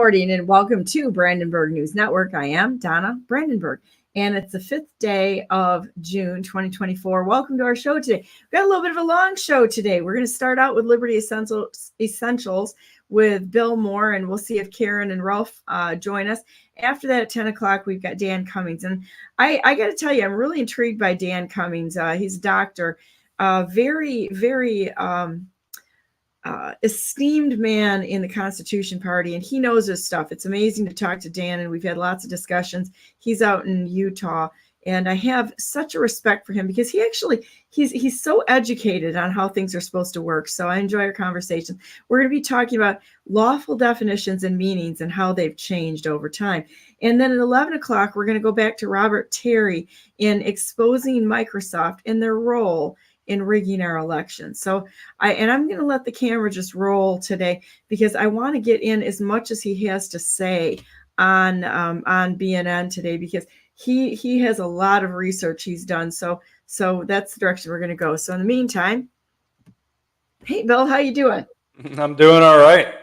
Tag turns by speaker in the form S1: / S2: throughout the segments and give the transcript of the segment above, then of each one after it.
S1: morning and welcome to Brandenburg News Network. I am Donna Brandenburg, and it's the 5th day of June 2024. Welcome to our show today. We've got a little bit of a long show today. We're going to start out with Liberty Essentials with Bill Mohr, and we'll see if Karen and Ralph join us. After that, at 10 o'clock, we've got Dan Cummings. And I got to tell you, I'm really intrigued by Dan Cummings. He's a doctor, very esteemed man in the Constitution Party, and he knows his stuff. It's amazing to talk to Dan, and we've had lots of discussions. He's out in Utah, and I have such a respect for him because he's so educated on how things are supposed to work. So I enjoy our conversation. We're going to be talking about lawful definitions and meanings and how they've changed over time. And then at 11 o'clock, we're going to go back to Robert Terry in exposing Microsoft and their role in rigging our elections. So I'm going to let the camera just roll today because I want to get in as much as he has to say on BNN today, because he has a lot of research he's done. So that's the direction we're going to go. So in the meantime, hey Bill, how you doing?
S2: I'm doing all right.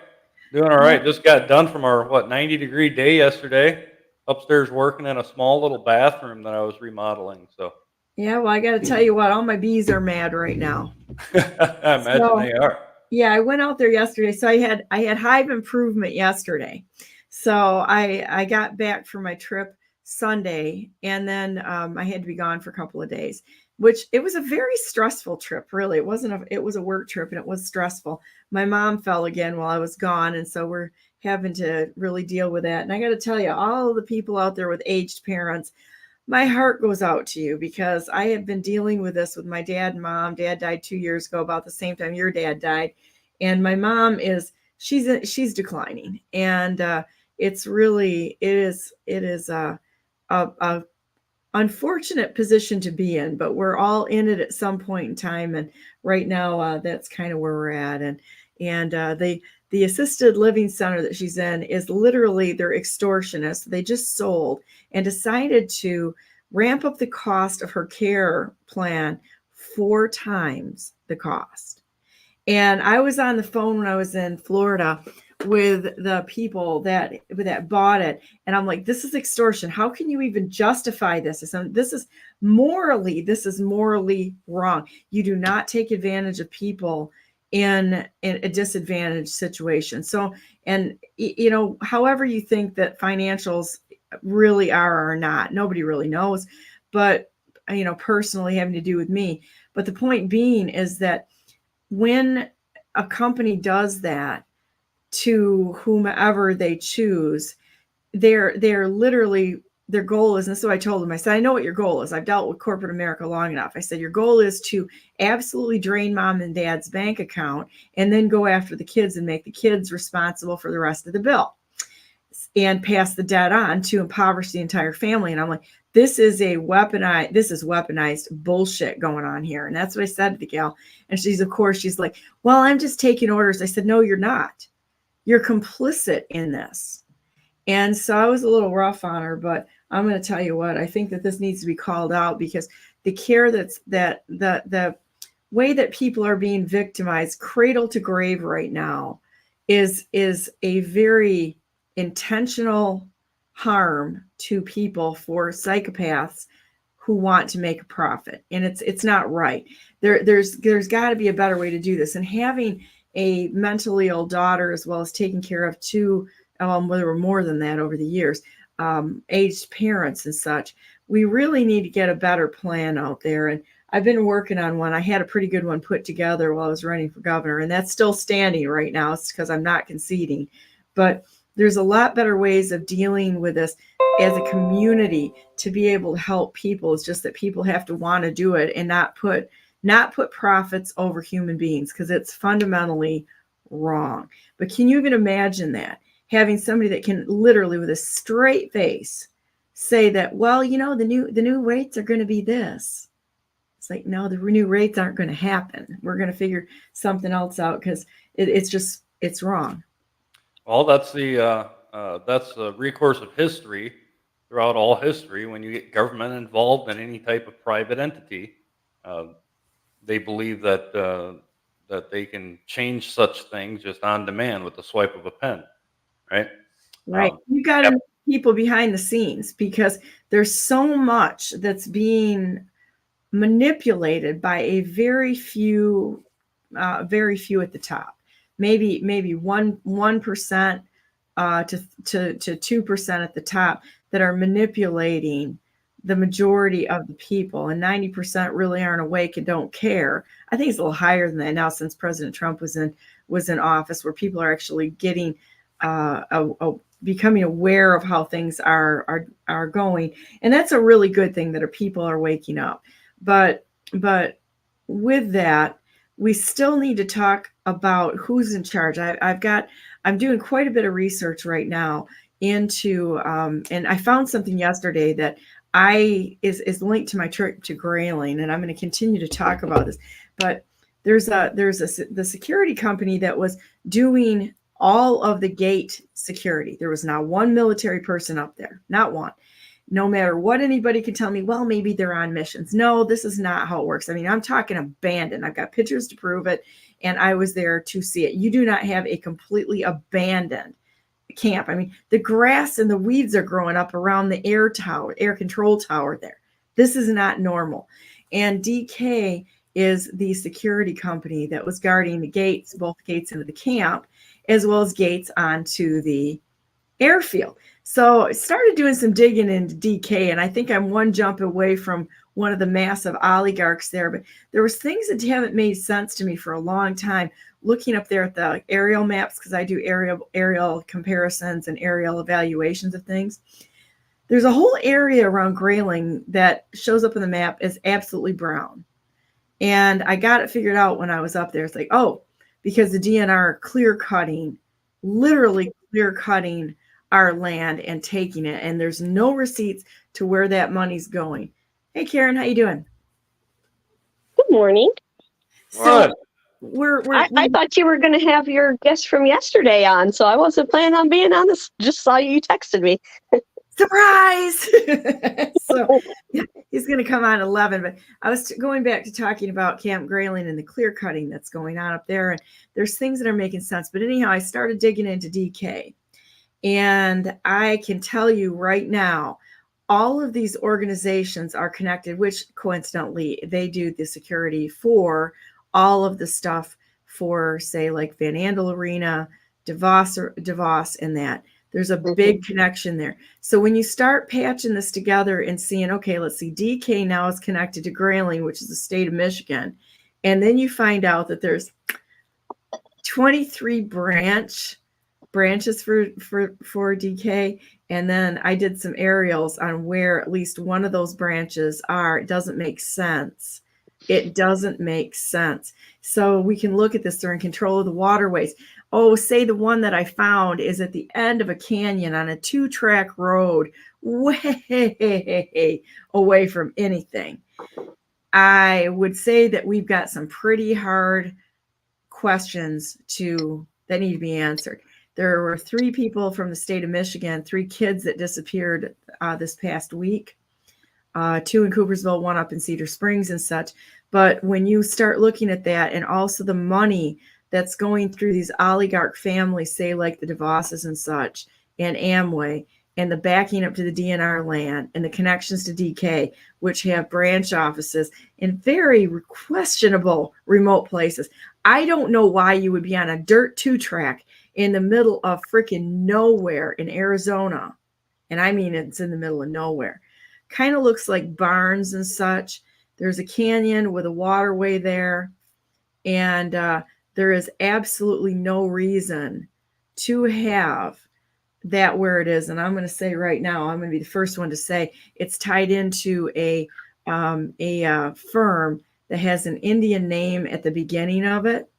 S2: Just got done from our 90-degree day yesterday. Upstairs working in a small little bathroom that I was remodeling. So
S1: yeah, well, I got to tell you what, all my bees are mad right now.
S2: I imagine they are.
S1: Yeah, I went out there yesterday. So I had hive improvement yesterday. So I got back from my trip Sunday, and then I had to be gone for a couple of days, which it was a very stressful trip, really. It was a work trip, and it was stressful. My mom fell again while I was gone, and so we're having to really deal with that. And I got to tell you, all the people out there with aged parents, my heart goes out to you, because I have been dealing with this with my dad and mom. Dad died 2 years ago, about the same time your dad died. And my mom she's declining. And it is a unfortunate position to be in, but we're all in it at some point in time. And right now, that's kind of where we're at. And the assisted living center that she's in is literally, they're extortionists. They just sold and decided to ramp up the cost of her care plan 4 times the cost. And I was on the phone when I was in Florida with the people that bought it. And I'm like, this is extortion. How can you even justify this? This is morally wrong. You do not take advantage of people in a disadvantaged situation. So, and however you think that financials really are or not, nobody really knows, but personally having to do with me. But the point being is that when a company does that to whomever they choose, they're literally, their goal is, and so I told them, I said, I know what your goal is. I've dealt with corporate America long enough. I said, your goal is to absolutely drain mom and dad's bank account and then go after the kids and make the kids responsible for the rest of the bill and pass the debt on to impoverish the entire family. And I'm like, this is weaponized bullshit going on here. And that's what I said to the gal. And she's like, well, I'm just taking orders. I said, no, you're not. You're complicit in this. And so I was a little rough on her, but I'm going to tell you what, I think that this needs to be called out, because the care the way that people are being victimized cradle to grave right now is a very intentional harm to people for psychopaths who want to make a profit. And it's not right. There's got to be a better way to do this. And having a mentally ill daughter, as well as taking care of 2, there were more than that over the years, aged parents and such, we really need to get a better plan out there. And I've been working on one. I had a pretty good one put together while I was running for governor, and that's still standing right now. It's because I'm not conceding. But there's a lot better ways of dealing with this as a community to be able to help people. It's just that people have to want to do it and not put profits over human beings, because it's fundamentally wrong. But can you even imagine that? Having somebody that can literally with a straight face say that, well, the new rates are going to be this. It's like, no, the new rates aren't going to happen. We're going to figure something else out, because it's wrong.
S2: Well, that's the recourse of history throughout all history. When you get government involved in any type of private entity, they believe that they can change such things just on demand with the swipe of a pen, right?
S1: Right. You got
S2: Yep.
S1: to people behind the scenes, because there's so much that's being manipulated by a very few at the top. Maybe 1% to 2% at the top that are manipulating the majority of the people, and 90% really aren't awake and don't care. I think it's a little higher than that now, since President Trump was in office, where people are actually getting becoming aware of how things are going, and that's a really good thing, that our people are waking up. But with that, we still need to talk about who's in charge. I'm doing quite a bit of research right now into, and I found something yesterday that is linked to my trip to Grayling, and I'm going to continue to talk about this. But the security company that was doing all of the gate security. There was not one military person up there, not one. No matter what anybody can tell me, well, maybe they're on missions. No, this is not how it works. I mean, I'm talking abandoned. I've got pictures to prove it, and I was there to see it. You do not have a completely abandoned camp. I mean, the grass and the weeds are growing up around the air control tower there. This is not normal. And DK is the security company that was guarding the gates, both gates into the camp, as well as gates onto the airfield. So I started doing some digging into DK, and I think I'm one jump away from one of the massive oligarchs there. But there was things that haven't made sense to me for a long time. Looking up there at the aerial maps, because I do aerial comparisons and aerial evaluations of things. There's a whole area around Grayling that shows up in the map as absolutely brown. And I got it figured out when I was up there. It's like, oh, because the DNR literally clear cutting our land and taking it, and there's no receipts to where that money's going. Hey, Karen, how you doing?
S3: Good morning.
S1: So
S3: I thought you were going to have your guest from yesterday on, so I wasn't planning on being on this. Just saw you texted me.
S1: Surprise! So yeah, he's going to come on 11, but I was going back to talking about Camp Grayling and the clear cutting that's going on up there, and there's things that are making sense. But anyhow, I started digging into DK, and I can tell you right now, all of these organizations are connected, which coincidentally, they do the security for all of the stuff for, say, like Van Andel Arena, DeVos, and that. There's a big connection there. So when you start patching this together and seeing, okay, let's see, DK now is connected to Grayling, which is the state of Michigan. And then you find out that there's 23 branches for DK. And then I did some aerials on where at least one of those branches are. It doesn't make sense. It doesn't make sense. So we can look at this. They're in control of the waterways. Oh, say the one that I found is at the end of a canyon on a 2-track road, way away from anything. I would say that we've got some pretty hard questions that need to be answered. There were 3 people from the state of Michigan, 3 kids that disappeared this past week. 2 in Coopersville, 1 up in Cedar Springs and such. But when you start looking at that, and also the money that's going through these oligarch families, say like the DeVosses and such, and Amway, and the backing up to the DNR land, and the connections to DK, which have branch offices in very questionable remote places. I don't know why you would be on a dirt 2-track in the middle of freaking nowhere in Arizona. And I mean, it's in the middle of nowhere. Kind of looks like barns and such. There's a canyon with a waterway there. And there is absolutely no reason to have that where it is. And I'm going to say right now, I'm going to be the first one to say it's tied into a firm that has an Indian name at the beginning of it.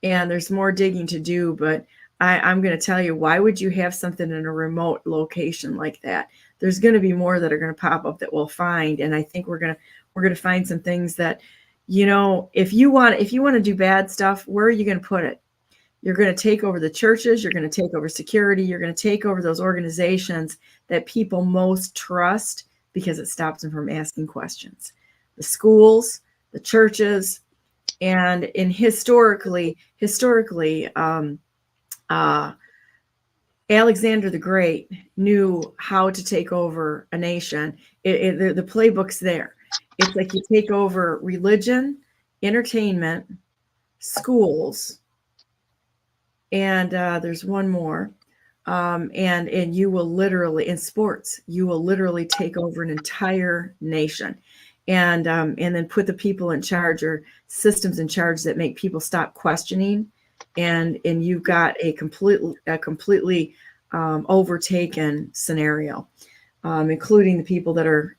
S1: And there's more digging to do, but I'm going to tell you, why would you have something in a remote location like that? There's going to be more that are going to pop up that we'll find. And I think we're going to find some things that, you know, if you want to do bad stuff, where are you going to put it? You're going to take over the churches. You're going to take over security. You're going to take over those organizations that people most trust, because it stops them from asking questions. The schools, the churches, and historically, Alexander the Great knew how to take over a nation. The playbook's there. It's like you take over religion, entertainment, schools, and there's one more. And you will literally, in sports, you will literally take over an entire nation, and then put the people in charge, or systems in charge, that make people stop questioning, and you've got a completely overtaken scenario, including the people that are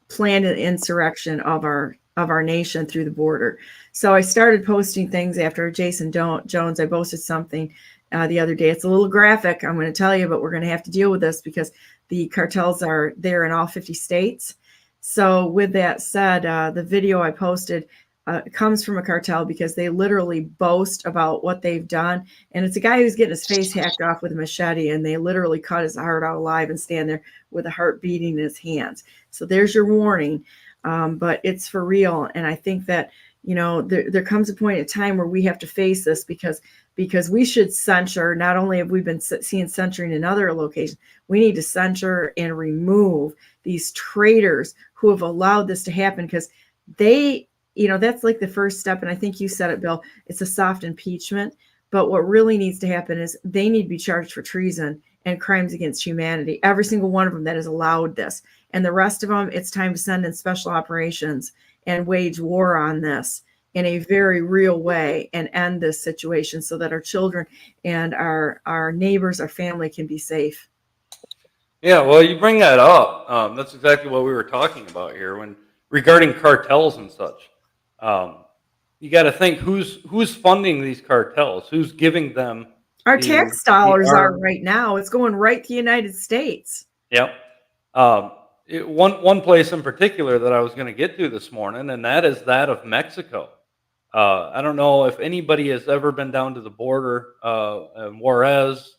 S1: planned an insurrection of our nation through the border. So I started posting things after Jason Jones. I posted something the other day. It's a little graphic, I'm going to tell you, but we're going to have to deal with this because the cartels are there in all 50 states. So with that said, the video I posted comes from a cartel because they literally boast about what they've done. And it's a guy who's getting his face hacked off with a machete, and they literally cut his heart out alive and stand there with a heart beating in his hands. So there's your warning. But it's for real. And I think that, there comes a point in time where we have to face this, because we should censure. Not only have we been seeing censoring in other locations, we need to censure and remove these traitors who have allowed this to happen, because they, that's like the first step. And I think you said it, Bill, it's a soft impeachment. But what really needs to happen is they need to be charged for treason and crimes against humanity. Every single one of them that has allowed this. And the rest of them, it's time to send in special operations and wage war on this in a very real way and end this situation so that our children and our neighbors, our family can be safe.
S2: Yeah, well, you bring that up. That's exactly what we were talking about here when regarding cartels and such. You got to think who's funding these cartels, who's giving them
S1: our tax dollars are right now. It's going right to the United States.
S2: Yep. One place in particular that I was going to get to this morning, and that is that of Mexico. I don't know if anybody has ever been down to the border, Juarez,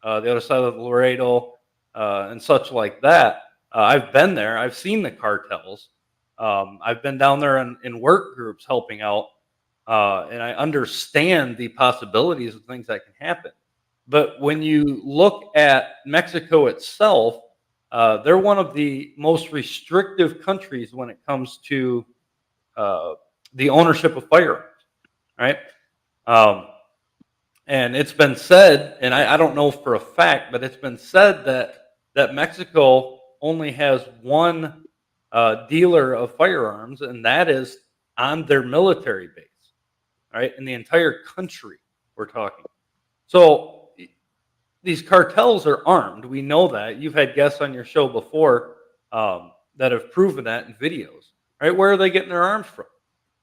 S2: the other side of the Laredo, and such like that. I've been there. I've seen the cartels. I've been down there in work groups helping out, and I understand the possibilities of things that can happen. But when you look at Mexico itself, they're one of the most restrictive countries when it comes to the ownership of firearms, right? And it's been said, and I don't know for a fact, but it's been said that Mexico only has one dealer of firearms, and that is on their military base, right? In the entire country, we're talking. So these cartels are armed. We know that. You've had guests on your show before that have proven that in videos, right? Where are they getting their arms from?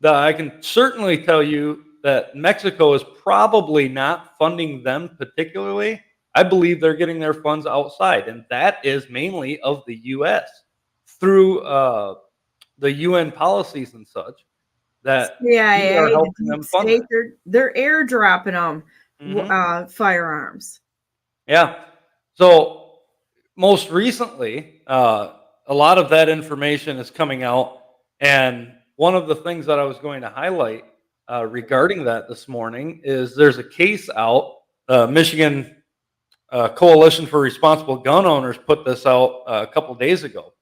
S2: I can certainly tell you that Mexico is probably not funding them particularly. I believe they're getting their funds outside, and that is mainly of the U.S. through the UN policies and such that we are helping them fund that.
S1: They're airdropping them firearms.
S2: Yeah. So most recently, a lot of that information is coming out, and one of the things that I was going to highlight regarding that this morning is there's a case out. Michigan Coalition for Responsible Gun Owners put this out a couple days ago.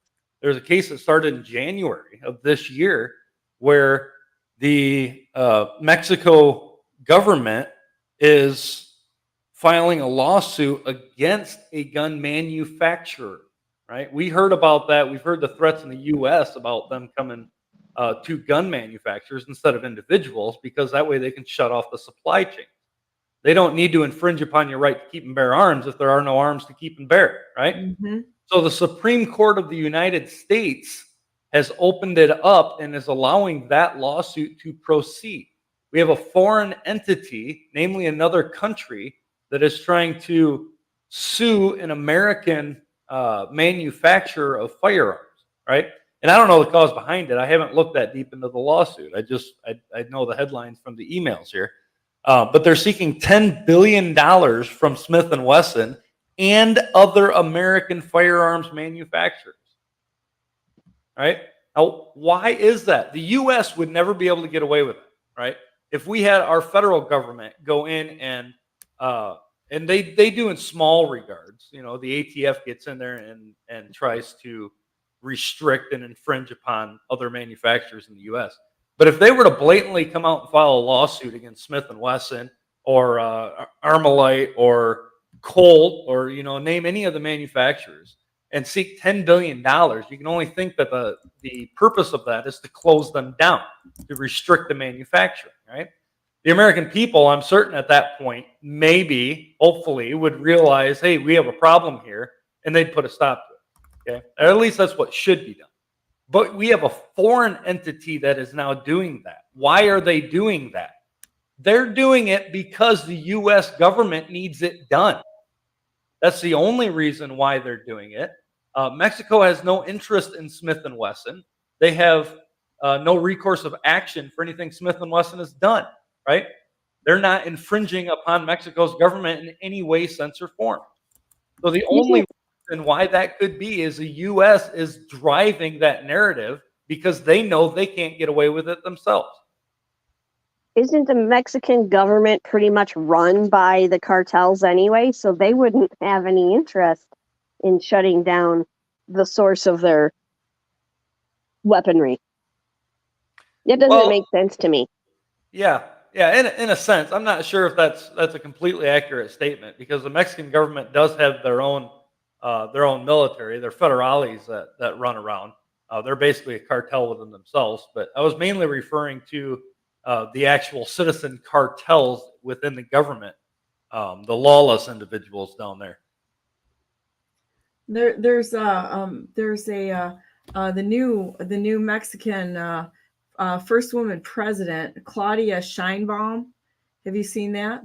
S2: There's a case that started in January of this year where the Mexico government is filing a lawsuit against a gun manufacturer, right? We heard about that. We've heard the threats in the U.S. about them coming to gun manufacturers instead of individuals, because that way they can shut off the supply chain. They don't need to infringe upon your right to keep and bear arms if there are no arms to keep and bear, right? Mm-hmm. So the Supreme Court of the United States has opened it up and is allowing that lawsuit to proceed. We have a foreign entity, namely another country, that is trying to sue an American manufacturer of firearms, right? And I don't know the cause behind it. I haven't looked that deep into the lawsuit. I know the headlines from the emails here. But they're seeking $10 billion from Smith & Wesson and other American firearms manufacturers, right? Now, why is that? The U.S. would never be able to get away with it, right? If we had our federal government go in and they do in small regards. The ATF gets in there and tries to restrict and infringe upon other manufacturers in the U.S. But if they were to blatantly come out and file a lawsuit against Smith and Wesson or Armalite or Colt or name any of the manufacturers and seek $10 billion, you can only think that the purpose of that is to close them down, to restrict the manufacturing, right? The American people, I'm certain at that point, maybe, hopefully, would realize, hey, we have a problem here, and they'd put a stop to it, okay? Or at least that's what should be done. But we have a foreign entity that is now doing that. Why are they doing that? They're doing it because the U.S. government needs it done. That's the only reason why they're doing it. Mexico has no interest in Smith & Wesson. They have no recourse of action for anything Smith & Wesson has done, right? They're not infringing upon Mexico's government in any way, sense, or form. So the only reason why that could be is the U.S. is driving that narrative because they know they can't get away with it themselves.
S3: Isn't the Mexican government pretty much run by the cartels anyway? So they wouldn't have any interest in shutting down the source of their weaponry. It doesn't make sense to me.
S2: Yeah, in a sense. I'm not sure if that's a completely accurate statement because the Mexican government does have their own military, their federales that run around. They're basically a cartel within themselves. But I was mainly referring to the actual citizen cartels within the government, the lawless individuals down there.
S1: There's the new Mexican first woman president, Claudia Sheinbaum. Have you seen that?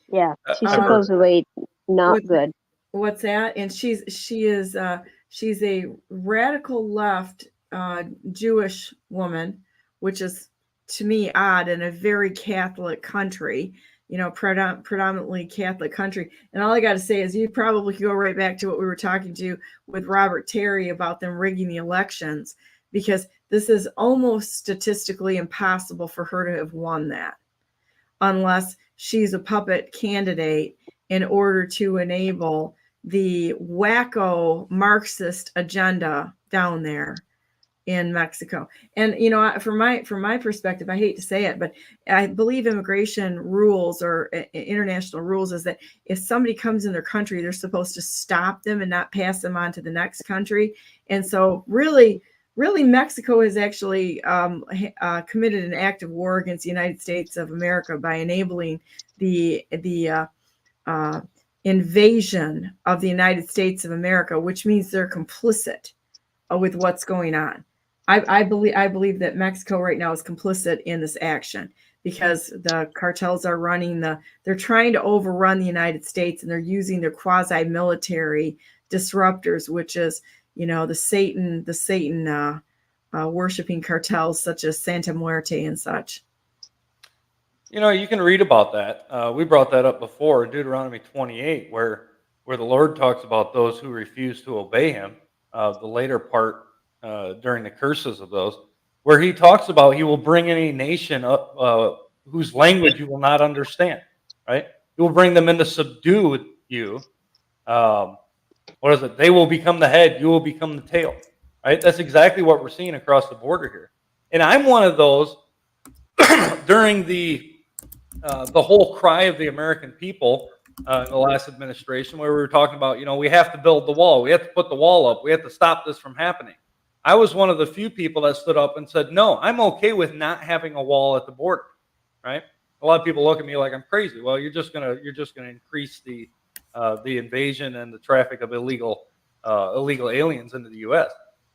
S3: Yeah, she's supposedly not good.
S1: What's that? And she's a radical left Jewish woman, which is to me odd in a very Catholic country. Predominantly Catholic country. And all I got to say is you probably could go right back to what we were talking to with Robert Terry about them rigging the elections, because this is almost statistically impossible for her to have won that unless she's a puppet candidate in order to enable the wacko Marxist agenda down there in Mexico. And from my perspective, I hate to say it, but I believe immigration rules or international rules is that if somebody comes in their country, they're supposed to stop them and not pass them on to the next country. And so really Mexico has actually committed an act of war against the United States of America by enabling the invasion of the United States of America, which means they're complicit with what's going on. I believe that Mexico right now is complicit in this action because the cartels are they're trying to overrun the United States, and they're using their quasi-military disruptors, which is, the Satan worshiping cartels such as Santa Muerte and such.
S2: You can read about that. We brought that up before, Deuteronomy 28, where the Lord talks about those who refuse to obey him. The later part during the curses of those, where he talks about he will bring any nation up whose language you will not understand, right? He will bring them in to subdue you. What is it? They will become the head, you will become the tail, right? That's exactly what we're seeing across the border here. And I'm one of those during the whole cry of the American people in the last administration, where we were talking about, we have to build the wall. We have to put the wall up. We have to stop this from happening. I was one of the few people that stood up and said, no, I'm okay with not having a wall at the border, right? A lot of people look at me like I'm crazy. Well, you're just gonna increase the invasion and the traffic of illegal aliens into the U.S.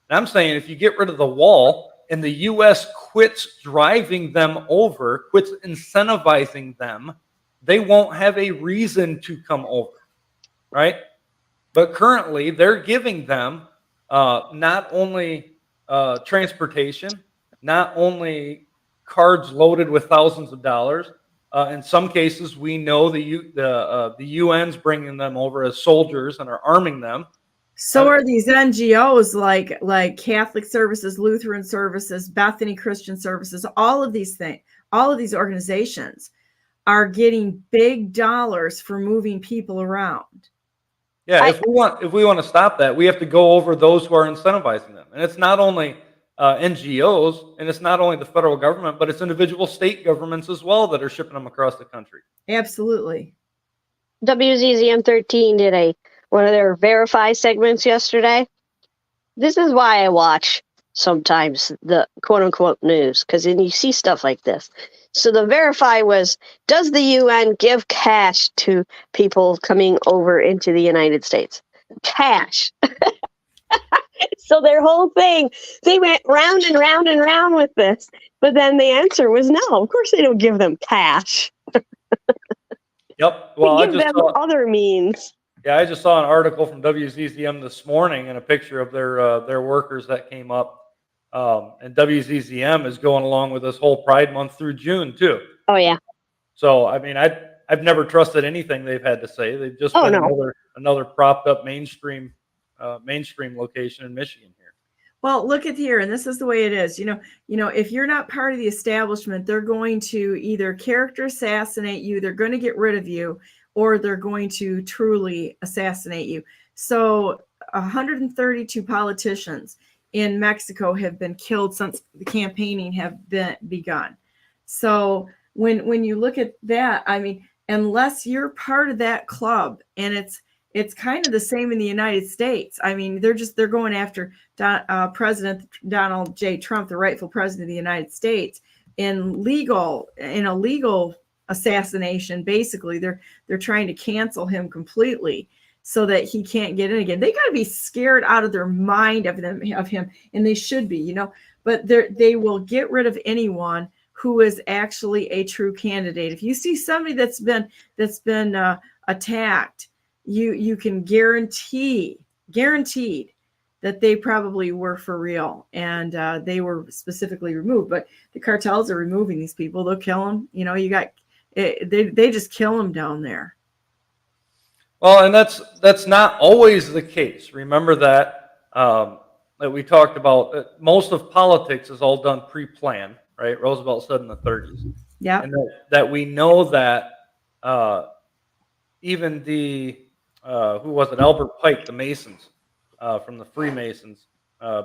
S2: And I'm saying if you get rid of the wall and the U.S. quits driving them over, quits incentivizing them, they won't have a reason to come over, right? But currently, they're giving them not only transportation, not only cards loaded with thousands of dollars. In some cases, we know the UN's bringing them over as soldiers and are arming them.
S1: So are these NGOs like Catholic Services, Lutheran Services, Bethany Christian Services, all of these things, all of these organizations are getting big dollars for moving people around.
S2: Yeah, if we want to stop that, we have to go over those who are incentivizing them, and it's not only NGOs, and it's not only the federal government, but it's individual state governments as well that are shipping them across the country.
S1: Absolutely.
S3: WZZM 13 did one of their verify segments yesterday. This is why I watch sometimes the quote unquote news, because then you see stuff like this. So the verify was, does the UN give cash to people coming over into the United States? Cash. So their whole thing, they went round and round and round with this. But then the answer was no, of course they don't give them cash.
S2: Yep. Well,
S3: They give them other means.
S2: Yeah, I just saw an article from WZZM this morning and a picture of their workers that came up. And WZZM is going along with this whole Pride Month through June too.
S3: Oh yeah.
S2: So I mean, I've never trusted anything they've had to say. They've just been another propped up mainstream location in Michigan here.
S1: Well, look at here, and this is the way it is. You know, if you're not part of the establishment, they're going to either character assassinate you, they're going to get rid of you, or they're going to truly assassinate you. So 132 politicians in Mexico have been killed since the campaigning have begun. So when you look at that, I mean, unless you're part of that club, and it's kind of the same in the United States. I mean, they're going after President Donald J. Trump, the rightful president of the United States, in a legal assassination. Basically, they're trying to cancel him completely so that he can't get in again. They got to be scared out of their mind of him, and they should be, you know. But they will get rid of anyone who is actually a true candidate. If you see somebody that's been attacked, you can guaranteed that they probably were for real, and they were specifically removed. But the cartels are removing these people. They'll kill them. You know, they just kill them down there.
S2: Well, and that's not always the case. Remember that we talked about. Most of politics is all done pre-planned, right? Roosevelt said in the 30s.
S1: Yeah.
S2: And that we know that even the who was it? Albert Pike, the Masons from the Freemasons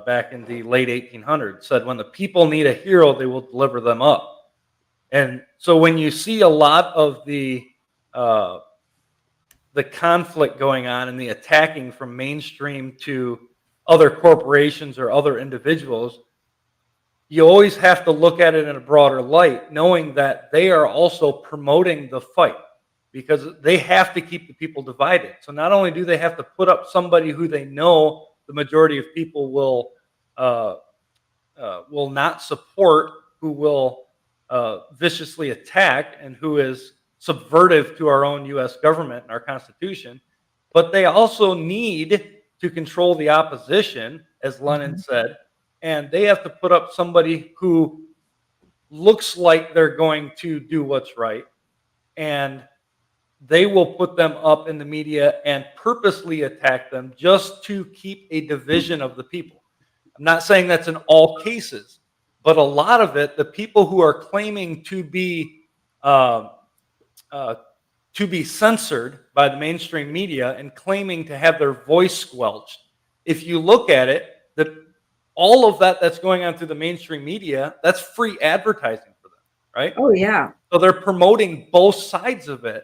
S2: back in the late 1800s, said, "When the people need a hero, they will deliver them up." And so when you see a lot of the conflict going on and the attacking from mainstream to other corporations or other individuals, you always have to look at it in a broader light, knowing that they are also promoting the fight, because they have to keep the people divided. So not only do they have to put up somebody who they know the majority of people will not support, who will viciously attack, and who is subvertive to our own U.S. government and our Constitution, but they also need to control the opposition, as Lenin said, and they have to put up somebody who looks like they're going to do what's right, and they will put them up in the media and purposely attack them just to keep a division of the people. I'm not saying that's in all cases, but a lot of it, the people who are claiming to be censored by the mainstream media and claiming to have their voice squelched, if you look at it, all of that's going on through the mainstream media, that's free advertising for them, right?
S1: Oh, yeah.
S2: So they're promoting both sides of it.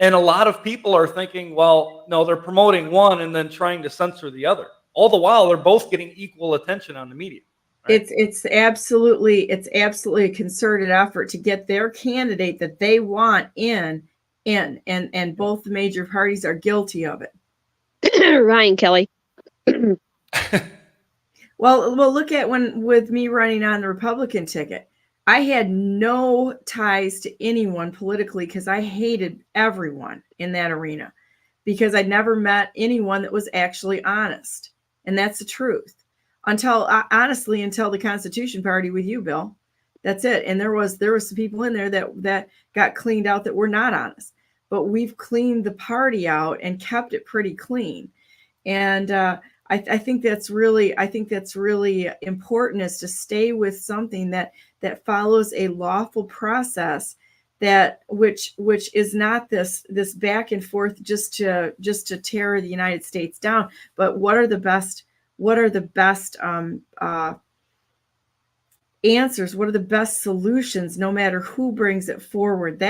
S2: And a lot of people are thinking, well, no, they're promoting one and then trying to censor the other. All the while, they're both getting equal attention on the media. Right?
S1: It's absolutely a concerted effort to get their candidate that they want in, and both the major parties are guilty of it.
S3: Ryan Kelly.
S1: Well, look at with me running on the Republican ticket. I had no ties to anyone politically because I hated everyone in that arena, because I'd never met anyone that was actually honest. And that's the truth. Until the Constitution Party with you, Bill. That's it. And there was some people in there that got cleaned out that were not honest. But we've cleaned the party out and kept it pretty clean. And I think that's really important, is to stay with something that follows a lawful process that which is not this back and forth just to tear the United States down, but what are the best answers, what are the best solutions, no matter who brings it forward.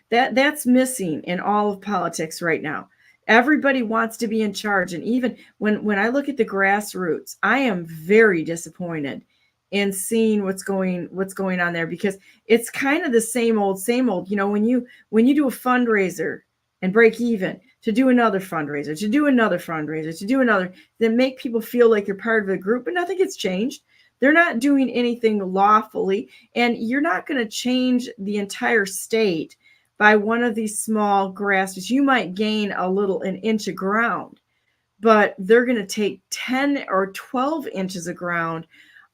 S1: That's missing in all of politics right now. Everybody wants to be in charge, and even when I look at the grassroots, I am very disappointed in seeing what's going on there, because it's kind of the same old. You know, when you do a fundraiser and break even, to do another fundraiser, to do another fundraiser, to do another, then make people feel like they're part of a group, but nothing gets changed. They're not doing anything lawfully, and you're not going to change the entire state by one of these small grasses. You might gain an inch of ground, but they're going to take 10 or 12 inches of ground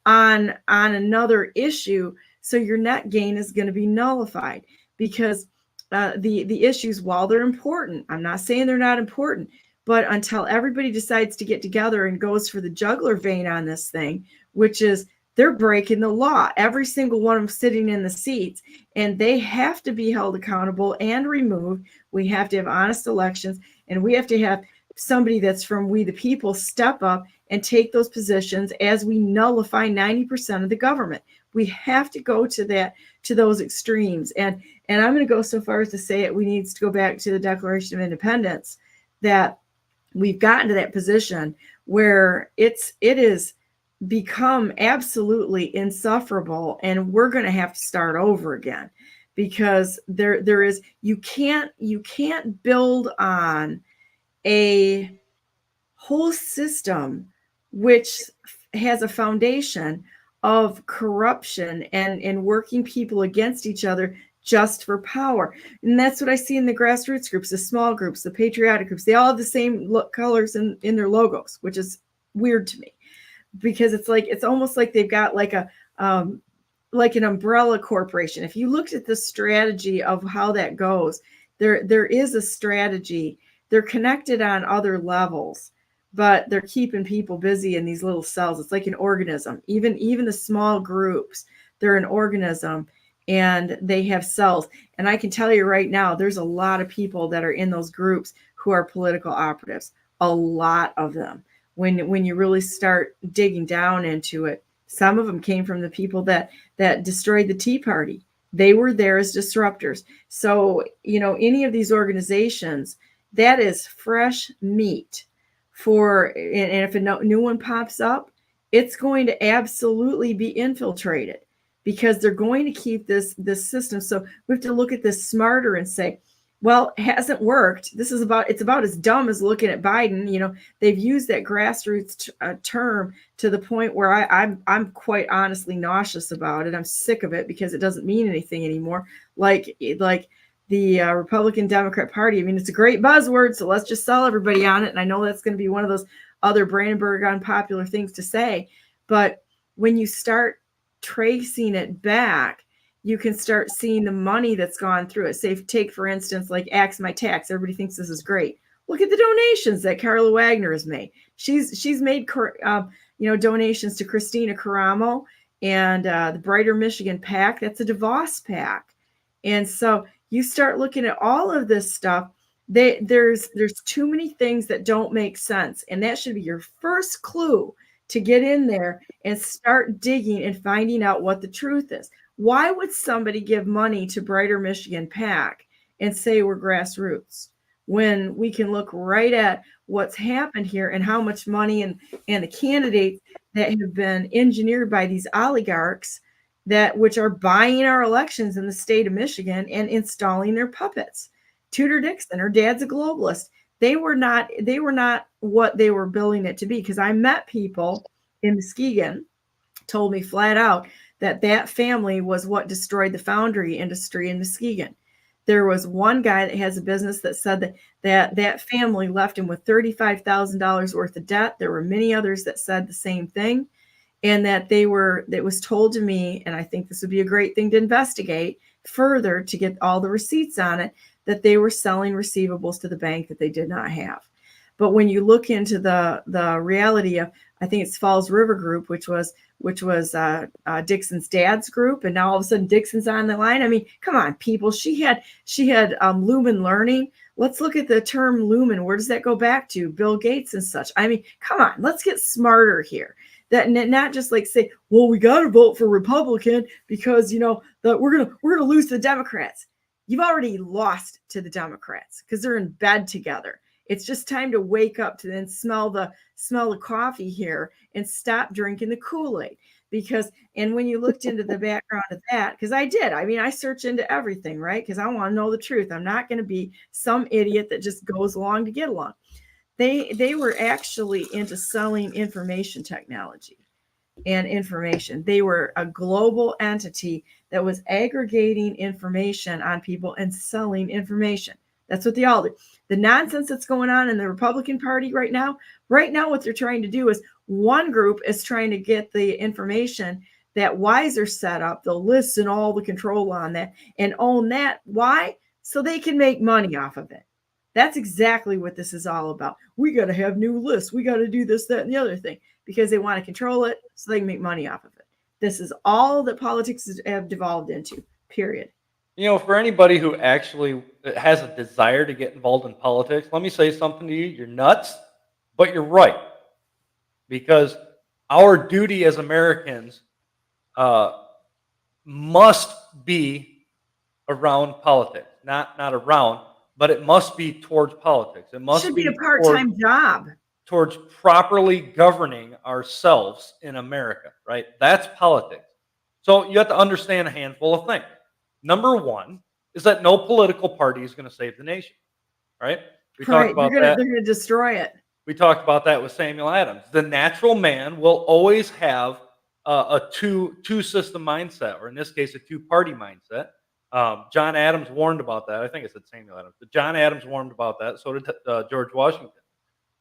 S1: on another issue. So your net gain is going to be nullified, because the issues, while they're important, I'm not saying they're not important, but until everybody decides to get together and goes for the jugular vein on this thing, which is they're breaking the law, every single one of them sitting in the seats, and they have to be held accountable and removed. We have to have honest elections, and we have to have somebody that's from we the people step up and take those positions as we nullify 90% of the government. We have to go to those extremes. And I'm going to go so far as to say it, we need to go back to the Declaration of Independence, that we've gotten to that position where it is become absolutely insufferable, and we're going to have to start over again, because there is, you can't build on a whole system which has a foundation of corruption and working people against each other just for power. And that's what I see in the grassroots groups, the small groups, the patriotic groups. They all have the same colors in their logos, which is weird to me, because it's almost like they've got like an umbrella corporation. If you looked at the strategy of how that goes, there is a strategy. They're connected on other levels, but they're keeping people busy in these little cells. It's like an organism. Even the small groups, they're an organism, and they have cells. And I can tell you right now, there's a lot of people that are in those groups who are political operatives, a lot of them. When you really start digging down into it, some of them came from the people that destroyed the Tea Party. They were there as disruptors. So, you know, any of these organizations, that is fresh meat and if a new one pops up, it's going to absolutely be infiltrated, because they're going to keep this system. So we have to look at this smarter and say, well, it hasn't worked. It's about as dumb as looking at Biden. You know, they've used that grassroots term to the point where I'm quite honestly nauseous about it. I'm sick of it, because it doesn't mean anything anymore. Like the Republican Democrat Party. I mean, it's a great buzzword, so let's just sell everybody on it. And I know that's going to be one of those other Brandenburg unpopular things to say. But when you start tracing it back, you can start seeing the money that's gone through it. Say, take, for instance, like Axe My Tax. Everybody thinks this is great. Look at the donations that Carla Wagner has made. She's made donations to Christina Caramo and the Brighter Michigan PAC. That's a DeVos PAC. And so you start looking at all of this stuff. There's too many things that don't make sense. And that should be your first clue to get in there and start digging and finding out what the truth is. Why would somebody give money to Brighter Michigan PAC and say we're grassroots, when we can look right at what's happened here and how much money and the candidates that have been engineered by these oligarchs which are buying our elections in the state of Michigan and installing their puppets? Tudor Dixon, her dad's a globalist. They were not what they were billing it to be, because I met people in Muskegon told me flat out that family was what destroyed the foundry industry in Muskegon. There was one guy that has a business that said that family left him with $35,000 worth of debt. There were many others that said the same thing, and that it was told to me, and I think this would be a great thing to investigate further to get all the receipts on it, that they were selling receivables to the bank that they did not have. But when you look into the reality of, I think it's Falls River Group, which was Dixon's dad's group, and now all of a sudden Dixon's on the line. I mean, come on, people. She had Lumen Learning. Let's look at the term Lumen. Where does that go back to? Bill Gates and such. I mean, come on, let's get smarter here. That not just like say, well, we got to vote for Republican because that we're gonna lose to the Democrats. You've already lost to the Democrats because they're in bed together. It's just time to wake up to then smell the coffee here and stop drinking the Kool-Aid. And when you looked into the background of that, because I did, I mean, I search into everything, right? Because I want to know the truth. I'm not going to be some idiot that just goes along to get along. They were actually into selling information technology and information. They were a global entity that was aggregating information on people and selling information. That's what they all do. The nonsense that's going on in the Republican Party right now, what they're trying to do is one group is trying to get the information that Weiser set up. They'll listen all the control on that and own that. Why? So they can make money off of it. That's exactly what this is all about. We got to have new lists. We got to do this, that, and the other thing because they want to control it so they can make money off of it. This is all that politics have devolved into, period.
S2: For anybody who actually has a desire to get involved in politics, let me say something to you. You're nuts, but you're right. Because our duty as Americans must be around politics. Not around, but it must be towards politics. It must
S1: should be a part-time job.
S2: Towards properly governing ourselves in America, right? That's politics. So you have to understand a handful of things. Number one is that no political party is going to save the nation, right? We talked about that.
S1: They're going to destroy it.
S2: We talked about that with Samuel Adams. The natural man will always have a two-system mindset, or in this case, a two-party mindset. John Adams warned about that. I think I said Samuel Adams, but John Adams warned about that. So did George Washington,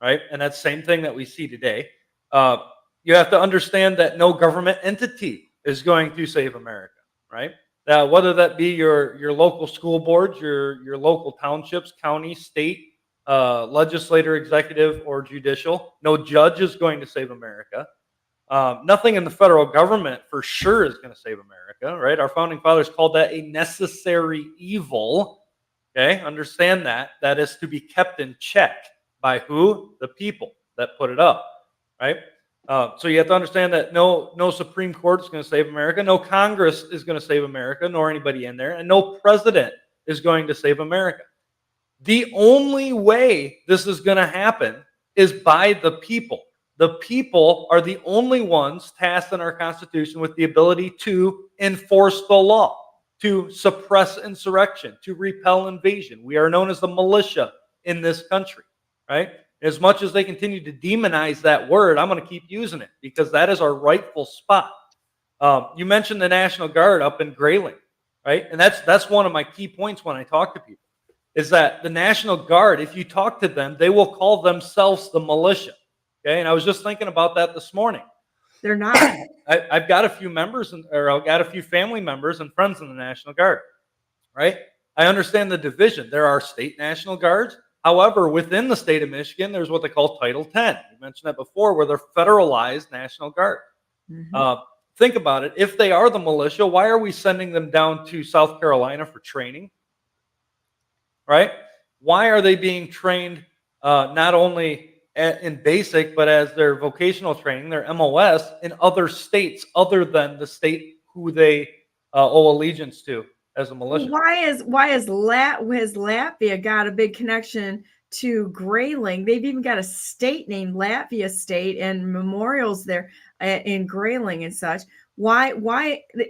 S2: right? And that's the same thing that we see today. You have to understand that no government entity is going to save America, right? Whether that be your local school boards, your local townships, county, state, legislature, executive, or judicial, no judge is going to save America. Nothing in the federal government for sure is going to save America, right? Our founding fathers called that a necessary evil. Okay, understand that. That is to be kept in check by who? The people that put it up, right? So you have to understand that no Supreme Court is going to save America, no Congress is going to save America, nor anybody in there, and no president is going to save America. The only way this is going to happen is by the people. The people are the only ones tasked in our Constitution with the ability to enforce the law, to suppress insurrection, to repel invasion. We are known as the militia in this country, right? As much as they continue to demonize that word, I'm going to keep using it because that is our rightful spot. You mentioned the National Guard up in Grayling, right? And that's one of my key points when I talk to people, is that the National Guard, if you talk to them, they will call themselves the militia. Okay, and I was just thinking about that this morning.
S1: They're not.
S2: I've got a few members, I've got a few family members and friends in the National Guard, right? I understand the division. There are state National Guards. However, within the state of Michigan, there's what they call Title 10. You mentioned that before, where they're federalized National Guard. Mm-hmm. Think about it. If they are the militia, why are we sending them down to South Carolina for training? Right? Why are they being trained not only in basic, but as their vocational training, their MOS, in other states other than the state who they owe allegiance to as a militia?
S1: Why has Latvia got a big connection to Grayling? They've even got a state named Latvia State and memorials there in Grayling and such. Why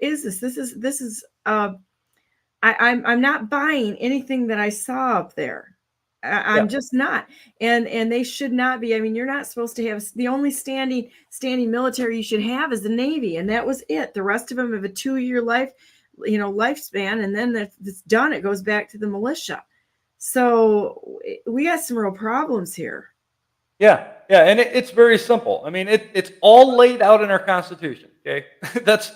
S1: is this? This is I'm not buying anything that I saw up there. I'm just not. And they should not be. I mean, you're not supposed to have, the only standing military you should have is the Navy, and that was it. The rest of them have a 2-year lifespan, and then it's done. It goes back to the militia. So we got some real problems here.
S2: Yeah, and it's very simple. I mean, it's all laid out in our Constitution. Okay, that's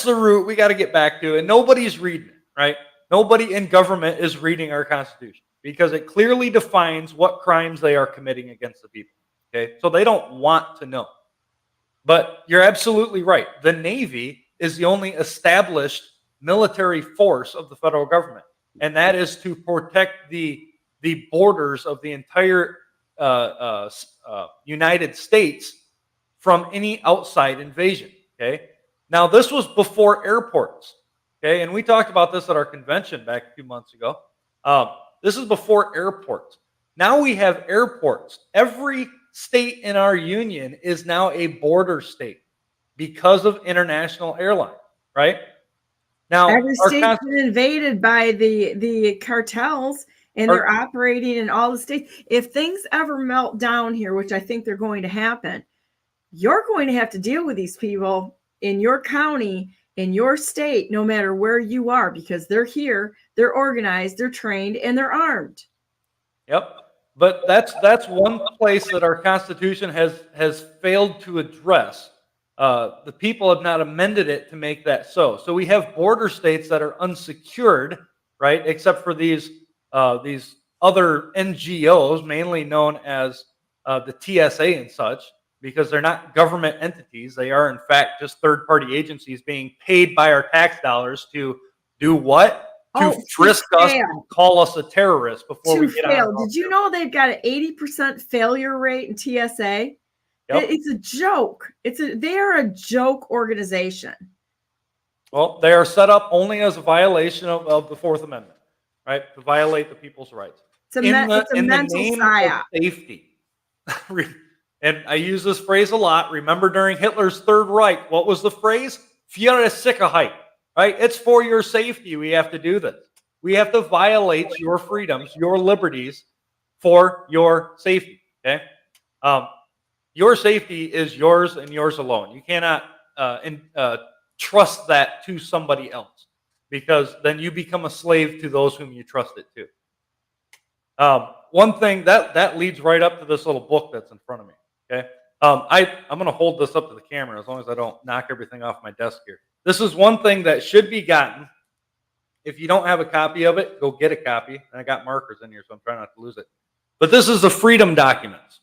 S2: the route we got to get back to, and nobody's reading it, right? Nobody in government is reading our Constitution. because it clearly defines what crimes they are committing against the people. Okay, so they don't want to know. But you're absolutely right. The Navy is the only established military force of the federal government, and that is to protect the borders of the entire United States from any outside invasion. Okay, now this was before airports. Okay, and we talked about this at our convention back a few months ago. This is before airports. Now we have airports. Every state in our union is now a border state because of international airline, right? Now,
S1: every state's been invaded by the cartels, and they're operating in all the states. If things ever melt down here, which I think they're going to happen, you're going to have to deal with these people in your county, in your state, no matter where you are, because they're here, they're organized, they're trained, and they're armed.
S2: Yep. But that's one place that our Constitution has failed to address. The people have not amended it to make that so. So we have border states that are unsecured, right? Except for these other NGOs, mainly known as the TSA and such, because they're not government entities. They are, in fact, just third-party agencies being paid by our tax dollars to do what? To frisk us and call us a terrorist before we get on.
S1: Did you know they've got an 80% failure rate in TSA? Yep. It's a joke. They are a joke organization.
S2: Well, they are set up only as a violation of the Fourth Amendment, right? To violate the people's rights.
S1: It's a mental psyop.
S2: Safety. And I use this phrase a lot. Remember during Hitler's Third Reich, what was the phrase? Für Sicherheit. Right? It's for your safety. We have to do this. We have to violate your freedoms, your liberties for your safety. Okay? Your safety is yours and yours alone. You cannot trust that to somebody else, because then you become a slave to those whom you trust it to. One thing that leads right up to this little book that's in front of me. Okay? I'm going to hold this up to the camera as long as I don't knock everything off my desk here. This is one thing that should be gotten. If you don't have a copy of it, go get a copy. And I got markers in here, so I'm trying not to lose it. But this is the Freedom Documents.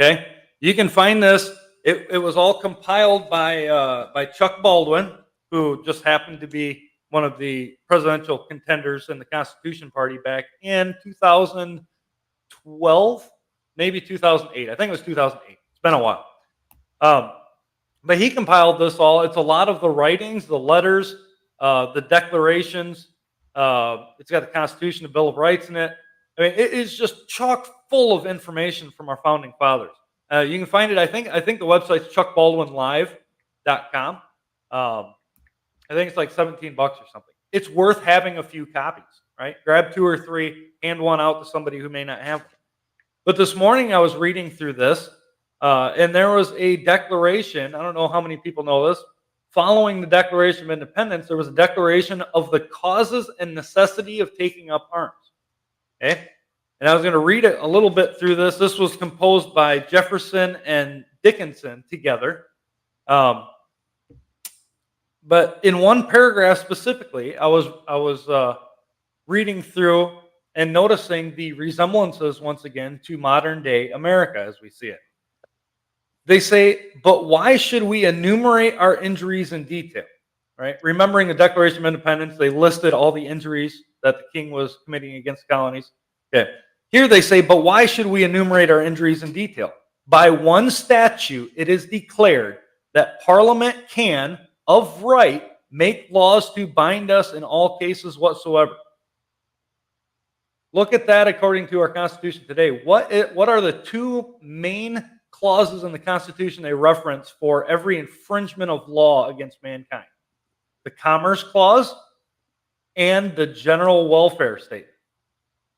S2: Okay? You can find this. It was all compiled by Chuck Baldwin, who just happened to be one of the presidential contenders in the Constitution Party back in 2012, maybe 2008. I think it was 2008. It's been a while. But he compiled this all. It's a lot of the writings, the letters, the declarations. It's got the Constitution, the Bill of Rights in it. I mean, it is just chock full of information from our founding fathers. You can find it. I think the website's chuckbaldwinlive.com. I think it's like $17 or something. It's worth having a few copies, right? Grab 2 or 3, hand one out to somebody who may not have one. But this morning I was reading through this. And there was a declaration. I don't know how many people know this. Following the Declaration of Independence, there was a declaration of the causes and necessity of taking up arms. Okay? And I was going to read it a little bit through this. This was composed by Jefferson and Dickinson together. But in one paragraph specifically, I was reading through and noticing the resemblances once again to modern day America as we see it. They say, but why should we enumerate our injuries in detail? Right? Remembering the Declaration of Independence, they listed all the injuries that the king was committing against colonies. Okay. Here they say, but why should we enumerate our injuries in detail? By one statute, it is declared that Parliament can, of right, make laws to bind us in all cases whatsoever. Look at that according to our Constitution today. What are the two main clauses in the Constitution they reference for every infringement of law against mankind? The Commerce Clause and the General Welfare Statement,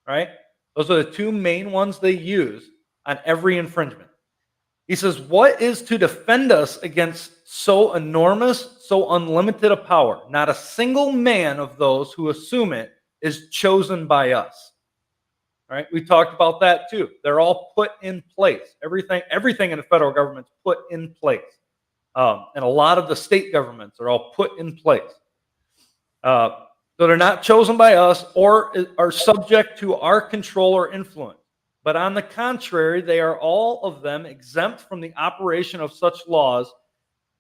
S2: right? Those are the two main ones they use on every infringement. He says, what is to defend us against so enormous, so unlimited a power? Not a single man of those who assume it is chosen by us. All right, we talked about that too. They're all put in place. Everything in the federal government's put in place. And a lot of the state governments are all put in place. So they're not chosen by us or are subject to our control or influence. But on the contrary, they are all of them exempt from the operation of such laws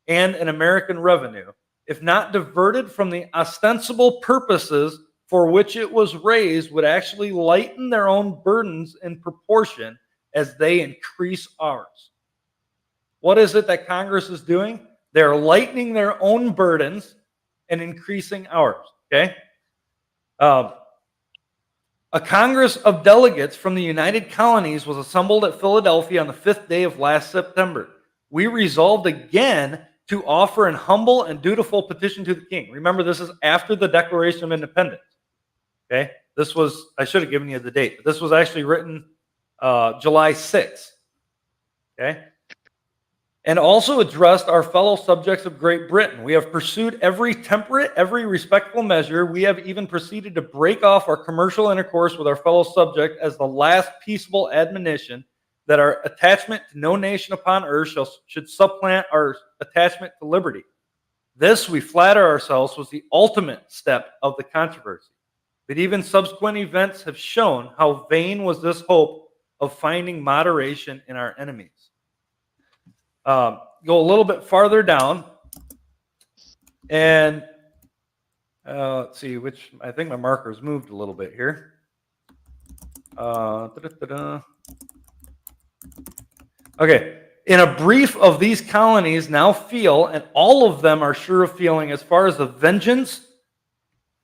S2: and an American revenue, if not diverted from the ostensible purposes for which it was raised, would actually lighten their own burdens in proportion as they increase ours. What is it that Congress is doing? They're lightening their own burdens and increasing ours. Okay? A Congress of delegates from the United Colonies was assembled at Philadelphia on the 5th day of last September. We resolved again to offer an humble and dutiful petition to the king. Remember, this is after the Declaration of Independence. Okay? This was, I should have given you the date, but this was actually written July 6th. Okay? And also addressed our fellow subjects of Great Britain. We have pursued every temperate, every respectful measure. We have even proceeded to break off our commercial intercourse with our fellow subject as the last peaceable admonition that our attachment to no nation upon earth should supplant our attachment to liberty. This, we flatter ourselves, was the ultimate step of the controversy. But even subsequent events have shown how vain was this hope of finding moderation in our enemies. Go a little bit farther down, and let's see, which I think my marker's moved a little bit here. Okay, in a brief of these colonies now feel, and all of them are sure of feeling, as far as the vengeance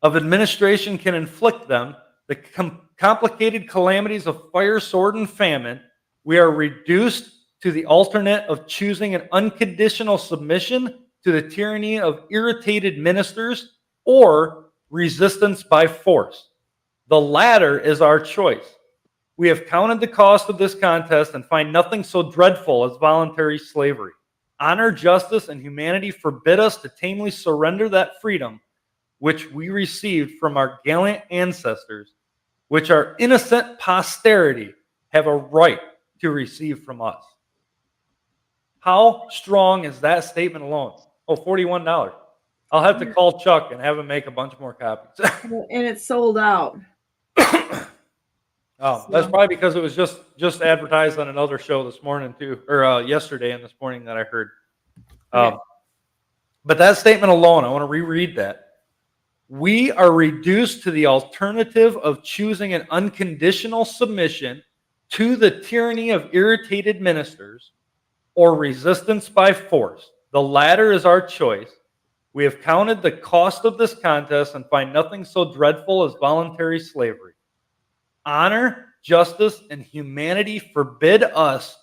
S2: of administration can inflict them, the complicated calamities of fire, sword, and famine, we are reduced to the alternate of choosing an unconditional submission to the tyranny of irritated ministers or resistance by force. The latter is our choice. We have counted the cost of this contest and find nothing so dreadful as voluntary slavery. Honor, justice, and humanity forbid us to tamely surrender that freedom which we received from our gallant ancestors, which our innocent posterity have a right to receive from us. How strong is that statement alone? Oh, $41. I'll have to call Chuck and have him make a bunch more copies.
S1: And it's sold out.
S2: Oh, that's probably because it was just advertised on another show this morning too, or yesterday and this morning that I heard.
S1: Okay.
S2: But that statement alone, I want to reread that. We are reduced to the alternative of choosing an unconditional submission to the tyranny of irritated ministers or resistance by force. The latter is our choice. We have counted the cost of this contest and find nothing so dreadful as voluntary slavery. Honor, justice, and humanity forbid us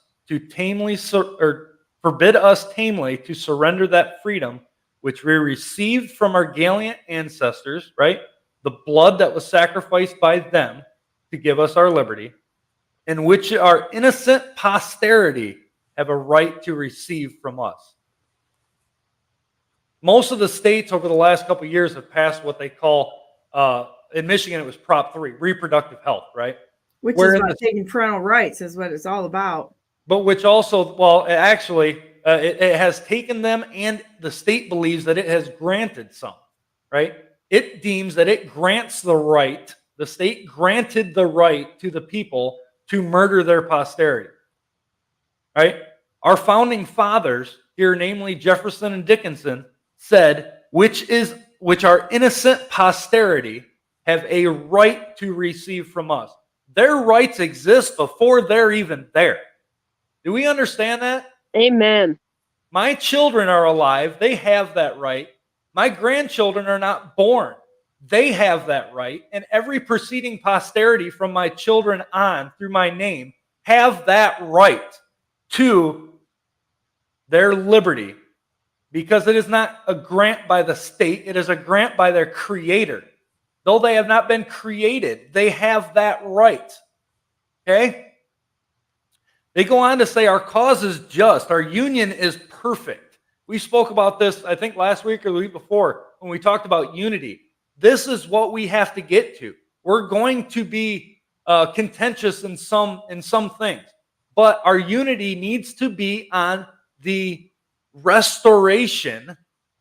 S2: tamely to surrender that freedom which we received from our gallant ancestors, right? The blood that was sacrificed by them to give us our liberty, and which our innocent posterity have a right to receive from us. Most of the states over the last couple of years have passed what they call, in Michigan it was Prop 3, reproductive health, right?
S1: Which is about taking parental rights is what it's all about.
S2: But which also, well, actually, it has taken them, and the state believes that it has granted some, right? It deems that it grants the right, the state granted the right to the people to murder their posterity, right? Our founding fathers here, namely Jefferson and Dickinson, said, which our innocent posterity have a right to receive from us. Their rights exist before they're even there. Do we understand that?
S3: Amen.
S2: My children are alive. They have that right. My grandchildren are not born. They have that right. And every preceding posterity from my children on through my name have that right to their liberty, because it is not a grant by the state. It is a grant by their creator. Though they have not been created, they have that right. Okay? They go on to say our cause is just. Our union is perfect. We spoke about this, I think, last week or the week before when we talked about unity. This is what we have to get to. We're going to be contentious in some things, but our unity needs to be on the restoration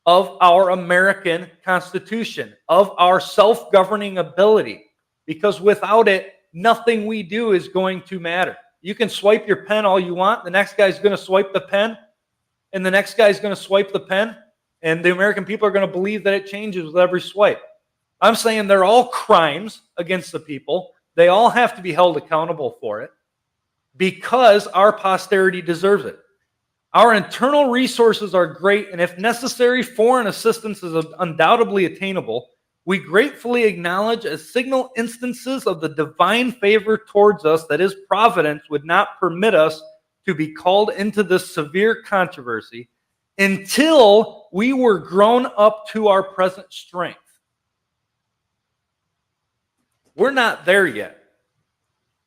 S2: of our American Constitution, of our self-governing ability, because without it, nothing we do is going to matter. You can swipe your pen all you want. The next guy's going to swipe the pen, and the next guy's going to swipe the pen, and the American people are going to believe that it changes with every swipe. I'm saying they're all crimes against the people. They all have to be held accountable for it because our posterity deserves it. Our internal resources are great, and if necessary, foreign assistance is undoubtedly attainable. We gratefully acknowledge as signal instances of the divine favor towards us that His providence would not permit us to be called into this severe controversy until we were grown up to our present strength. We're not there yet.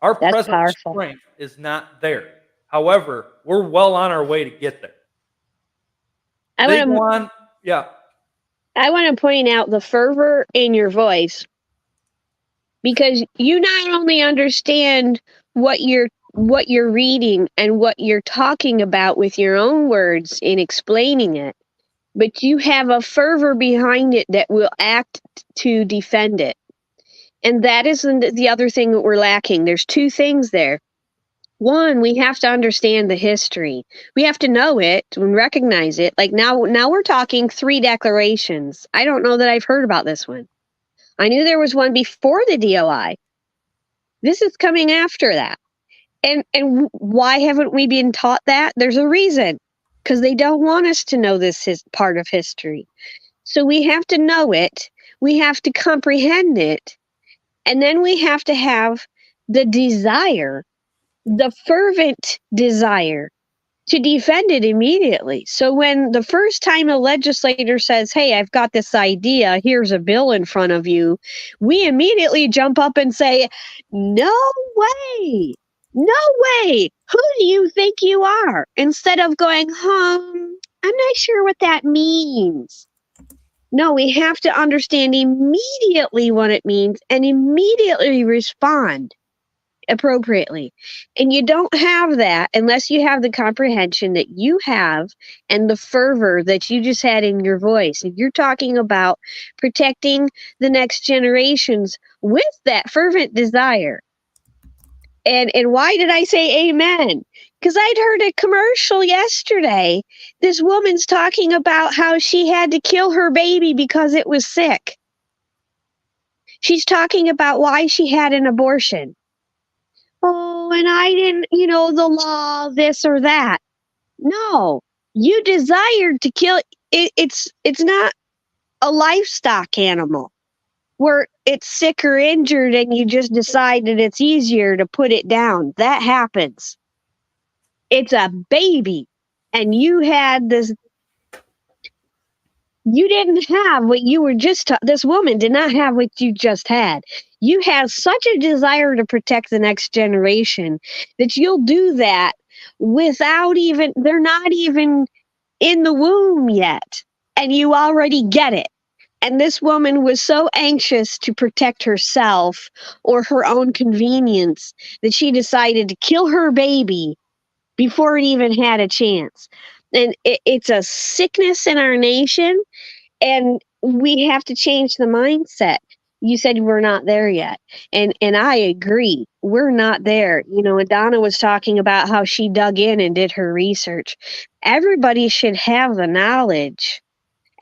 S2: Our
S3: That's
S2: present
S3: powerful.
S2: strength is not there. However, we're well on our way to get there.
S3: I
S2: They go
S3: want
S2: on, yeah.
S3: to point out the fervor in your voice, because you not only understand what you're reading and what you're talking about with your own words in explaining it, but you have a fervor behind it that will act to defend it. And that isn't the other thing that we're lacking. There's two things there. One, we have to understand the history. We have to know it and recognize it. Like now we're talking 3 declarations. I don't know that I've heard about this one. I knew there was one before the DOI. This is coming after that. And why haven't we been taught that? There's a reason. Because they don't want us to know this is part of history. So we have to know it. We have to comprehend it. And then we have to have the desire, the fervent desire to defend it immediately. So when the first time a legislator says, hey, I've got this idea, here's a bill in front of you, we immediately jump up and say, no way, no way, who do you think you are? Instead of going, I'm not sure what that means. No, we have to understand immediately what it means and immediately respond appropriately. And you don't have that unless you have the comprehension that you have and the fervor that you just had in your voice. And you're talking about protecting the next generations with that fervent desire. And why did I say amen? Because I'd heard a commercial yesterday. This woman's talking about how she had to kill her baby because it was sick. She's talking about why she had an abortion. Oh, and I didn't, the law, this or that. No, you desired to kill it. It's not a livestock animal where it's sick or injured and you just decide that it's easier to put it down. That happens. It's a baby, and you had this. You didn't have what you were just. This woman did not have what you just had. You have such a desire to protect the next generation that you'll do that without even. They're not even in the womb yet, and you already get it. And this woman was so anxious to protect herself or her own convenience that she decided to kill her baby before it even had a chance. And it's a sickness in our nation, and we have to change the mindset. You said we're not there yet, and I agree, we're not there. And Donna was talking about how she dug in and did her research. Everybody should have the knowledge,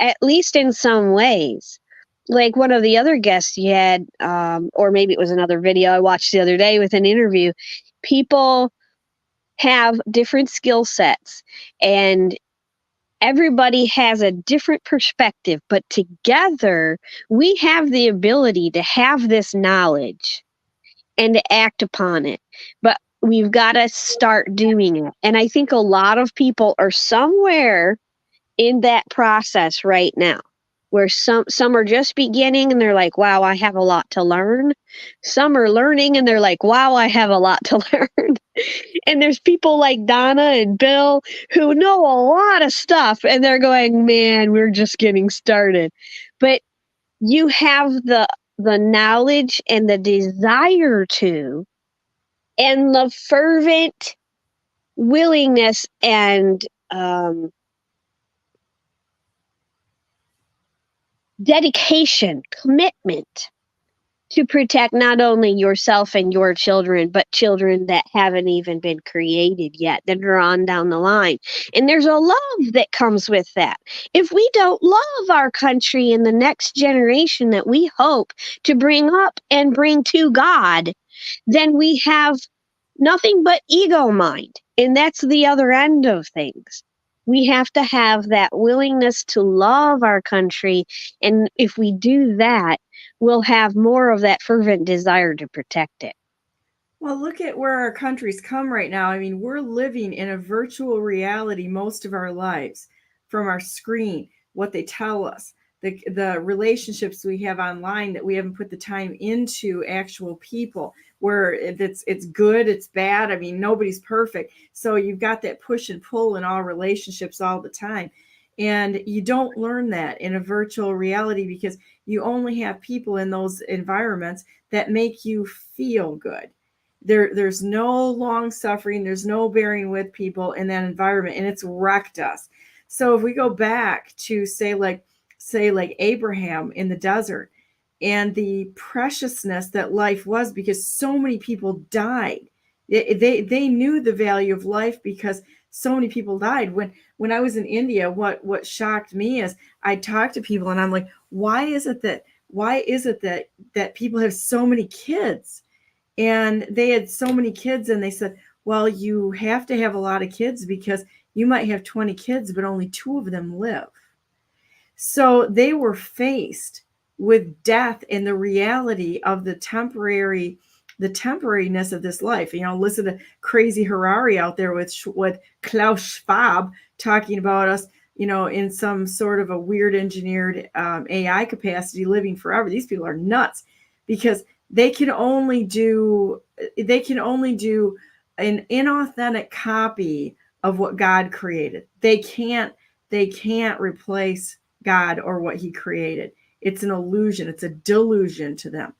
S3: at least in some ways. Like one of the other guests you had, or maybe it was another video I watched the other day with an interview, people have different skill sets, and everybody has a different perspective, but together we have the ability to have this knowledge and to act upon it. But we've got to start doing it. And I think a lot of people are somewhere in that process right now, where some are just beginning and they're like, wow, I have a lot to learn. Some are learning and they're like, wow, I have a lot to learn. And there's people like Donna and Bill who know a lot of stuff, and they're going, man, we're just getting started. But you have the knowledge and the desire to, and the fervent willingness and dedication, commitment to protect not only yourself and your children, but children that haven't even been created yet, that are on down the line. And there's a love that comes with that. If we don't love our country and the next generation that we hope to bring up and bring to God, then we have nothing but ego mind. And that's the other end of things. We have to have that willingness to love our country. And if we do that, we'll have more of that fervent desire to protect it.
S1: Well, look at where our country's come right now. I mean, we're living in a virtual reality most of our lives from our screen, what they tell us, the relationships we have online that we haven't put the time into actual people, where it's good, it's bad. I mean, nobody's perfect. So you've got that push and pull in all relationships all the time. And you don't learn that in a virtual reality because you only have people in those environments that make you feel good. There's no long suffering, there's no bearing with people in that environment, and it's wrecked us. So if we go back to say like Abraham in the desert and the preciousness that life was, because so many people died. They knew the value of life because so many people died. When I was in India, what shocked me is I talked to people and I'm like, why is it that people have so many kids? And they had so many kids, and they said, well, you have to have a lot of kids because you might have 20 kids, but only 2 of them live. So they were faced with death and the reality of the temporariness of this life. You know, listen to crazy Harari out there with Klaus Schwab talking about us, you know, in some sort of a weird engineered AI capacity living forever. These people are nuts because they can only do an inauthentic copy of what God created. They can't replace God or what he created. It's an illusion. It's a delusion to them.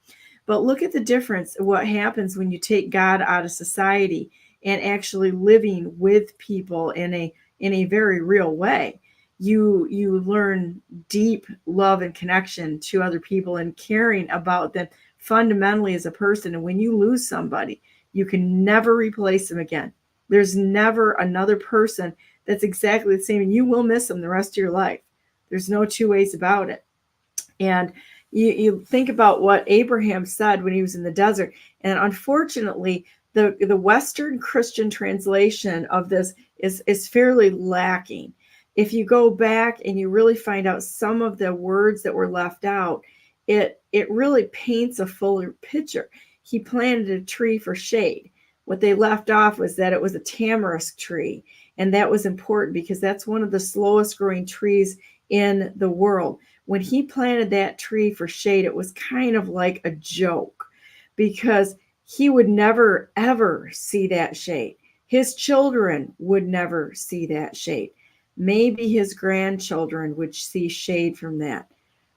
S1: But look at the difference, what happens when you take God out of society and actually living with people in a very real way. You learn deep love and connection to other people and caring about them fundamentally as a person. And when you lose somebody, you can never replace them again. There's never another person that's exactly the same, and you will miss them the rest of your life. There's no two ways about it. And you think about what Abraham said when he was in the desert. And unfortunately, the Western Christian translation of this is fairly lacking. If you go back and you really find out some of the words that were left out, it really paints a fuller picture. He planted a tree for shade. What they left off was that it was a tamarisk tree. And that was important because that's one of the slowest growing trees in the world. When he planted that tree for shade, it was kind of like a joke because he would never, ever see that shade. His children would never see that shade. Maybe his grandchildren would see shade from that,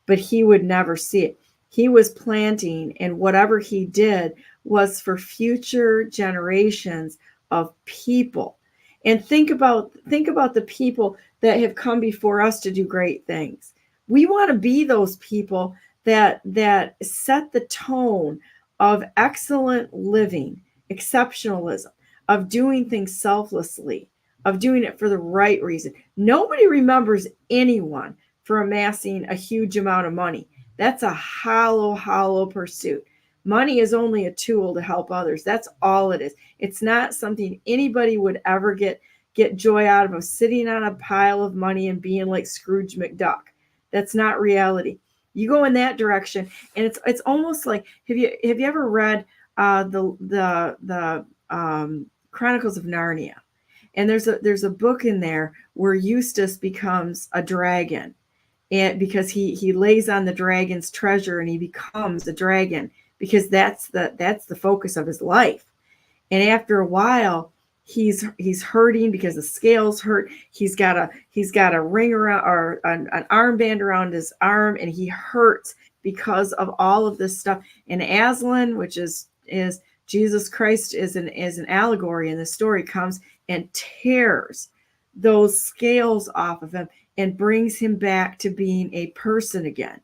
S1: but he would never see it. He was planting, and whatever he did was for future generations of people. And think about the people that have come before us to do great things. We want to be those people that set the tone of excellent living, exceptionalism, of doing things selflessly, of doing it for the right reason. Nobody remembers anyone for amassing a huge amount of money. That's a hollow pursuit. Money is only a tool to help others. That's all it is. It's not something anybody would ever get joy out of sitting on a pile of money and being like Scrooge McDuck. That's not reality. You go in that direction, and it's almost like, have you ever read the Chronicles of Narnia? And there's a book in there where Eustace becomes a dragon, and because he lays on the dragon's treasure and he becomes a dragon because that's the focus of his life. And after a while, he's hurting because the scales hurt. He's got a ring around, or an armband around his arm, and he hurts because of all of this stuff. And Aslan, which is Jesus Christ, is an allegory in the story, comes and tears those scales off of him and brings him back to being a person again.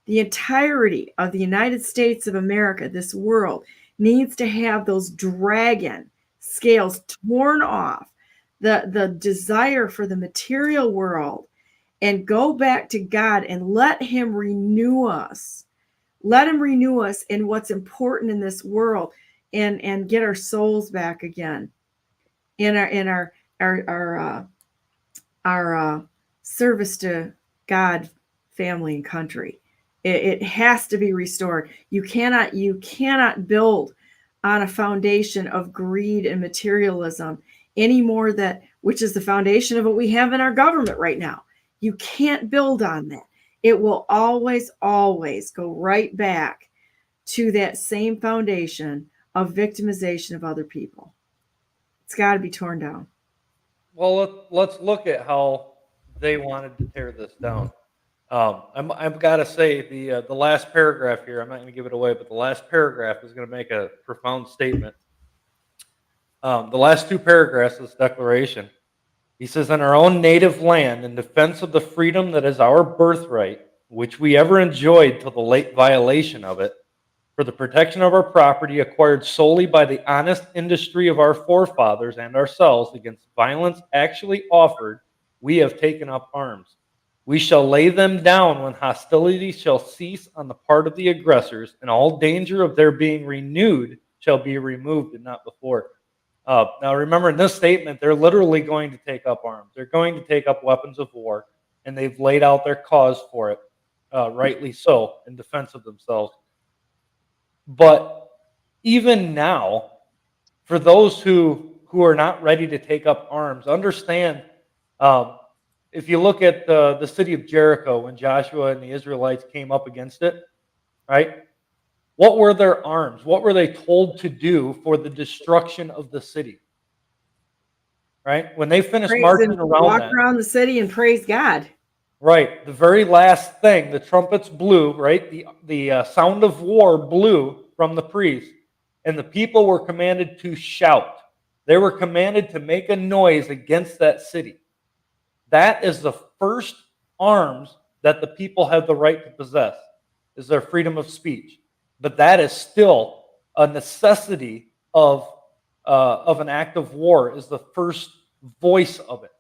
S1: The entirety of the United States of America, this world, needs to have those dragon scales torn off, the desire for the material world, and go back to God and let him renew us. Let him renew us in what's important in this world, and get our souls back again in our service to God, family, and country. It has to be restored. You cannot build on a foundation of greed and materialism anymore, which is the foundation of what we have in our government right now. You can't build on that. It will always go right back to that same foundation of victimization of other people. It's got to be torn down.
S2: Well, let's look at how they wanted to tear this down. I've got to say the last paragraph here. I'm not going to give it away, but the last paragraph is going to make a profound statement. The last two paragraphs of this declaration. He says, "In our own native land, in defense of the freedom that is our birthright, which we ever enjoyed till the late violation of it, for the protection of our property acquired solely by the honest industry of our forefathers and ourselves against violence actually offered, we have taken up arms. We shall lay them down when hostility shall cease on the part of the aggressors, and all danger of their being renewed shall be removed and not before." Now remember, in this statement, they're literally going to take up arms. They're going to take up weapons of war, and they've laid out their cause for it, rightly so, in defense of themselves. But even now, for those who are not ready to take up arms, understand, if you look at the city of Jericho, when Joshua and the Israelites came up against it, right? What were their arms? What were they told to do for the destruction of the city? Right? When they finished marching around
S1: walk around the city and praise God.
S2: Right. The very last thing, the trumpets blew, right? The sound of war blew from the priest, and the people were commanded to shout. They were commanded to make a noise against that city. That is the first arms that the people have the right to possess, is their freedom of speech. But that is still a necessity of an act of war, is the first voice of it.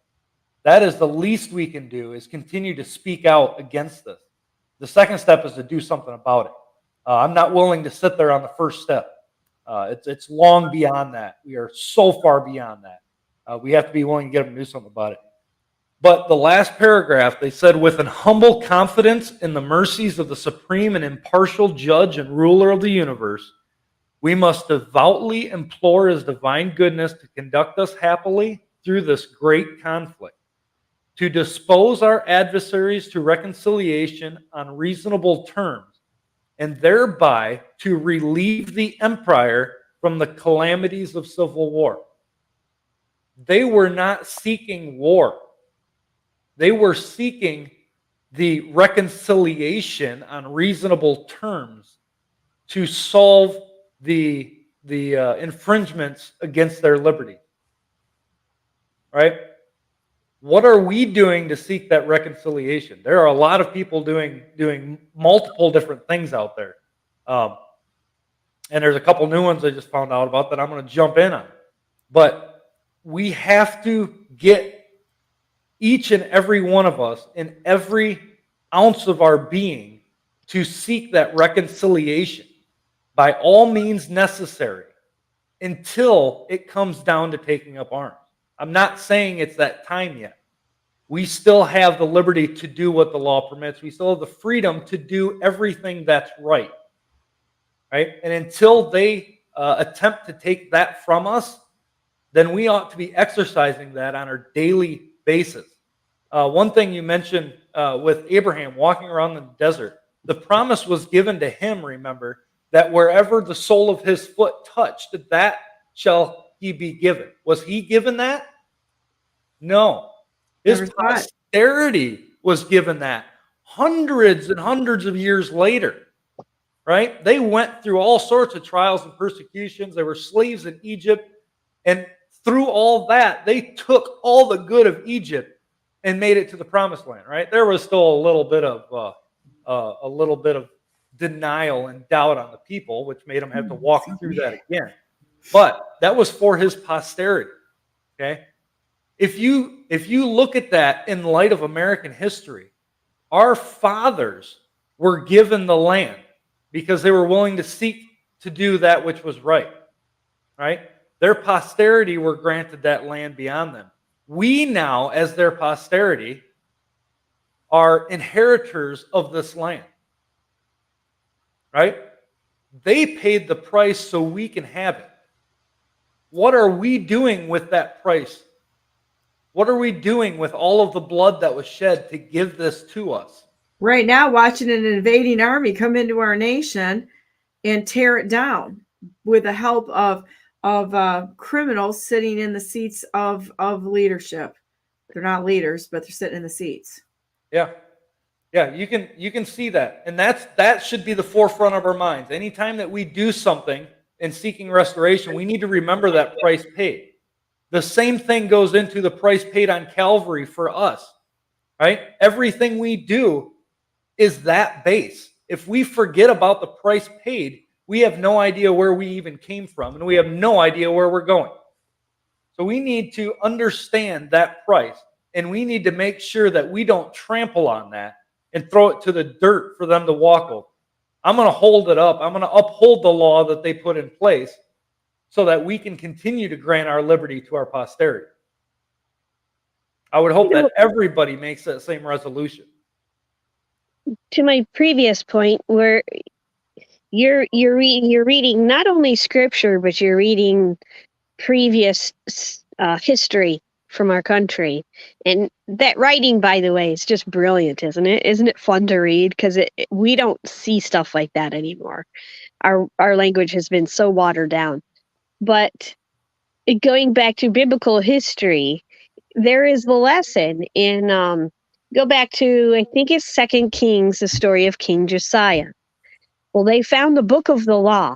S2: That is the least we can do, is continue to speak out against this. The second step is to do something about it. I'm not willing to sit there on the first step. It's long beyond that. We are so far beyond that. We have to be willing to get them to do something about it. But the last paragraph, they said, "With an humble confidence in the mercies of the supreme and impartial judge and ruler of the universe, we must devoutly implore his divine goodness to conduct us happily through this great conflict, to dispose our adversaries to reconciliation on reasonable terms, and thereby to relieve the empire from the calamities of civil war." They were not seeking war. They were seeking the reconciliation on reasonable terms to solve the infringements against their liberty. Right? What are we doing to seek that reconciliation? There are a lot of people doing multiple different things out there. And there's a couple new ones I just found out about that I'm going to jump in on. But we have to get each and every one of us in every ounce of our being to seek that reconciliation by all means necessary until it comes down to taking up arms. I'm not saying it's that time yet. We still have the liberty to do what the law permits. We still have the freedom to do everything that's right. Right? And until they attempt to take that from us, then we ought to be exercising that on our daily basis. One thing you mentioned with Abraham walking around the desert, the promise was given to him, remember, that wherever the sole of his foot touched, that shall he be given. Was he given that? No. His posterity was given that hundreds and hundreds of years later. Right? They went through all sorts of trials and persecutions. They were slaves in Egypt. And through all that, they took all the good of Egypt and made it to the promised land. Right? There was still a little bit of
S4: a little bit of denial and doubt on the people, which made him have to walk through that again. But that was for his posterity. Okay. If you look at that in light of American history, our fathers were given the land because they were willing to seek to do that which was right. Right? Their posterity were granted that land beyond them. We now, as their posterity, are inheritors of this land. Right? They paid the price so we can have it. What are we doing with that price? What are we doing with all of the blood that was shed to give this to us?
S1: Right now, watching an invading army come into our nation and tear it down with the help of criminals sitting in the seats of leadership. They're not leaders, but they're sitting in the seats.
S4: Yeah. Yeah, you can see that. And that should be the forefront of our minds. Anytime that we do something in seeking restoration, we need to remember that price paid. The same thing goes into the price paid on Calvary for us, right? Everything we do is that base. If we forget about the price paid, we have no idea where we even came from, and we have no idea where we're going. So we need to understand that price, and we need to make sure that we don't trample on that and throw it to the dirt for them to walk over. I'm going to hold it up. I'm going to uphold the law that they put in place so that we can continue to grant our liberty to our posterity. I would hope that everybody makes that same resolution.
S3: To my previous point, where you're reading not only scripture, but you're reading previous history from our country. And that writing, by the way, is just brilliant, isn't it? Isn't it fun to read? Because we don't see stuff like that anymore. Our language has been so watered down. But going back to biblical history, there is the lesson in go back to, I think it's 2 Kings, the story of King Josiah. Well, they found the book of the law,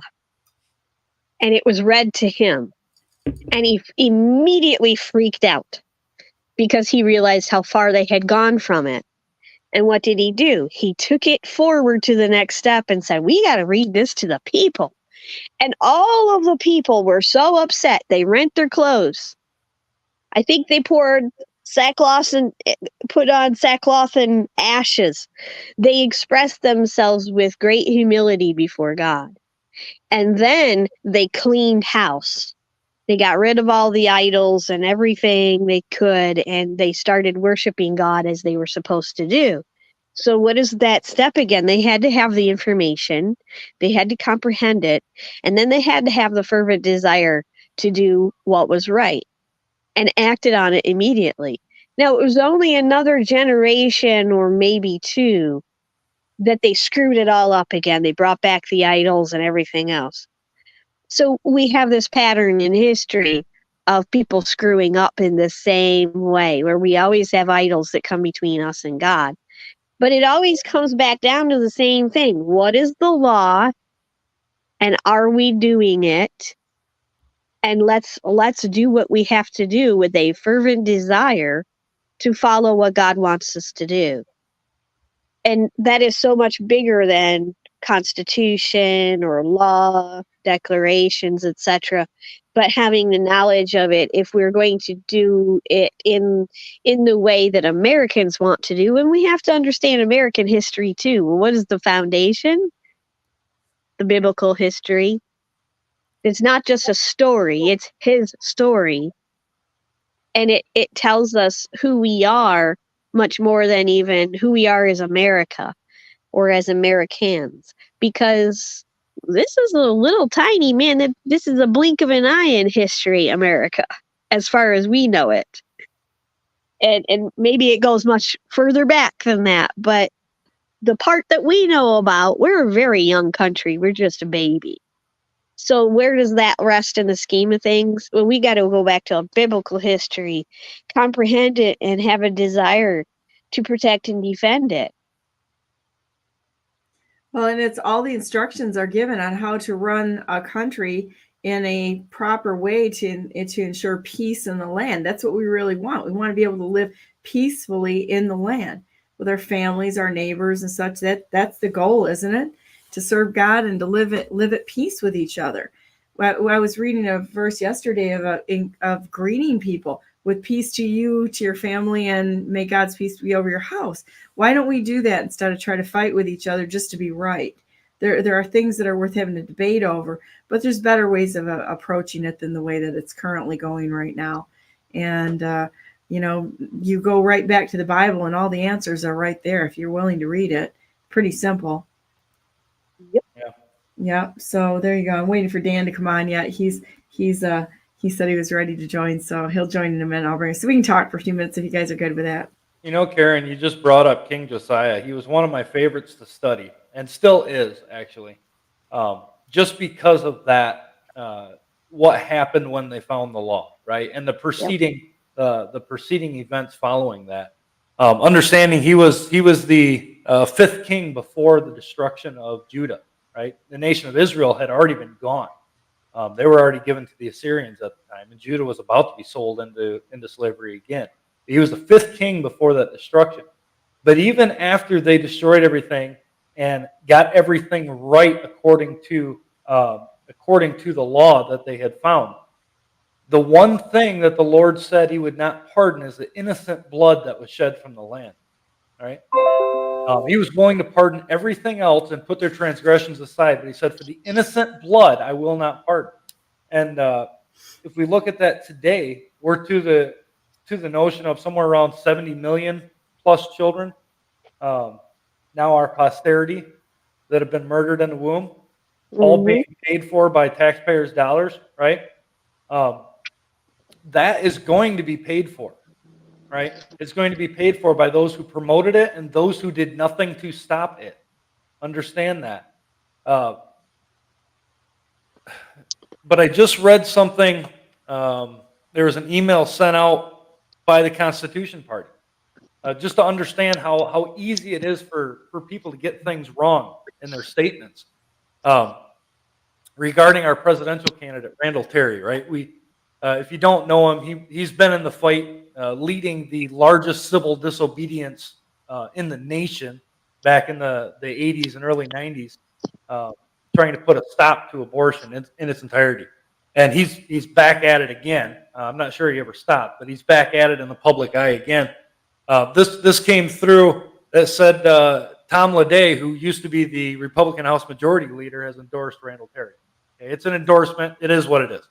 S3: and it was read to him. And he immediately freaked out because he realized how far they had gone from it. And what did he do? He took it forward to the next step and said, we got to read this to the people. And all of the people were so upset, they rent their clothes. I think they poured sackcloth and put on sackcloth and ashes. They expressed themselves with great humility before God. And then they cleaned house. They got rid of all the idols and everything they could, and they started worshiping God as they were supposed to do. So what is that step again? They had to have the information, they had to comprehend it, and then they had to have the fervent desire to do what was right and acted on it immediately. Now, it was only another generation or maybe two that they screwed it all up again. They brought back the idols and everything else. So we have this pattern in history of people screwing up in the same way, where we always have idols that come between us and God. But it always comes back down to the same thing. What is the law? And are we doing it? And let's do what we have to do with a fervent desire to follow what God wants us to do. And that is so much bigger than Constitution or law, declarations, etc. But having the knowledge of it, if we're going to do it in the way that Americans want to do, and we have to understand American history too. Well, what is the foundation? The biblical history. It's not just a story, it's his story. And it tells us who we are much more than even who we are as America or as Americans. Because this is a little tiny, man, this is a blink of an eye in history, America, as far as we know it. And maybe it goes much further back than that. But the part that we know about, we're a very young country. We're just a baby. So where does that rest in the scheme of things? Well, we got to go back to biblical history, comprehend it, and have a desire to protect and defend it.
S1: Well, and it's all the instructions are given on how to run a country in a proper way to ensure peace in the land. That's what we really want. We want to be able to live peacefully in the land. with our families, our neighbors and such. That's the goal, isn't it? To serve God and to live at peace with each other. I was reading a verse yesterday of greeting people with peace to you, to your family, and may God's peace be over your house. Why don't we do that instead of try to fight with each other just to be right? There are things that are worth having a debate over, but there's better ways of approaching it than the way that it's currently going right now. And you go right back to the Bible, and all the answers are right there if you're willing to read it. Pretty simple.
S3: Yep.
S4: Yeah.
S1: Yeah. So there you go. I'm waiting for Dan to come on yet. He said he was ready to join, so he'll join in a minute. I'll bring him so we can talk for a few minutes if you guys are good with that.
S4: You know, Karen, you just brought up King Josiah. He was one of my favorites to study, and still is, actually. Just because of that, what happened when they found the law, right? And the preceding events following that. Understanding he was the fifth king before the destruction of Judah, right? The nation of Israel had already been gone. They were already given to the Assyrians at the time, and Judah was about to be sold into slavery again. He was the fifth king before that destruction. But even after they destroyed everything and got everything right according to the law that they had found, the one thing that the Lord said he would not pardon is the innocent blood that was shed from the land. Right? He was willing to pardon everything else and put their transgressions aside, but he said, for the innocent blood, I will not pardon. And if we look at that today, we're to the notion of somewhere around 70 million plus children, now our posterity, that have been murdered in the womb, all being paid for by taxpayers' dollars, right? That is going to be paid for. Right? It's going to be paid for by those who promoted it and those who did nothing to stop it. Understand that. But I just read something. There was an email sent out by the Constitution Party, just to understand how easy it is for people to get things wrong in their statements. Regarding our presidential candidate, Randall Terry, right? If you don't know him, he's been in the fight leading the largest civil disobedience in the nation back in the 80s and early 90s, trying to put a stop to abortion in its entirety. And he's back at it again. I'm not sure he ever stopped, but he's back at it in the public eye again. This came through that said Tom Lede, who used to be the Republican House Majority Leader, has endorsed Randall Terry. Okay, it's an endorsement. It is what it is.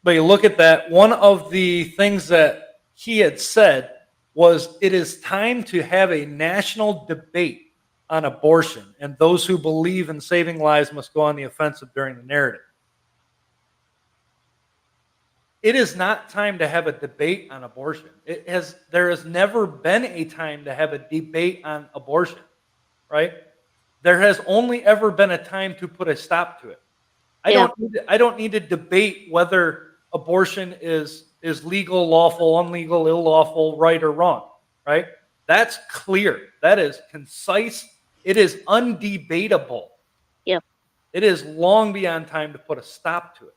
S4: But you look at that, one of the things that he had said was, it is time to have a national debate on abortion, and those who believe in saving lives must go on the offensive during the narrative. It is not time to have a debate on abortion. There has never been a time to have a debate on abortion, right? There has only ever been a time to put a stop to it. I don't need to debate whether abortion is legal, lawful, unlegal, unlawful, right or wrong, right? That's clear. That is concise. It is undebatable.
S3: Yep.
S4: It is long beyond time to put a stop to it,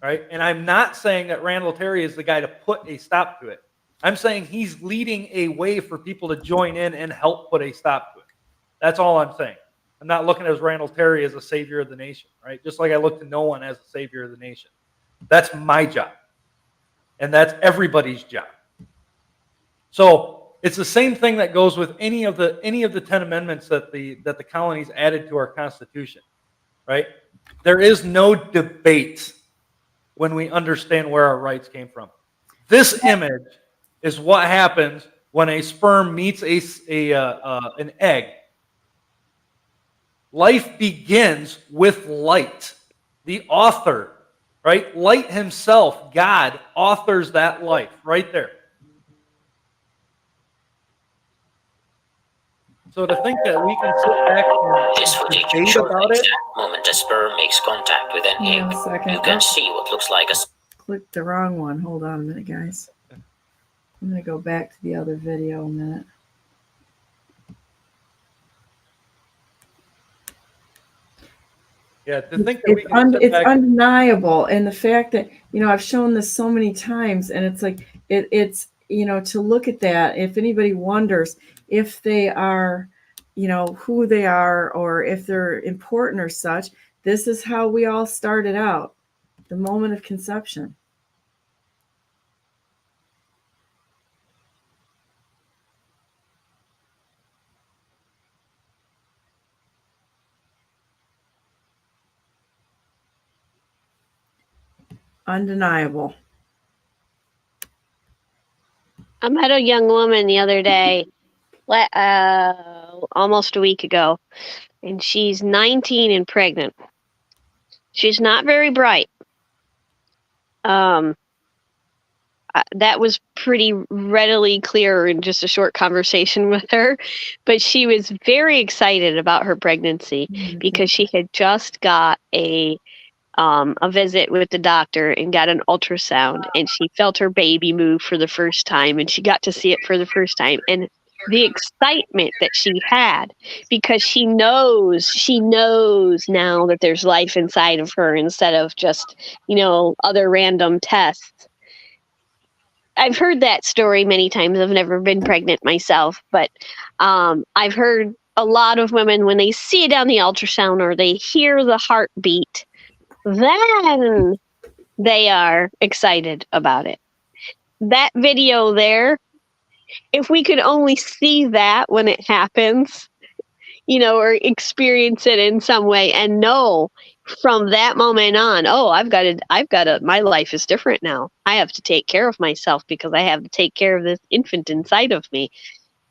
S4: right? And I'm not saying that Randall Terry is the guy to put a stop to it. I'm saying he's leading a way for people to join in and help put a stop to it. That's all I'm saying. I'm not looking at Randall Terry as a savior of the nation, right? Just like I look to no one as a savior of the nation. That's my job. And that's everybody's job. So it's the same thing that goes with any of the 10 amendments that the colonies added to our Constitution, right? There is no debate when we understand where our rights came from. This image is what happens when a sperm meets an egg. Life begins with light. The author, right? Light himself, God, authors that life right there. So to think that we can sit back and debate about it.
S5: Moment a sperm makes contact with an egg,
S1: Hang on a second.
S5: you can see what looks like a...
S1: Clicked the wrong one. Hold on a minute, guys. I'm going to go back to the other video a minute.
S4: Yeah, to think that we
S1: It's,
S4: can sit
S1: it's
S4: back.
S1: undeniable. And the fact that, I've shown this so many times, and it's like, it's to look at that, if anybody wonders if they are, who they are or if they're important or such, this is how we all started out, the moment of conception. Undeniable.
S3: I met a young woman the other day, almost a week ago, and she's 19 and pregnant. She's not very bright. That was pretty readily clear in just a short conversation with her, but she was very excited about her pregnancy because she had just got a visit with the doctor and got an ultrasound, and she felt her baby move for the first time, and she got to see it for the first time. And the excitement that she had, because she knows now that there's life inside of her instead of just, other random tests. I've heard that story many times. I've never been pregnant myself, but I've heard a lot of women, when they see it on the ultrasound or they hear the heartbeat, then they are excited about it. That video there, if we could only see that when it happens, or experience it in some way and know from that moment on, my life is different now. I have to take care of myself because I have to take care of this infant inside of me.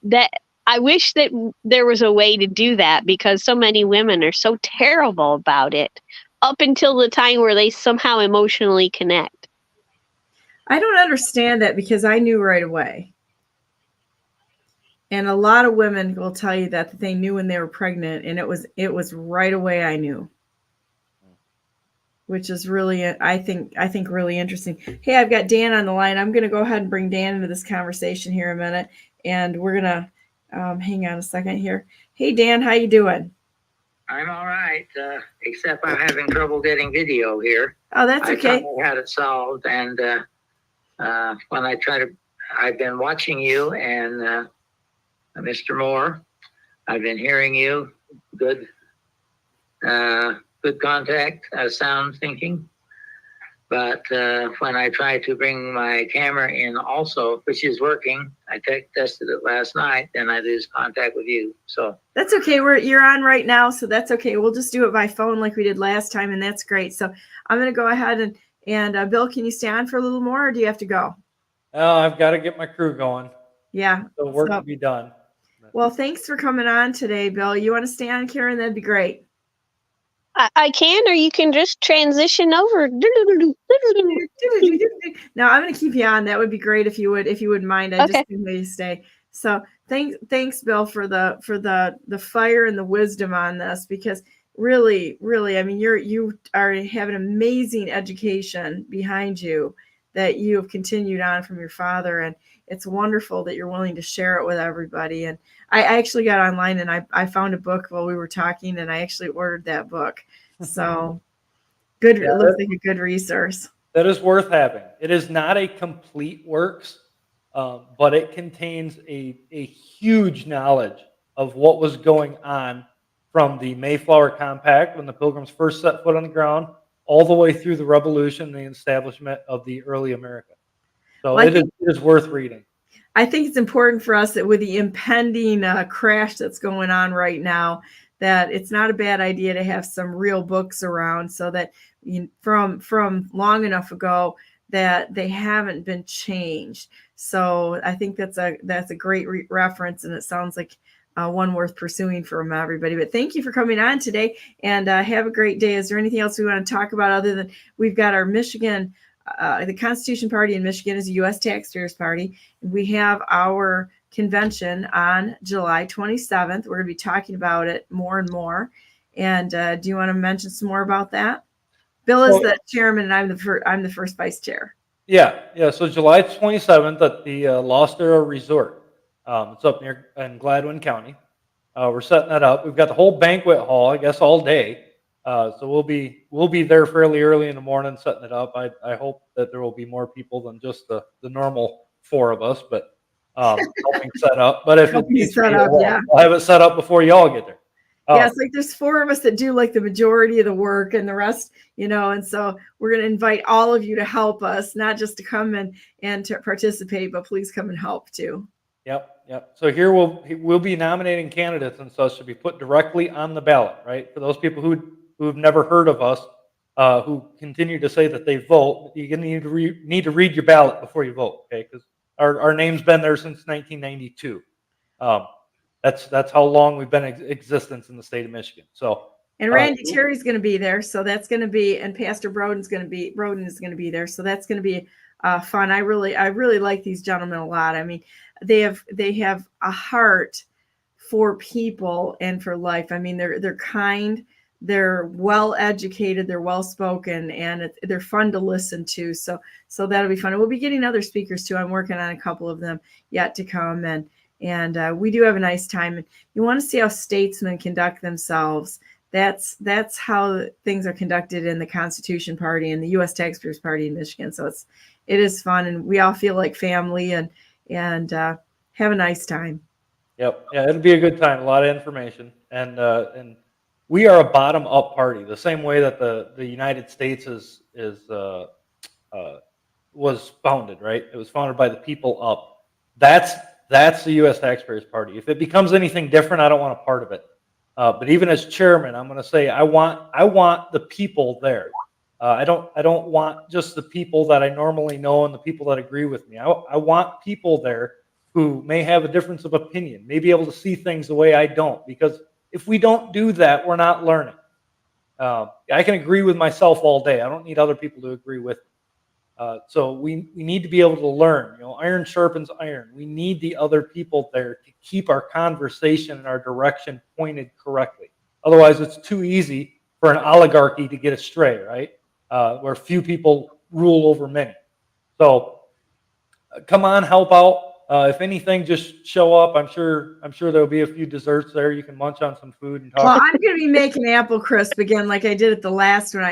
S3: That I wish that there was a way to do that, because so many women are so terrible about it up until the time where they somehow emotionally connect.
S1: I don't understand that, because I knew right away. And a lot of women will tell you that they knew when they were pregnant, and it was right away I knew. Which is really, I think really interesting. Hey, I've got Dan on the line. I'm going to go ahead and bring Dan into this conversation here in a minute, and we're going to hang on a second here. Hey, Dan, how you doing?
S6: I'm all right, except I'm having trouble getting video here.
S1: Oh, that's okay.
S6: I finally had it solved, and when I try to, I've been watching you and Mr. Mohr. I've been hearing you. Good contact, sound thinking. But when I try to bring my camera in also, which is working, I tested it last night, and I lose contact with you. So
S1: that's okay. You're on right now, so that's okay. We'll just do it by phone like we did last time, and that's great. So I'm going to go ahead and Bill, can you stay on for a little more, or do you have to go?
S4: I've got to get my crew going.
S1: Yeah.
S4: So work to be done.
S1: Well, thanks for coming on today, Bill. You want to stay on, Karen? That'd be great.
S3: I can, or you can just transition over.
S1: No, I'm going to keep you on. That would be great if you wouldn't mind. I just think you stay. So thanks, Bill, for the fire and the wisdom on this, because really, I mean, you have an amazing education behind you that you have continued on from your father, and it's wonderful that you're willing to share it with everybody. And I actually got online and I found a book while we were talking, and I actually ordered that book. So good. Yeah, it looks like a good resource.
S4: That is worth having. It is not a complete works, but it contains a huge knowledge of what was going on from the Mayflower Compact, when the Pilgrims first set foot on the ground, all the way through the Revolution and the establishment of the early America. So well, it is worth reading.
S1: I think it's important for us that with the impending crash that's going on right now, that it's not a bad idea to have some real books around, so that from long enough ago that they haven't been changed. So I think that's a great reference, and it sounds like one worth pursuing from everybody. But thank you for coming on today, and have a great day. Is there anything else we want to talk about other than we've got our Michigan? The Constitution Party in Michigan is a U.S. taxpayers party. We have our convention on July 27th. We're going to be talking about it more and more. And do you want to mention some more about that? Bill is the chairman, and I'm the first vice chair.
S4: Yeah. So July 27th at the Lostera Resort. It's up near in Gladwin County. We're setting that up. We've got the whole banquet hall, I guess, all day. So we'll be there fairly early in the morning setting it up. I hope that there will be more people than just the normal 4 of us, but helping set up. But if it
S1: Helping
S4: needs to
S1: set
S4: be,
S1: up, yeah.
S4: I'll have it set up before y'all get there.
S1: Yeah, it's like there's 4 of us that do like the majority of the work, and the rest, and so we're going to invite all of you to help us, not just to come and to participate, but please come and help too.
S4: Yep. So here we'll be nominating candidates and such to be put directly on the ballot, right? For those people who've never heard of us, who continue to say that they vote, you need to read your ballot before you vote, okay? Because our name's been there since 1992. That's how long we've been in existence in the state of Michigan. So,
S1: and Randy Terry's going to be there, so that's going to be, and Pastor Broden is going to be there, so that's going to be fun. I really like these gentlemen a lot. I mean, they have a heart for people and for life. I mean, they're kind, they're well educated, they're well spoken, and they're fun to listen to. So that'll be fun. And we'll be getting other speakers too. I'm working on a couple of them yet to come, and we do have a nice time. You want to see how statesmen conduct themselves. That's how things are conducted in the Constitution Party and the U.S. Taxpayers Party in Michigan. So it is fun, and we all feel like family and have a nice time.
S4: Yep. Yeah, it'll be a good time. A lot of information, and we are a bottom-up party, the same way that the United States was founded. Right? It was founded by the people up. That's the U.S. Taxpayers Party. If it becomes anything different, I don't want a part of it. But even as chairman, I'm going to say I want the people there. I don't want just the people that I normally know and the people that agree with me. I want people there who may have a difference of opinion, may be able to see things the way I don't. Because if we don't do that, we're not learning. I can agree with myself all day. I don't need other people to agree with me. So we need to be able to learn. Iron sharpens iron. We need the other people there to keep our conversation and our direction pointed correctly. Otherwise, it's too easy for an oligarchy to get astray, right? Where few people rule over many. So come on, help out. If anything, just show up. I'm sure there'll be a few desserts there. You can munch on some food and talk.
S1: Well, I'm going to be making apple crisp again, like I did at the last one.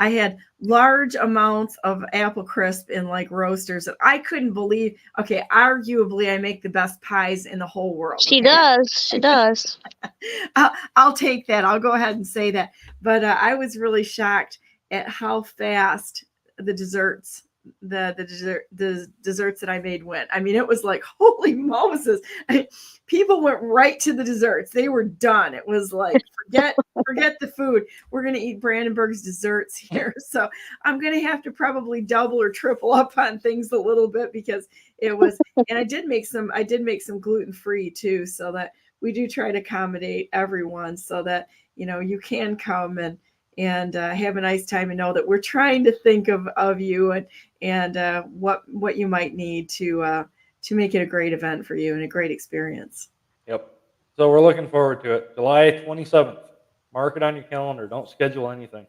S1: I had large amounts of apple crisp in like roasters. I couldn't believe. Okay, arguably, I make the best pies in the whole world.
S3: She
S1: okay?
S3: does.
S1: I'll take that. I'll go ahead and say that. But I was really shocked at how fast the desserts that I made went. I mean, it was like, holy Moses. People went right to the desserts. They were done. It was like, forget the food. We're going to eat Brandenburg's desserts here. So I'm going to have to probably double or triple up on things a little bit, because it was, and I did make some gluten-free too, so that we do try to accommodate everyone, so that, you can come and have a nice time and know that we're trying to think of you and what you might need to make it a great event for you and a great experience.
S4: Yep. So we're looking forward to it. July 27th. Mark it on your calendar. Don't schedule anything.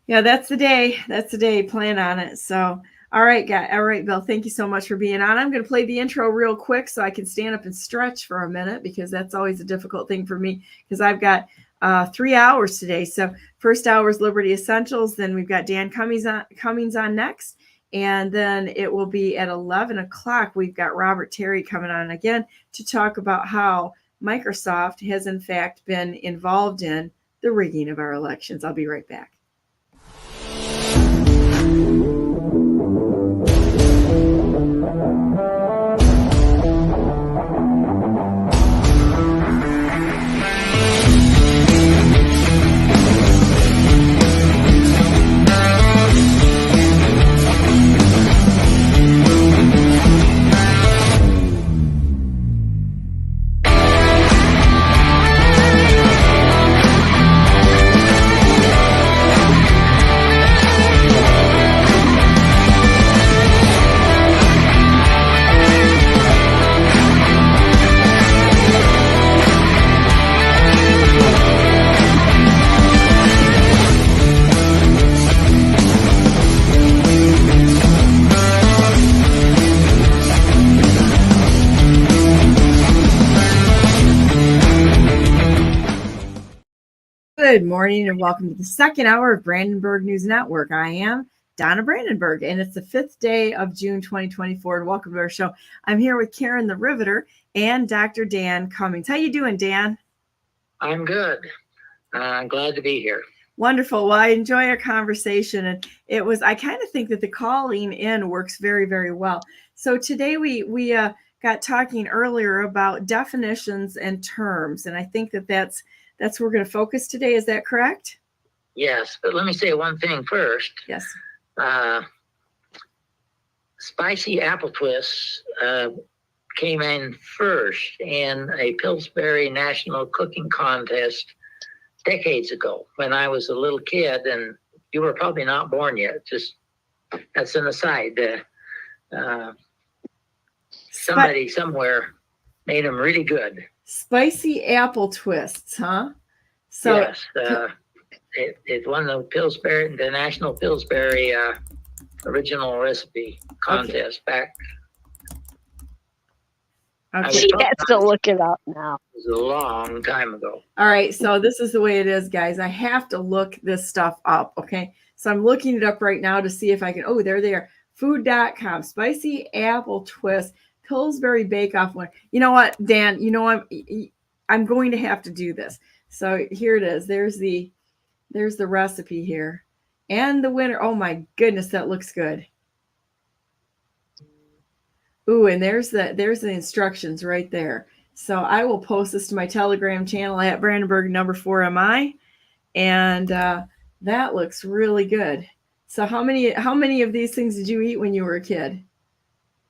S1: Yeah, that's the day. Plan on it. So, all right, guys. All right, Bill. Thank you so much for being on. I'm going to play the intro real quick so I can stand up and stretch for a minute, because that's always a difficult thing for me, because I've got 3 hours today. So first hour is Liberty Essentials. Then we've got Dan Cummings on next. And then it will be at 11 o'clock. We've got Robert Terry coming on again to talk about how Microsoft has in fact been involved in the rigging of our elections. I'll be right back. Good morning and welcome to the second hour of Brandenburg News Network. I am Donna Brandenburg, and it's the 5th day of June 2024. And welcome to our show. I'm here with Karen the Riveter and Dr. Dan Cummings. How you doing, Dan?
S6: I'm good. I'm glad to be here.
S1: Wonderful. Well, I enjoy our conversation, and I kind of think that the calling in works very, very well. So today we got talking earlier about definitions and terms, and I think that's where we're going to focus today. Is that correct?
S6: Yes, but let me say one thing first.
S1: Yes.
S6: Spicy apple twists came in first in a Pillsbury National Cooking Contest decades ago when I was a little kid, and you were probably not born yet. Just that's an aside. Somebody somewhere made them really good.
S1: Spicy apple twists, huh? So
S6: yes, it won the National Pillsbury original recipe contest back.
S1: okay.
S3: She has to look it up now.
S6: It was a long time ago.
S1: All right, so this is the way it is, guys. I have to look this stuff up, okay? So I'm looking it up right now to see if I can. Oh, there they are. Food.com, spicy apple twist, Pillsbury Bake Off one. You know what, Dan? You know I'm going to have to do this. So here it is. There's the recipe here, and the winner. Oh my goodness, that looks good. Ooh, and there's the instructions right there. So I will post this to my Telegram channel at Brandenburg number 4MI, and that looks really good. So how many of these things did you eat when you were a kid?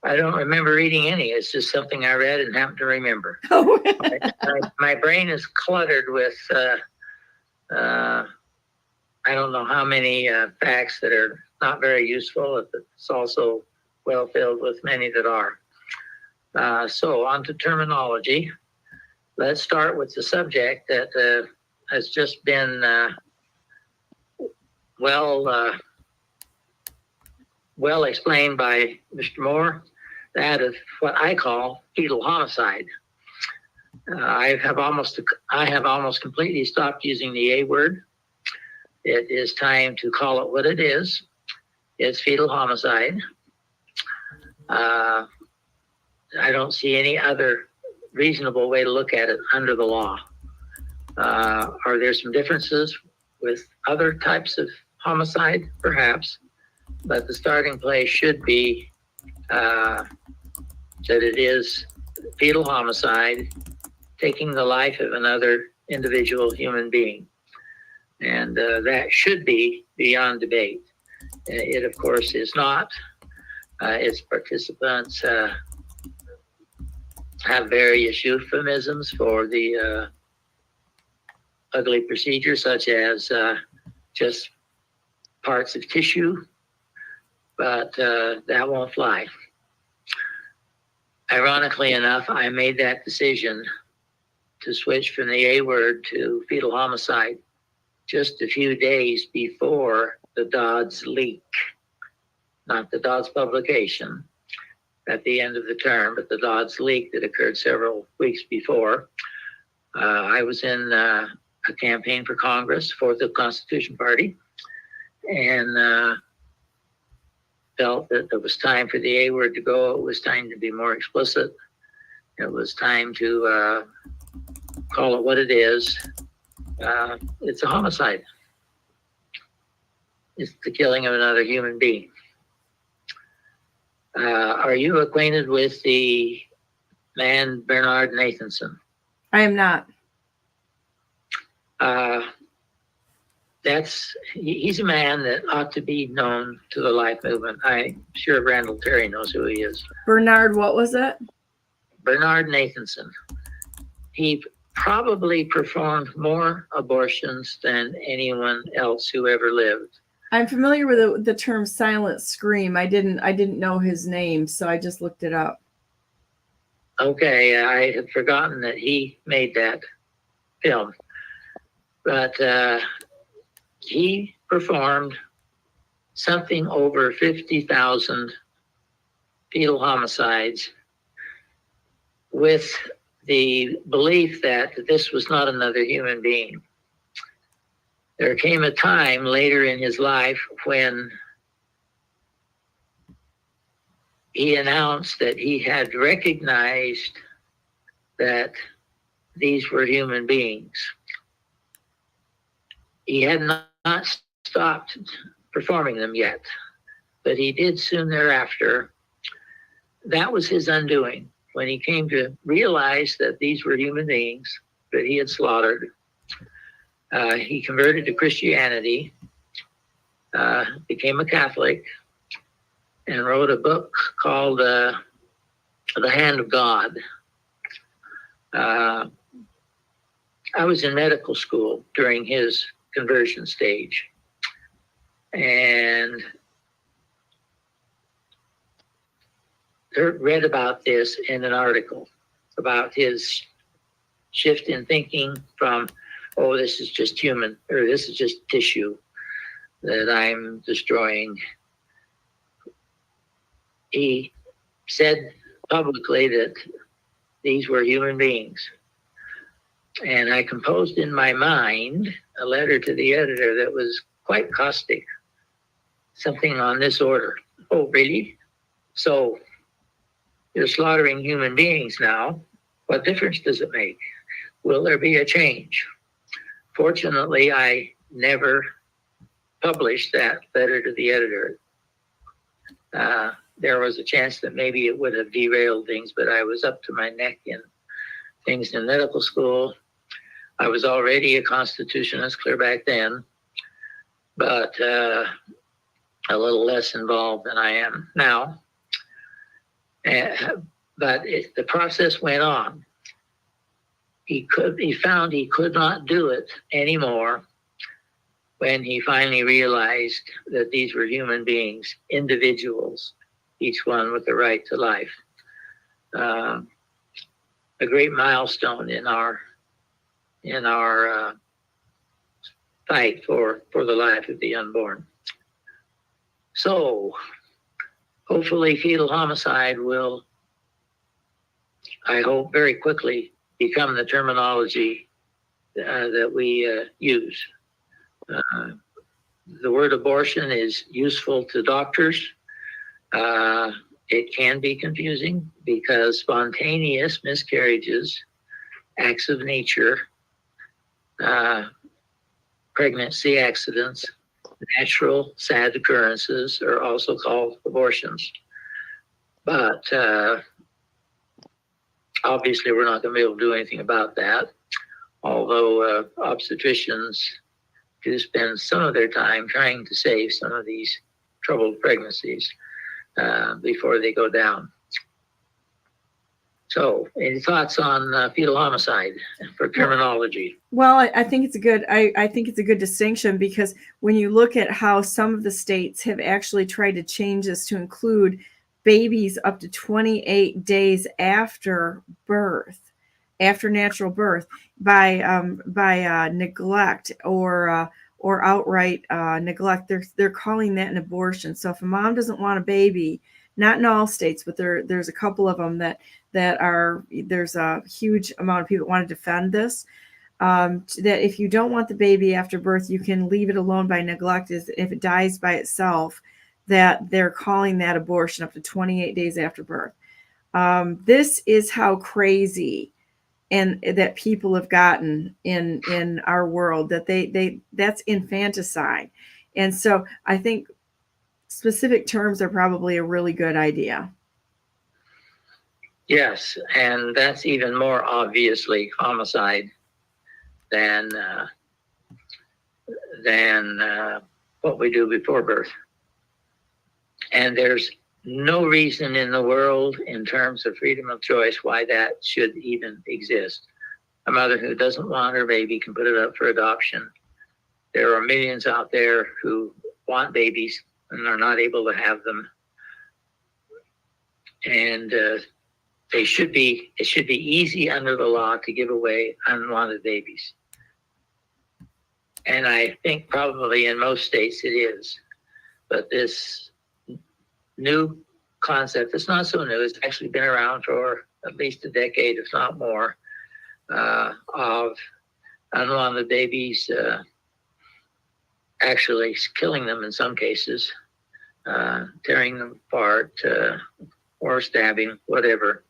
S6: I don't remember eating any. It's just something I read and happened to remember.
S1: Oh.
S6: my brain is cluttered with I don't know how many facts that are not very useful. It's also well filled with many that are. So on to terminology. Let's start with the subject that has just been well explained by Mr. Mohr, that of what I call fetal homicide. I have almost completely stopped using the A word. It is time to call it what it is. It's fetal homicide. I don't see any other reasonable way to look at it under the law. Are there some differences with other types of homicide? Perhaps, but the starting place should be that it is fetal homicide, taking the life of another individual human being. And that should be beyond debate. It, of course, is not. Its participants have various euphemisms for the ugly procedure, such as just parts of tissue, but that won't fly. Ironically enough, I made that decision to switch from the A word to fetal homicide just a few days before the Dodds leak. Not the Dodds publication at the end of the term, but the Dodds leak that occurred several weeks before. I was in a campaign for Congress for the Constitution Party, and felt that it was time for the A word to go. It was time to be more explicit. It was time to call it what it is. It's a homicide. It's the killing of another human being. Are you acquainted with the man Bernard Nathanson?
S1: I am not.
S6: He's a man that ought to be known to the life movement. I'm sure Randall Terry knows who he is.
S1: Bernard, what was it?
S6: Bernard Nathanson. He probably performed more abortions than anyone else who ever lived.
S1: I'm familiar with the term silent scream. I didn't know his name, so I just looked it up.
S6: Okay, I had forgotten that he made that film. But he performed something over 50,000 fetal homicides with the belief that this was not another human being. There came a time later in his life when he announced that he had recognized that these were human beings. He had not stopped performing them yet, but he did soon thereafter. That was his undoing when he came to realize that these were human beings that he had slaughtered. He converted to Christianity, became a Catholic, and wrote a book called The Hand of God. I was in medical school during his conversion stage, and read about this in an article about his shift in thinking from, oh, this is just human, or this is just tissue that I'm destroying. He said publicly that these were human beings. And I composed in my mind a letter to the editor that was quite caustic, something on this order. Oh, really? So you're slaughtering human beings now. What difference does it make? Will there be a change? Fortunately, I never published that letter to the editor. There was a chance that maybe it would have derailed things, but I was up to my neck in things in medical school. I was already a Constitutionalist clear back then, but a little less involved than I am now. But the process went on. He found he could not do it anymore when he finally realized that these were human beings, individuals, each one with the right to life. A great milestone in our fight for the life of the unborn. So hopefully fetal homicide will, I hope, very quickly become the terminology that we use. The word abortion is useful to doctors. It can be confusing because spontaneous miscarriages, acts of nature, pregnancy accidents, natural sad occurrences are also called abortions. But obviously we're not going to be able to do anything about that, although obstetricians do spend some of their time trying to save some of these troubled pregnancies before they go down. So, any thoughts on fetal homicide for terminology?
S1: Well, I think it's a good. I think it's a good distinction because when you look at how some of the states have actually tried to change this to include babies up to 28 days after birth, after natural birth, by neglect or outright neglect, they're calling that an abortion. So if a mom doesn't want a baby, not in all states, but there's a couple of them that are, there's a huge amount of people that want to defend this, that if you don't want the baby after birth, you can leave it alone by neglect. Is if it dies by itself, that they're calling that abortion up to 28 days after birth. This is how crazy and that people have gotten in our world, that that's infanticide. And so I think specific terms are probably a really good idea.
S6: Yes, and that's even more obviously homicide than what we do before birth. And there's no reason in the world in terms of freedom of choice why that should even exist. A mother who doesn't want her baby can put it up for adoption. There are millions out there who want babies and are not able to have them. And it should be easy under the law to give away unwanted babies. And I think probably in most states it is. But this new concept, it's not so new, it's actually been around for at least a decade, if not more, of unwanted babies actually killing them in some cases, tearing them apart, or stabbing, whatever.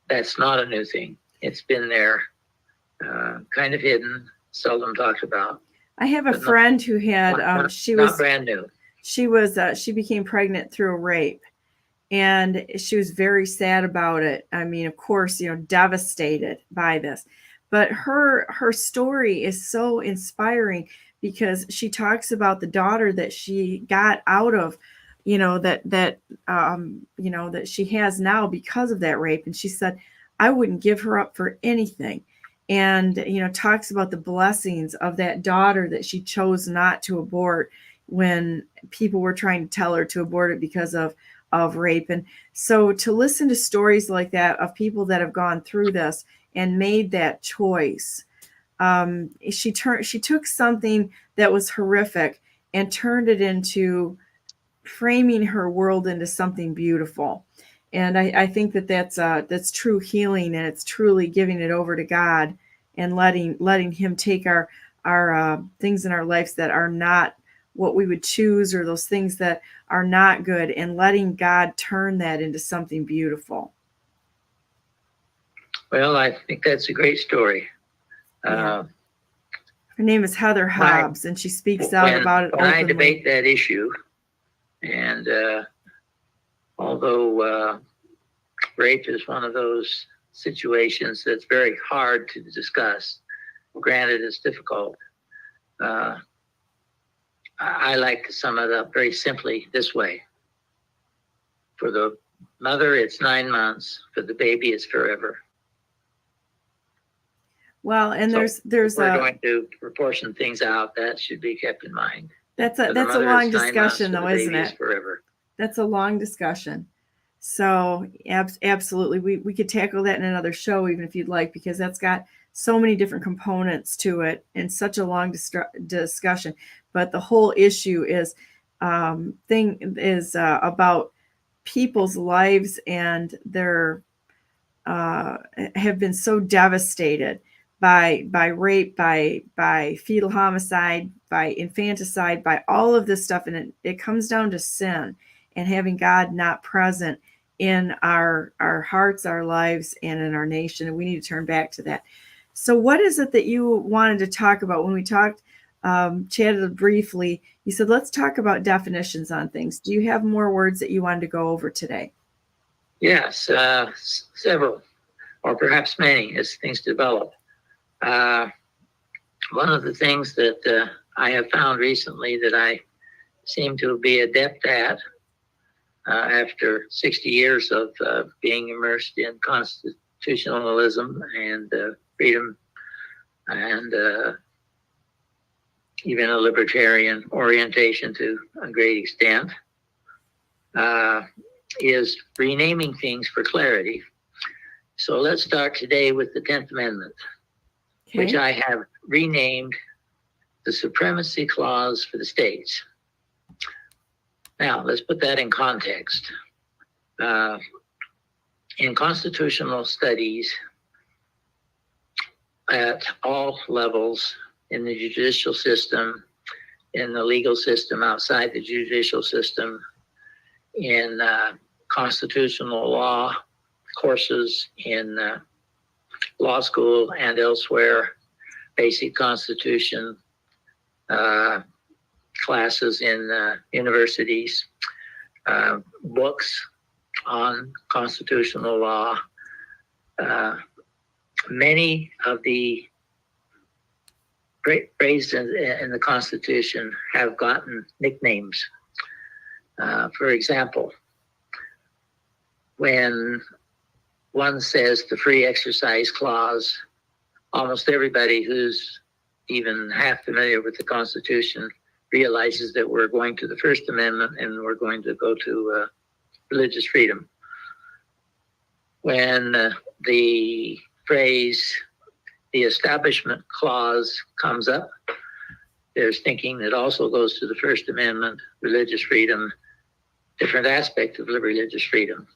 S6: That's not a new thing. It's been there, kind of hidden, seldom talked about.
S1: I have a
S6: But
S1: friend who had
S6: Not
S1: she was
S6: brand new.
S1: she became pregnant through a rape, and she was very sad about it. I mean, of course, devastated by this. But her story is so inspiring because she talks about the daughter that she got out of, that she has now because of that rape. And she said, I wouldn't give her up for anything. And, talks about the blessings of that daughter that she chose not to abort when people were trying to tell her to abort it because of rape. And so to listen to stories like that of people that have gone through this and made that choice, she took something that was horrific and turned it into framing her world into something beautiful. And I think that's true healing, and it's truly giving it over to God and letting Him take our things in our lives that are not what we would choose, or those things that are not good, and letting God turn that into something beautiful.
S6: Well, I think that's a great story.
S1: Yeah. Her name is Heather Hobbs, and she speaks out about it
S6: when
S1: openly.
S6: I debate that issue, and although rape is one of those situations that's very hard to discuss, granted it's difficult, I like to sum it up very simply this way. For the mother, it's 9 months. For the baby, it's forever.
S1: Well, and
S6: So
S1: there's
S6: we're going to proportion things out. That should be kept in mind.
S1: that's
S6: For
S1: a
S6: the mother,
S1: long
S6: it's 9 months.
S1: discussion,
S6: For
S1: though,
S6: the
S1: isn't
S6: baby, it's
S1: it?
S6: forever.
S1: That's a long discussion. So absolutely, we could tackle that in another show, even if you'd like, because that's got so many different components to it and such a long discussion. But the whole issue is about people's lives, and their have been so devastated by rape, by fetal homicide, by infanticide, by all of this stuff, and it comes down to sin and having God not present in our hearts, our lives, and in our nation. And we need to turn back to that. So what is it that you wanted to talk about when we chatted briefly? You said, let's talk about definitions on things. Do you have more words that you wanted to go over today?
S6: Yes, several, or perhaps many, as things develop. One of the things that I have found recently that I seem to be adept at, after 60 years of being immersed in constitutionalism and freedom, and even a libertarian orientation to a great extent, is renaming things for clarity. So let's start today with the 10th Amendment, which I have renamed the Supremacy Clause for the states. Now, let's put that in context. In constitutional studies at all levels, in the judicial system, in the legal system outside the judicial system, in constitutional law courses in law school and elsewhere, basic constitution classes in universities, books on constitutional law. Many of the phrases in the Constitution have gotten nicknames. For example, when one says the free exercise clause, almost everybody who's even half familiar with the Constitution realizes that we're going to the First Amendment and we're going to go to religious freedom. When the phrase, the Establishment Clause, comes up, there's thinking that also goes to the First Amendment, religious freedom, different aspect of religious freedom,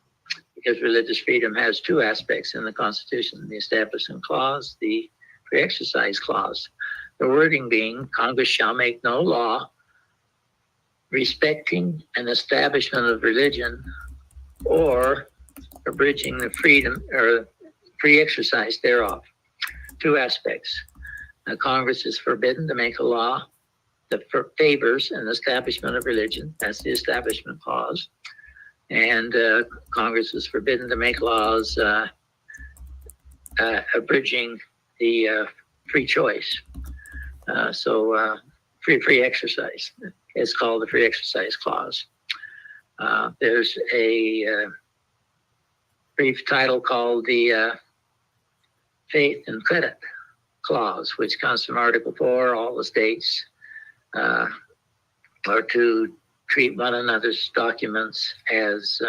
S6: because religious freedom has two aspects in the Constitution: the Establishment Clause, the Free Exercise Clause. The wording being, Congress shall make no law respecting an establishment of religion or abridging the freedom or free exercise thereof. Two aspects. Congress is forbidden to make a law that favors an establishment of religion. That's the Establishment Clause. And Congress is forbidden to make laws abridging the free choice. So free exercise. It's called the Free Exercise Clause. There's a brief title called the Faith and Credit Clause, which comes from Article 4. All the states are to treat one another's documents as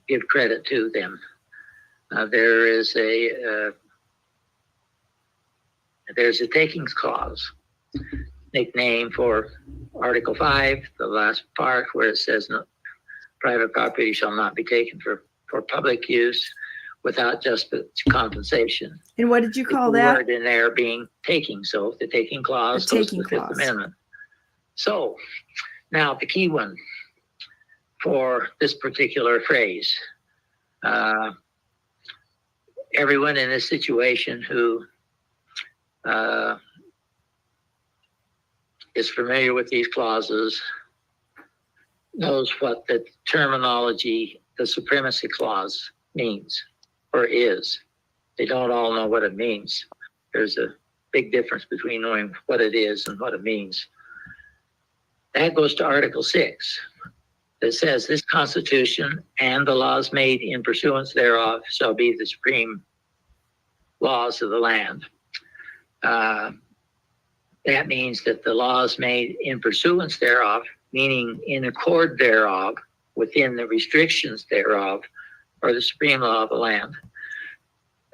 S6: give credit to them. There is there's a takings clause, nickname for Article 5, the last part where it says no, private property shall not be taken for public use without just compensation.
S1: And what did you call
S6: the
S1: that?
S6: word in there being taking. So the taking clause
S1: The
S6: goes
S1: taking
S6: to the Fifth
S1: clause.
S6: Amendment. So now the key one for this particular phrase. Everyone in this situation who is familiar with these clauses knows what the terminology, the supremacy clause, means or is. They don't all know what it means. There's a big difference between knowing what it is and what it means. That goes to Article 6. That says this Constitution and the laws made in pursuance thereof shall be the supreme laws of the land. That means that the laws made in pursuance thereof, meaning in accord thereof, within the restrictions thereof, are the supreme law of the land.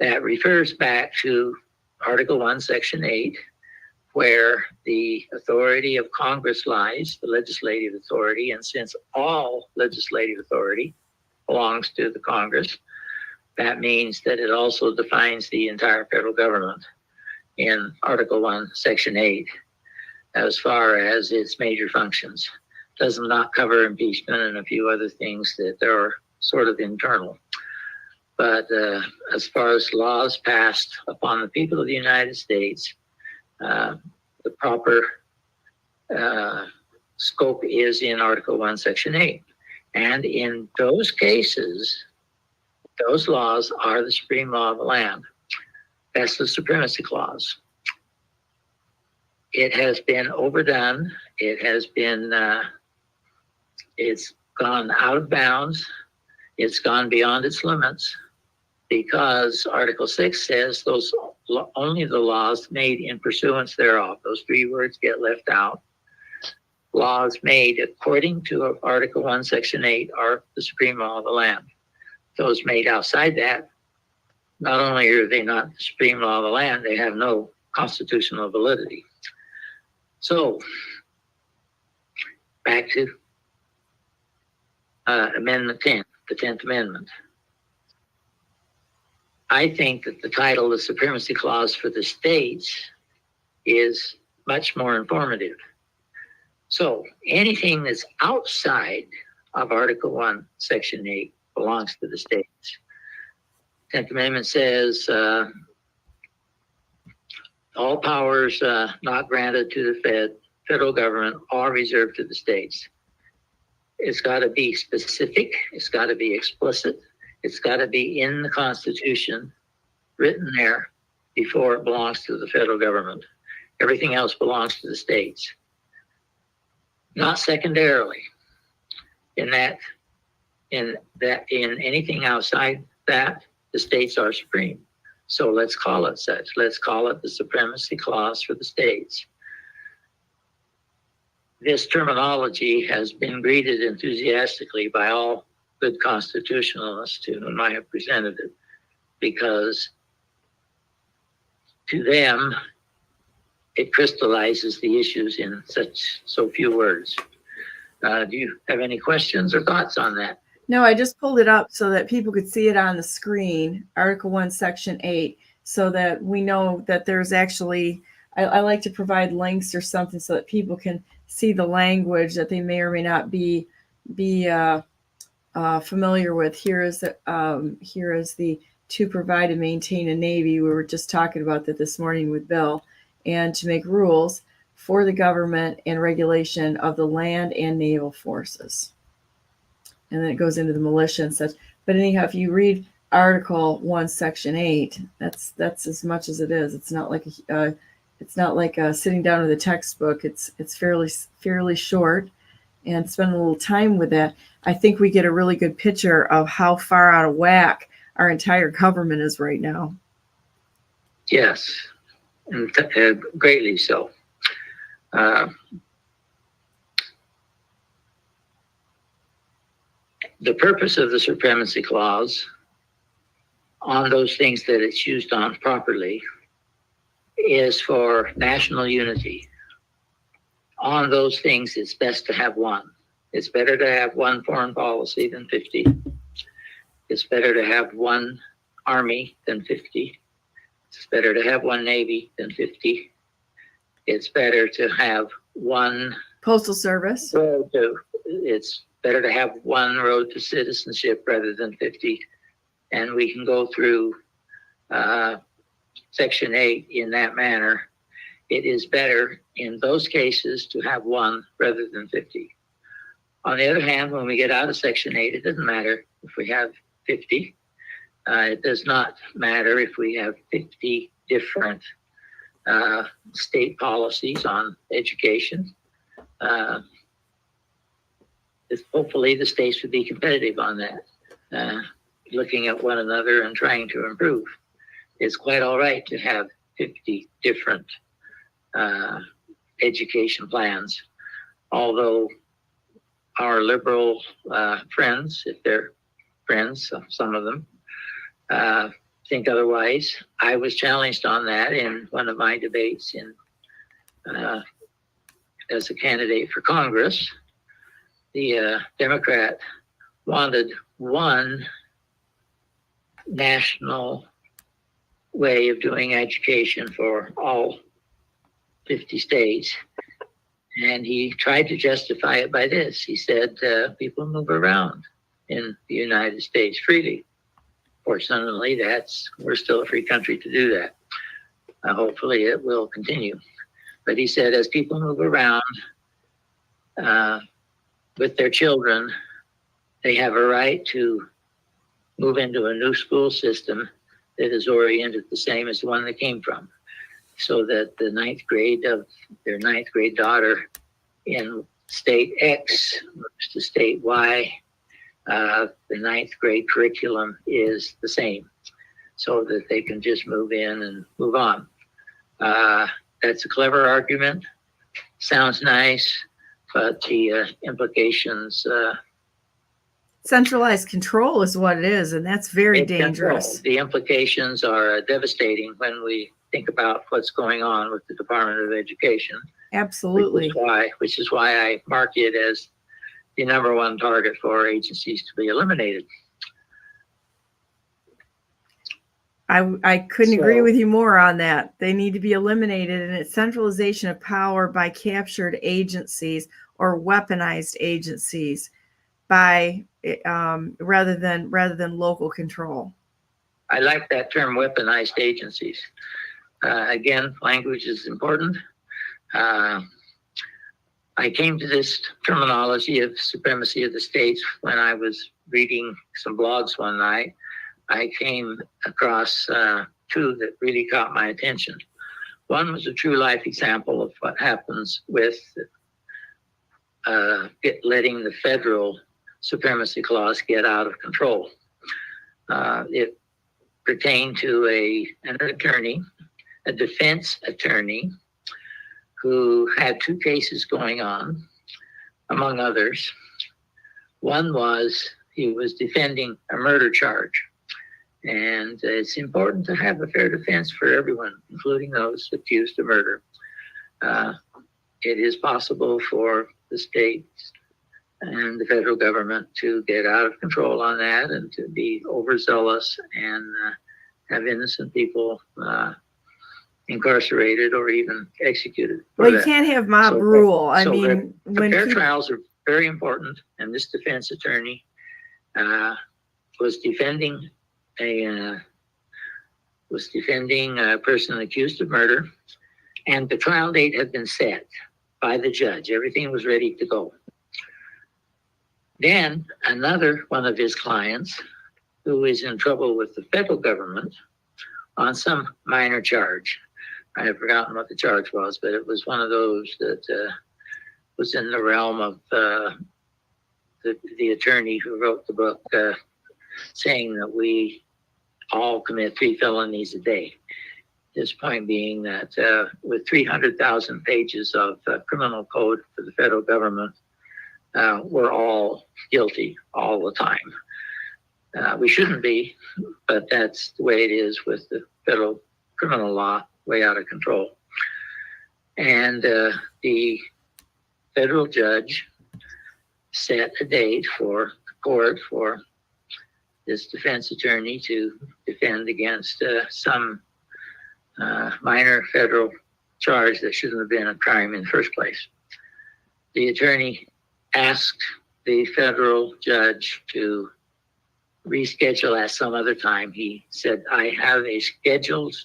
S6: That refers back to Article 1, Section 8, where the authority of Congress lies, the legislative authority, and since all legislative authority belongs to the Congress, that means that it also defines the entire federal government in Article 1, Section 8, as far as its major functions. Does not cover impeachment and a few other things that are sort of internal. But as far as laws passed upon the people of the United States, the proper scope is in Article 1, Section 8. And in those cases, those laws are the supreme law of the land. That's the Supremacy Clause. It has been overdone. It has been, it's gone out of bounds. It's gone beyond its limits because Article 6 says those only the laws made in pursuance thereof. Those three words get left out. Laws made according to Article 1, Section 8 are the supreme law of the land. Those made outside that, not only are they not the supreme law of the land, they have no constitutional validity. So, back to Amendment 10, the 10th Amendment. I think that the title, the Supremacy Clause for the states, is much more informative. So, anything that's outside of Article 1, Section 8 belongs to the states. 10th Amendment says all powers not granted to the federal government are reserved to the states. It's got to be specific. It's got to be explicit. It's got to be in the Constitution, written there, before it belongs to the federal government. Everything else belongs to the states. Not secondarily. In anything outside that, the states are supreme. So let's call it such. Let's call it the Supremacy Clause for the states. This terminology has been greeted enthusiastically by all good constitutionalists to whom I have presented it, because to them, it crystallizes the issues in so few words. Do you have any questions or thoughts on that?
S1: No, I just pulled it up so that people could see it on the screen, Article 1, Section 8, so that we know that there's actually, I like to provide links or something so that people can see the language that they may or may not be be familiar with. Here is the to provide and maintain a navy. We were just talking about that this morning with Bill, and to make rules for the government and regulation of the land and naval forces. And then it goes into the militia and such. But anyhow, if you read Article 1, Section 8, that's as much as it is. It's not like sitting down with a textbook. It's fairly short, and spend a little time with that. I think we get a really good picture of how far out of whack our entire government is right now.
S6: Yes, and greatly so. The purpose of the supremacy clause on those things that it's used on properly is for national unity. On those things, it's best to have one. It's better to have one foreign policy than 50. It's better to have one army than 50. It's better to have one navy than 50. It's better to have one
S1: Postal Service.
S6: It's better to have one road to citizenship rather than 50. And we can go through Section 8 in that manner. It is better in those cases to have one rather than 50. On the other hand, when we get out of Section 8, it doesn't matter if we have 50. It does not matter if we have 50 different state policies on education. Hopefully the states would be competitive on that, looking at one another and trying to improve. It's quite all right to have 50 different education plans, although our liberal friends, if they're friends, some of them, think otherwise. I was challenged on that in one of my debates as a candidate for Congress. The Democrat wanted one national way of doing education for all 50 states. And he tried to justify it by this. He said, people move around in the United States freely. Fortunately, we're still a free country to do that. Hopefully it will continue. But he said, as people move around with their children, they have a right to move into a new school system that is oriented the same as the one they came from, so that the ninth grade of their ninth grade daughter in state X moves to state Y. The ninth grade curriculum is the same, so that they can just move in and move on. That's a clever argument. Sounds nice, but the implications...
S1: Centralized control is what it is, and that's very dangerous.
S6: Control. The implications are devastating when we think about what's going on with the Department of Education.
S1: Absolutely.
S6: Which is why I mark it as the #1 target for agencies to be eliminated.
S1: I couldn't agree with you more on that. They need to be eliminated, and it's centralization of power by captured agencies or weaponized agencies by rather than local control.
S6: I like that term, weaponized agencies. Again, language is important. I came to this terminology of supremacy of the states when I was reading some blogs one night. I came across two that really caught my attention. One was a true life example of what happens with letting the federal supremacy clause get out of control. It pertained to an attorney, a defense attorney, who had two cases going on, among others. One was he was defending a murder charge. And it's important to have a fair defense for everyone, including those accused of murder. It is possible for the states and the federal government to get out of control on that and to be overzealous and have innocent people incarcerated or even executed.
S1: Well, you can't have mob rule. I mean,
S6: when fair trials are very important. And this defense attorney was defending a person accused of murder, and the trial date had been set by the judge. Everything was ready to go. Then another one of his clients, who is in trouble with the federal government on some minor charge. I have forgotten what the charge was, but it was one of those that was in the realm of the attorney who wrote the book saying that we all commit 3 felonies a day. His point being that with 300,000 pages of criminal code for the federal government, we're all guilty all the time. We shouldn't be, but that's the way it is with the federal criminal law, way out of control. And the federal judge set a date for court for this defense attorney to defend against some minor federal charge that shouldn't have been a crime in the first place. The attorney asked the federal judge to reschedule at some other time. He said, I have a scheduled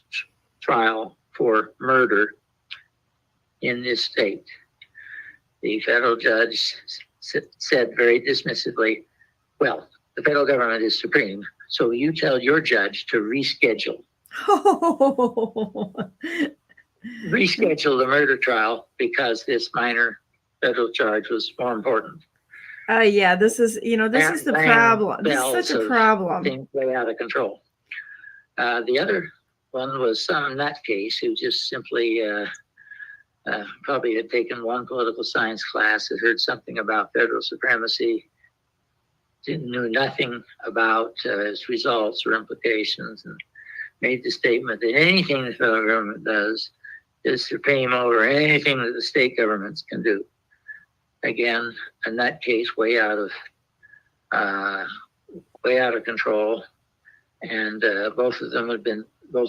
S6: trial for murder in this state. The federal judge said very dismissively, well, the federal government is supreme, so you tell your judge to reschedule. Reschedule the murder trial because this minor federal charge was more important.
S1: Yeah, this is the problem. This is such a problem.
S6: Things way out of control. The other one was some nutcase who just simply probably had taken one political science class, had heard something about federal supremacy, knew nothing about its results or implications, and made the statement that anything the federal government does is supreme over anything that the state governments can do. Again, in that case, way out of control, and both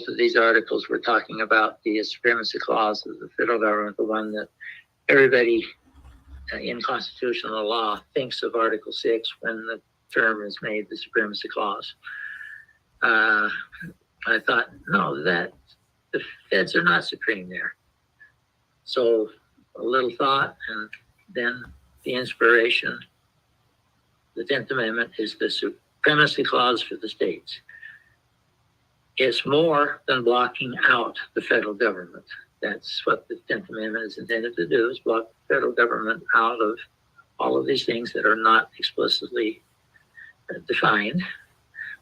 S6: of these articles were talking about the supremacy clause of the federal government, the one that everybody in constitutional law thinks of Article 6 when the term is made the supremacy clause. I thought, no, that the feds are not supreme there. So a little thought, and then the inspiration. The 10th Amendment is the supremacy clause for the states. It's more than blocking out the federal government. That's what the 10th Amendment is intended to do, is block the federal government out of all of these things that are not explicitly defined.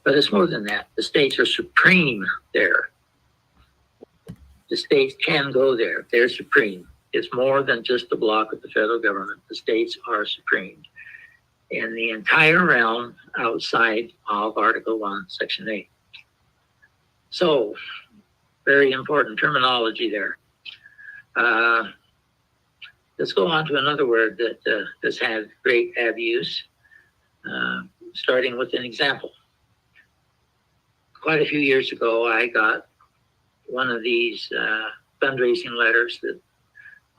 S6: But it's more than that. The states are supreme there. The states can go there. They're supreme. It's more than just the block of the federal government. The states are supreme in the entire realm outside of Article 1, Section 8. So, very important terminology there. Let's go on to another word that has had great abuse, starting with an example. Quite a few years ago, I got one of these fundraising letters that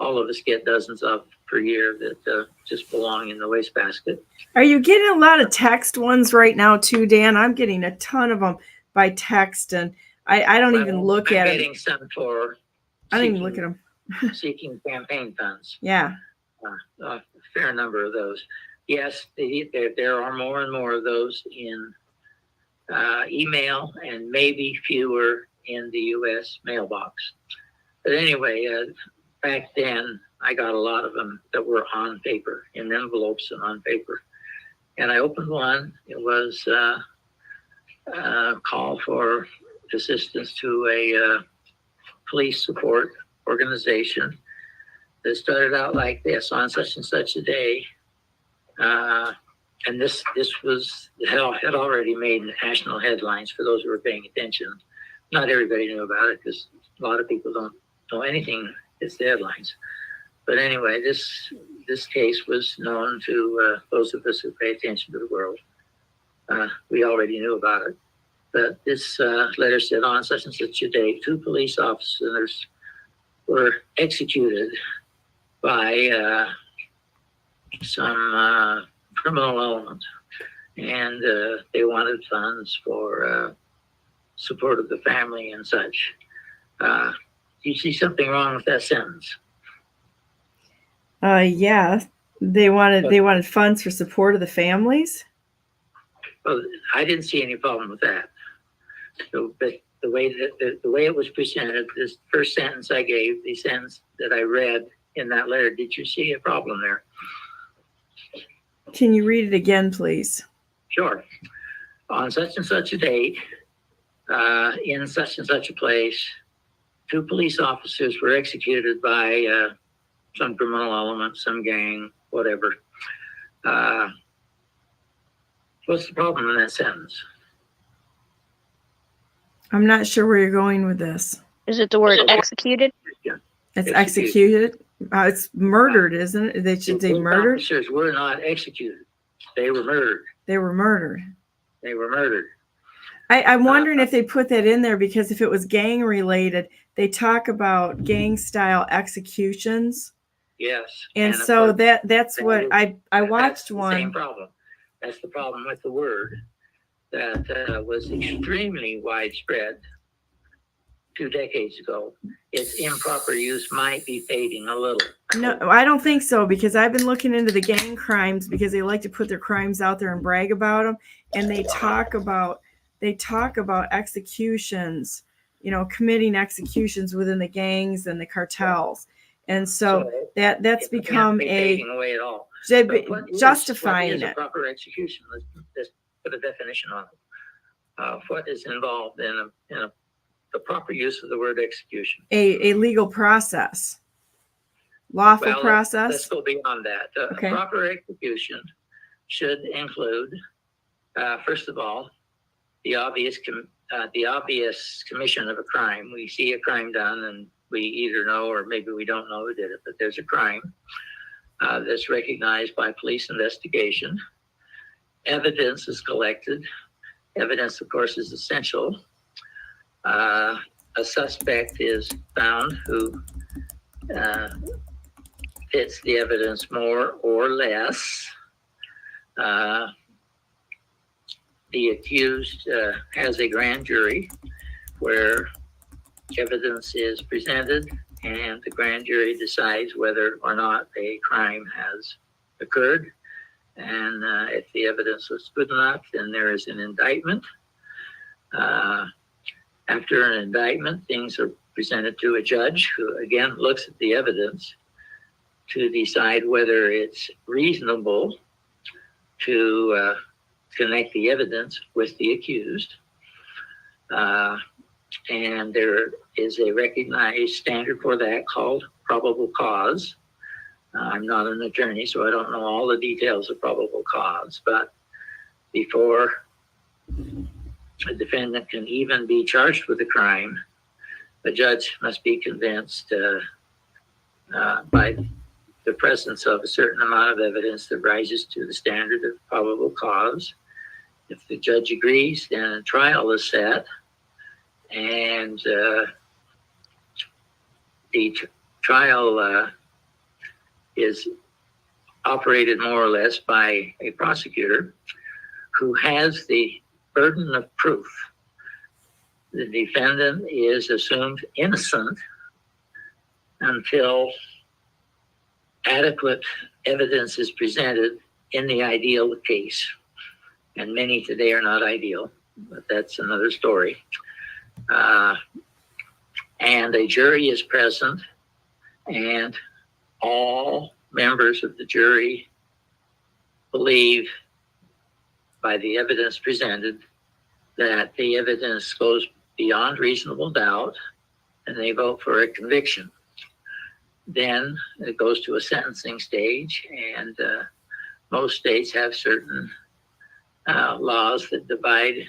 S6: all of us get dozens of per year that just belong in the wastebasket.
S1: Are you getting a lot of text ones right now too, Dan? I'm getting a ton of them by text, and I don't even look at them.
S6: I'm getting some for
S1: I don't even look at them.
S6: seeking campaign funds.
S1: Yeah.
S6: A fair number of those. Yes, there are more and more of those in email, and maybe fewer in the U.S. mailbox. But anyway, back then, I got a lot of them that were on paper, in envelopes and on paper. And I opened one. It was a call for assistance to a police support organization that started out like this: on such and such a day. And this had already made national headlines for those who were paying attention. Not everybody knew about it because a lot of people don't know anything. It's the headlines. But anyway, this case was known to those of us who pay attention to the world. We already knew about it. But this letter said, on such and such a day, 2 police officers were executed by some criminal element, and they wanted funds for support of the family and such. Do you see something wrong with that sentence?
S1: Yeah, they wanted funds for support of the families.
S6: Well, I didn't see any problem with that. So, but the way that the way it was presented, this first sentence I gave, the sentence that I read in that letter, did you see a problem there?
S1: Can you read it again, please?
S6: Sure. On such and such a date, in such and such a place, 2 police officers were executed by some criminal element, some gang, whatever. What's the problem in that sentence?
S1: I'm not sure where you're going with this.
S3: Is it the word executed?
S1: It's executed. It's murdered, isn't it? They should say
S6: The
S1: murdered.
S6: officers were not executed. They were murdered.
S1: They were murdered.
S6: They were murdered.
S1: I'm wondering if they put that in there because if it was gang related, they talk about gang style executions.
S6: Yes.
S1: And
S6: of
S1: so
S6: course,
S1: that's what I
S6: that's
S1: watched
S6: the
S1: one.
S6: Same problem. That's the problem with the word that was extremely widespread 2 decades ago. Its improper use might be fading a little.
S1: No, I don't think so because I've been looking into the gang crimes because they like to put their crimes out there and brag about them, and they talk about executions, committing executions within the gangs and the cartels, and so that's become
S6: fading away at all.
S1: Justifying
S6: what is
S1: it.
S6: A proper execution. Let's put a definition on it. What is involved in the proper use of the word execution?
S1: A legal process. Lawful process.
S6: Let's go beyond that.
S1: Okay.
S6: A proper execution should include, first of all, the obvious commission of a crime. We see a crime done, and we either know or maybe we don't know who did it, but there's a crime that's recognized by police investigation. Evidence is collected. Evidence, of course, is essential. A suspect is found who fits the evidence more or less. The accused has a grand jury where evidence is presented and the grand jury decides whether or not a crime has occurred. And if the evidence was good enough, then there is an indictment. After an indictment, things are presented to a judge who, again, looks at the evidence to decide whether it's reasonable to connect the evidence with the accused. And there is a recognized standard for that called probable cause. I'm not an attorney, so I don't know all the details of probable cause, but before a defendant can even be charged with a crime, the judge must be convinced by the presence of a certain amount of evidence that rises to the standard of probable cause. If the judge agrees, then a trial is set, and the trial is operated more or less by a prosecutor who has the burden of proof. The defendant is assumed innocent until adequate evidence is presented in the ideal case. And many today are not ideal, but that's another story. And a jury is present, and all members of the jury believe, by the evidence presented, that the evidence goes beyond reasonable doubt, and they vote for a conviction. Then it goes to a sentencing stage, and most states have certain laws that divide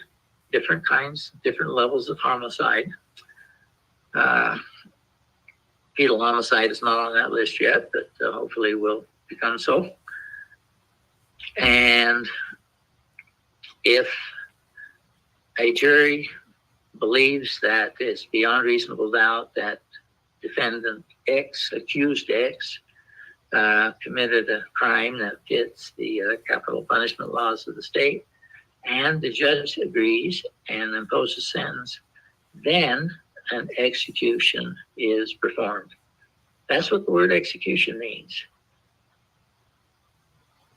S6: different levels of homicide. Fetal homicide is not on that list yet, but hopefully will become so. And if a jury believes that it's beyond reasonable doubt that defendant X, accused X, committed a crime that fits the capital punishment laws of the state, and the judge agrees and imposes a sentence, then an execution is performed. That's what the word execution means.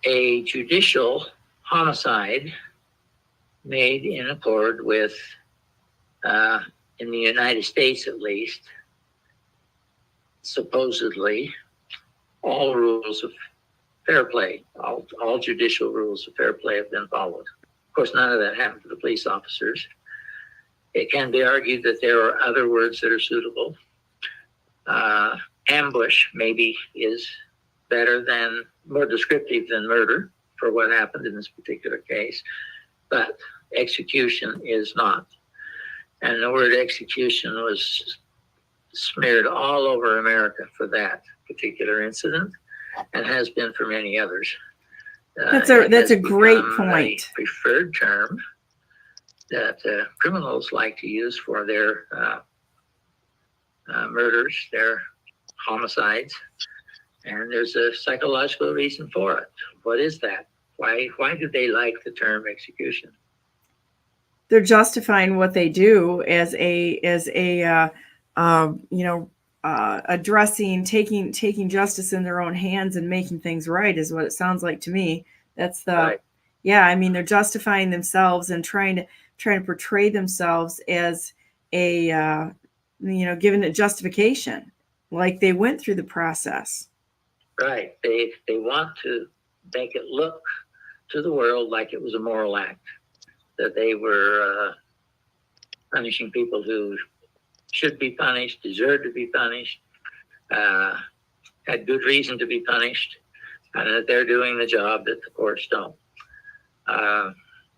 S6: A judicial homicide made in accord with, in the United States at least, supposedly all rules of fair play, all judicial rules of fair play have been followed. Of course, none of that happened to the police officers. It can be argued that there are other words that are suitable. Ambush maybe is more descriptive than murder for what happened in this particular case, but execution is not. And the word execution was smeared all over America for that particular incident, and has been for many others.
S1: That's a great point.
S6: A preferred term that criminals like to use for their murders, their homicides, and there's a psychological reason for it. What is that? Why do they like the term execution?
S1: They're justifying what they do as addressing, taking justice in their own hands and making things right is what it sounds like to me. That's the
S6: Right.
S1: Yeah. I mean, they're justifying themselves and trying to portray themselves as giving it justification, like they went through the process.
S6: Right. They want to make it look to the world like it was a moral act, that they were punishing people who should be punished, deserved to be punished, had good reason to be punished, and that they're doing the job that the courts don't.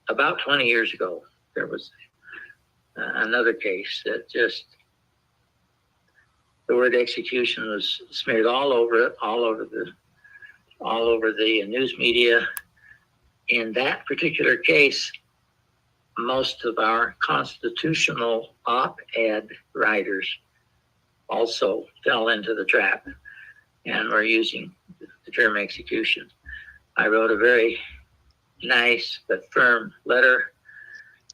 S6: About 20 years ago, there was another case that just, the word execution was smeared all over it, all over the news media. In that particular case, most of our constitutional op-ed writers also fell into the trap and were using the term execution. I wrote a very nice but firm letter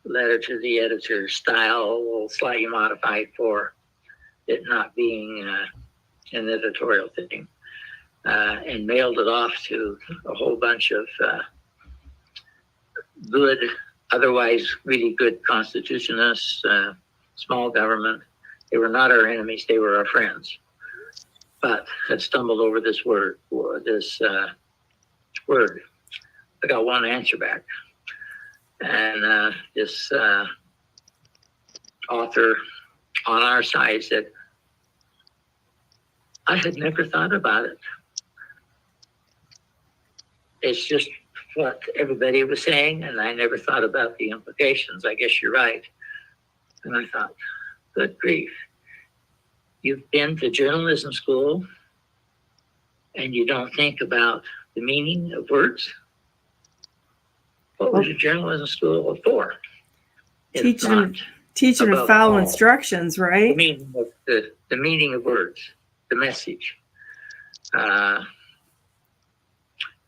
S6: to the editor, style slightly modified for it not being an editorial thing, and mailed it off to a whole bunch of good, otherwise really good constitutionalists, small government. They were not our enemies, they were our friends, but had stumbled over this word. I got one answer back. And this author on our side said, I had never thought about it. It's just what everybody was saying, and I never thought about the implications. I guess you're right. And I thought, good grief. You've been to journalism school and you don't think about the meaning of words? What was your journalism school for?
S1: Teach them to follow instructions, right?
S6: The meaning of words, the message.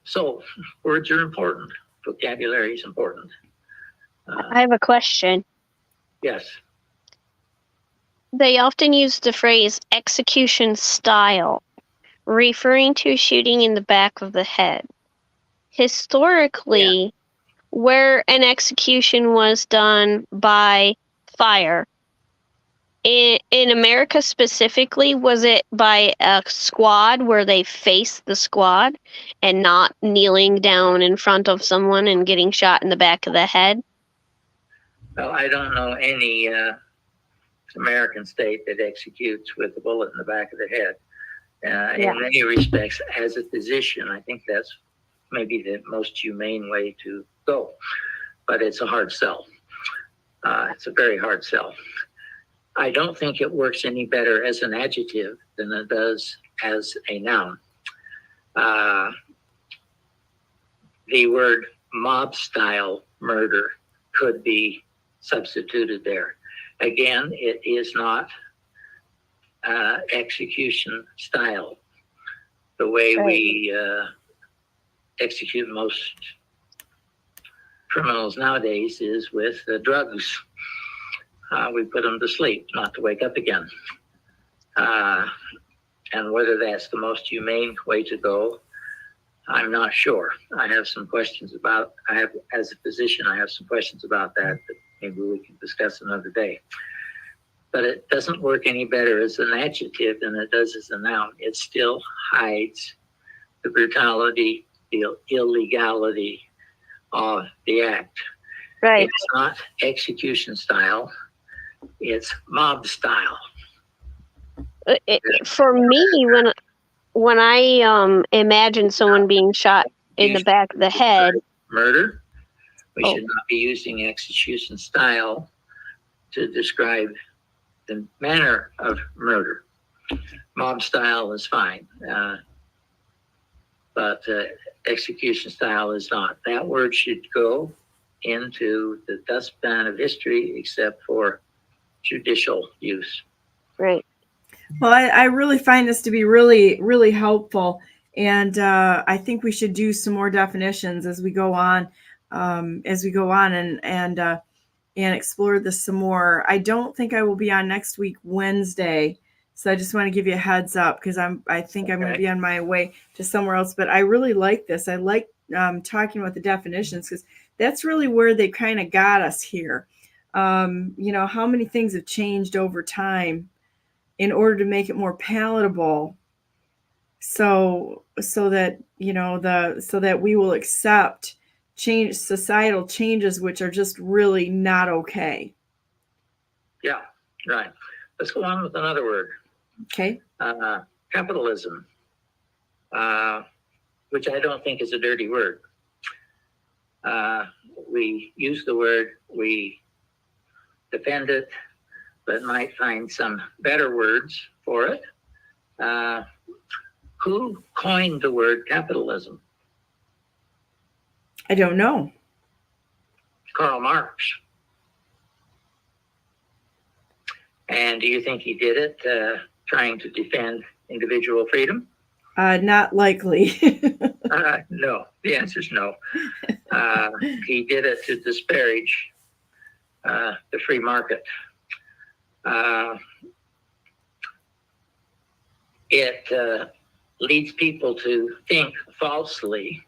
S6: So words are important. Vocabulary is important.
S3: I have a question.
S6: Yes.
S3: They often use the phrase execution style, referring to shooting in the back of the head. Historically, where an execution was done by fire, in America specifically, was it by a squad where they faced the squad and not kneeling down in front of someone and getting shot in the back of the head?
S6: Well, I don't know any American state that executes with a bullet in the back of the head. In many respects, as a physician, I think that's maybe the most humane way to go. But it's a hard sell. It's a very hard sell. I don't think it works any better as an adjective than it does as a noun. The word mob-style murder could be substituted there. Again, it is not execution style. the way
S3: Right.
S6: we execute most criminals nowadays is with drugs. We put them to sleep, not to wake up again. And whether that's the most humane way to go, I'm not sure. I have some questions about, as a physician, I have some questions about that maybe we can discuss another day. But it doesn't work any better as an adjective than it does as a noun. It still hides the brutality, the illegality of the act.
S3: Right.
S6: It's not execution style, it's mob style.
S3: For me, when I imagine someone being shot in the back of the head,
S6: Murder, we
S3: Oh.
S6: should not be using execution style to describe the manner of murder. Mob style is fine, but execution style is not. That word should go into the dustbin of history except for judicial use.
S3: right?
S1: Well, I really find this to be really, really helpful. And I think we should do some more definitions as we go on, and explore this some more. I don't think I will be on next week, Wednesday. So I just want to give you a heads up because I think I'm going to be on my way to somewhere else. But I really like this. I like talking about the definitions because that's really where they kind of got us here. How many things have changed over time in order to make it more palatable, so that we will accept societal changes which are just really not okay.
S6: Yeah, right. Let's go on with another word.
S1: Okay.
S6: Capitalism, which I don't think is a dirty word. We use the word, we defend it, but might find some better words for it. Who coined the word capitalism?
S1: I don't know.
S6: Karl Marx. And do you think he did it trying to defend individual freedom?
S1: Not likely.
S6: No, the answer is no. He did it to disparage the free market. It leads people to think falsely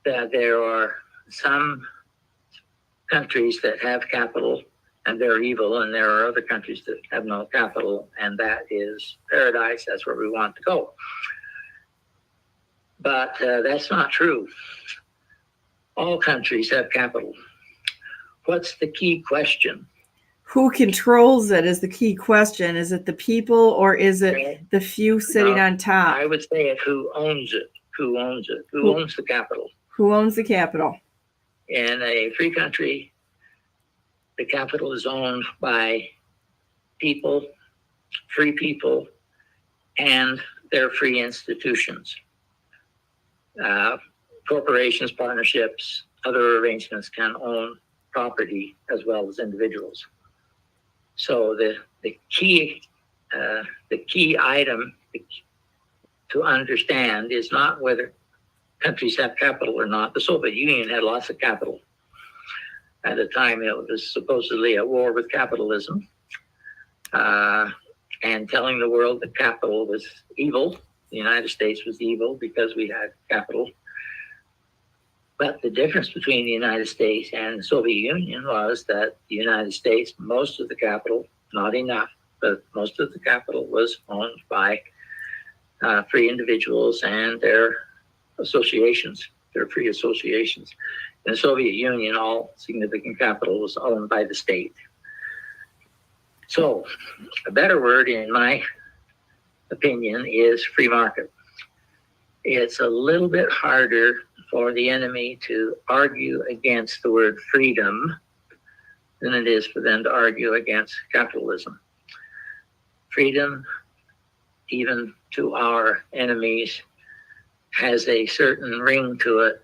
S6: that there are some countries that have capital and they're evil, and there are other countries that have no capital, and that is paradise. That's where we want to go. But that's not true. All countries have capital. What's the key question?
S1: Who controls it is the key question. Is it the people or is it the few sitting on top?
S6: I would say it who owns it. Who owns it? Who owns the capital?
S1: Who owns the capital?
S6: In a free country, the capital is owned by people, free people, and their free institutions. Corporations, partnerships, other arrangements can own property as well as individuals. So the key item to understand is not whether countries have capital or not. The Soviet Union had lots of capital. At the time, it was supposedly at war with capitalism, and telling the world that capital was evil. The United States was evil because we had capital. But the difference between the United States and the Soviet Union was that the United States, most of the capital, not enough, but most of the capital was owned by free individuals and their associations, their free associations. In the Soviet Union, all significant capital was owned by the state. So a better word, in my opinion, is free market. It's a little bit harder for the enemy to argue against the word freedom than it is for them to argue against capitalism. Freedom, even to our enemies, has a certain ring to it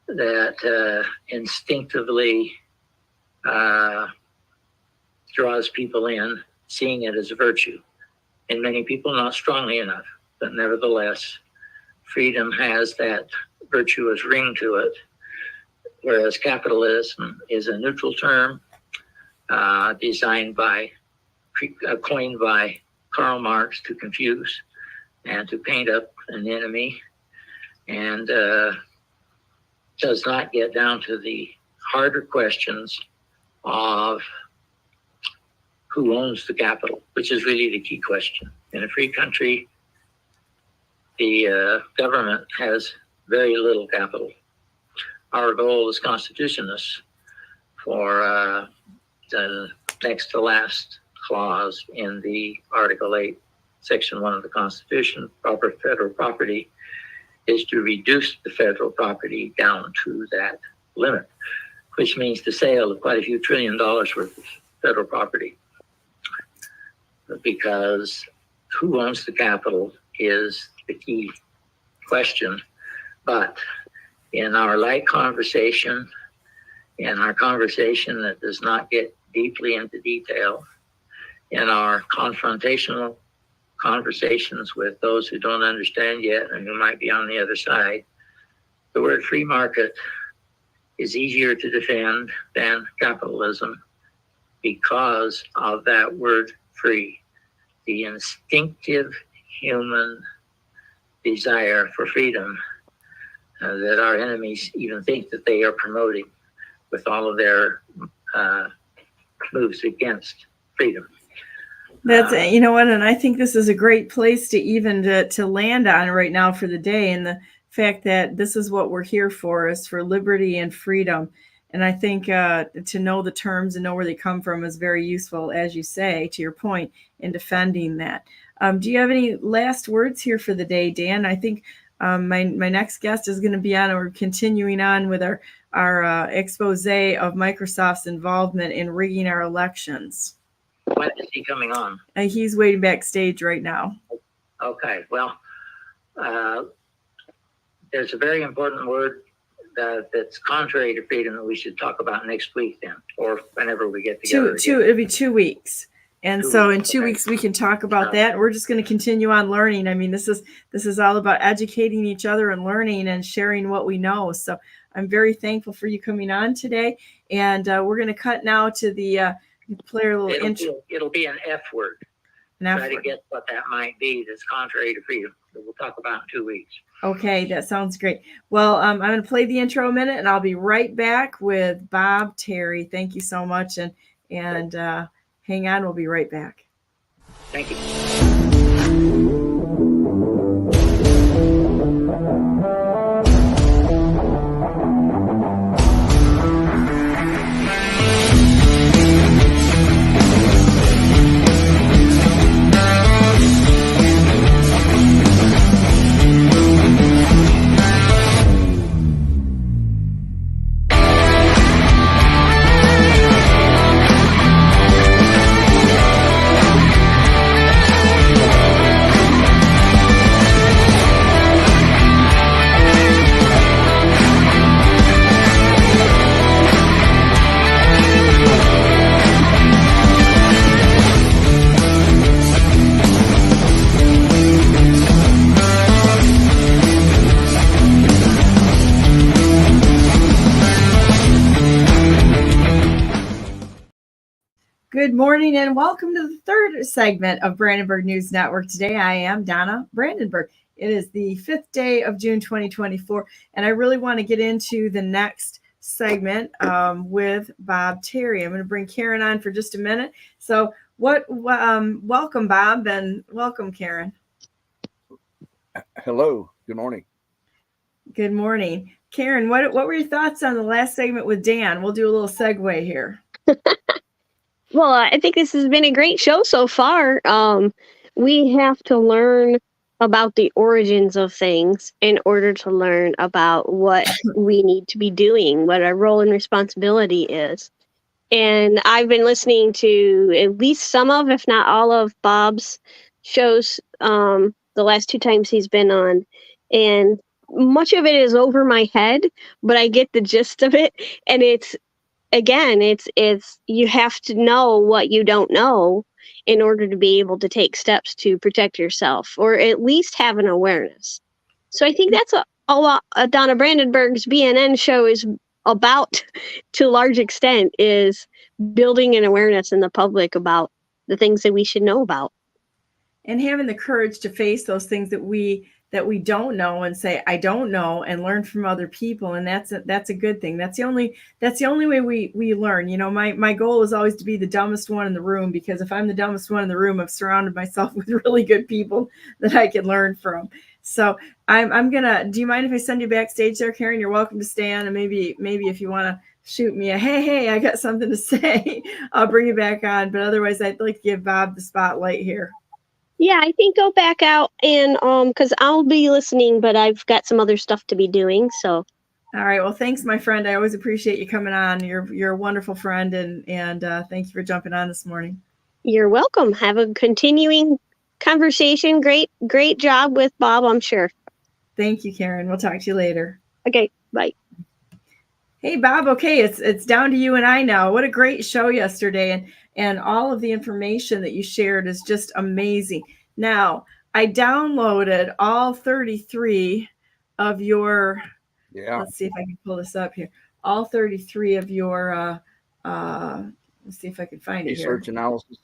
S6: that instinctively draws people in, seeing it as a virtue. And many people, not strongly enough. but nevertheless, freedom has that virtuous ring to it, whereas capitalism is a neutral term coined by Karl Marx to confuse and to paint up an enemy, and does not get down to the harder questions of who owns the capital, which is really the key question. In a free country, the government has very little capital. Our goal as Constitutionalists for the next to last clause in the Article 8, Section 1 of the Constitution, proper federal property, is to reduce the federal property down to that limit, which means the sale of quite a few $1 trillion worth of federal property. Because who owns the capital is the key question. But in our light conversation, in our conversation that does not get deeply into detail, in our confrontational conversations with those who don't understand yet and who might be on the other side, the word free market is easier to defend than capitalism because of that word free. The instinctive human desire for freedom that our enemies even think that they are promoting with all of their moves against freedom.
S1: That's you know what, and I think this is a great place to even to land on right now for the day, and the fact that this is what we're here for, is for liberty and freedom. And I think to know the terms and know where they come from is very useful, as you say, to your point, in defending that. Do you have any last words here for the day, Dan? I think my next guest is going to be on, or continuing on with our expose of Microsoft's involvement in rigging our elections.
S6: When is he coming on?
S1: He's waiting backstage right now.
S6: Okay, well, there's a very important word that's contrary to freedom that we should talk about next week then, or whenever we get together.
S1: It'll be 2 weeks. And so in 2
S6: okay.
S1: weeks we can talk about that. We're just going to continue on learning. I mean, this is all about educating each other and learning and sharing what we know. So I'm very thankful for you coming on today. And we're going to cut now to the play a little intro.
S6: It'll be an F word. Try to
S1: word.
S6: get what that might be that's contrary to freedom that we'll talk about in 2 weeks.
S1: Okay, that sounds great. Well, I'm going to play the intro a minute, and I'll be right back with Bob Terry. Thank you so much, and hang on, we'll be right back.
S6: Thank you.
S1: Good morning and welcome to the third segment of Brandenburg News Network. Today I am Donna Brandenburg. It is the 5th day of June 2024, and I really want to get into the next segment with Bob Terry. I'm going to bring Karen on for just a minute. So welcome, Bob, and welcome, Karen.
S7: Hello. Good morning.
S1: Good morning. Karen, what were your thoughts on the last segment with Dan? We'll do a little segue here.
S3: Well, I think this has been a great show so far. We have to learn about the origins of things in order to learn about what we need to be doing, what our role and responsibility is. And I've been listening to at least some of, if not all of, Bob's shows the last 2 times he's been on. And much of it is over my head, but I get the gist of it. And it's again, it's you have to know what you don't know in order to be able to take steps to protect yourself, or at least have an awareness. So I think that's a lot Donna Brandenburg's BNN show is about, to a large extent, is building an awareness in the public about the things that we should know about.
S1: And having the courage to face those things that we don't know and say I don't know, and learn from other people. And that's a good thing. That's the only way we learn. You know, my goal is always to be the dumbest one in the room, because if I'm the dumbest one in the room, I've surrounded myself with really good people that I can learn from. So I'm gonna, do you mind if I send you backstage there, Karen? You're welcome to stay on, and maybe if you want to shoot me a hey, I got something to say, I'll bring you back on. But otherwise, I'd like to give Bob the spotlight here.
S3: Yeah, I think go back out, and because I'll be listening, but I've got some other stuff to be doing. So,
S1: all right. Well, thanks, my friend. I always appreciate you coming on. You're a wonderful friend, and thank you for jumping on this morning.
S3: You're welcome. Have a continuing conversation. Great job with Bob, I'm sure.
S1: Thank you, Karen. We'll talk to you later.
S3: Okay, bye.
S1: Hey, Bob. Okay, it's down to you and I now. What a great show yesterday, and all of the information that you shared is just amazing. Now, I downloaded all 33 of your.
S7: Yeah.
S1: Let's see if I can pull this up here. All 33 of your. Let's see if I can find it here.
S7: Research analysis.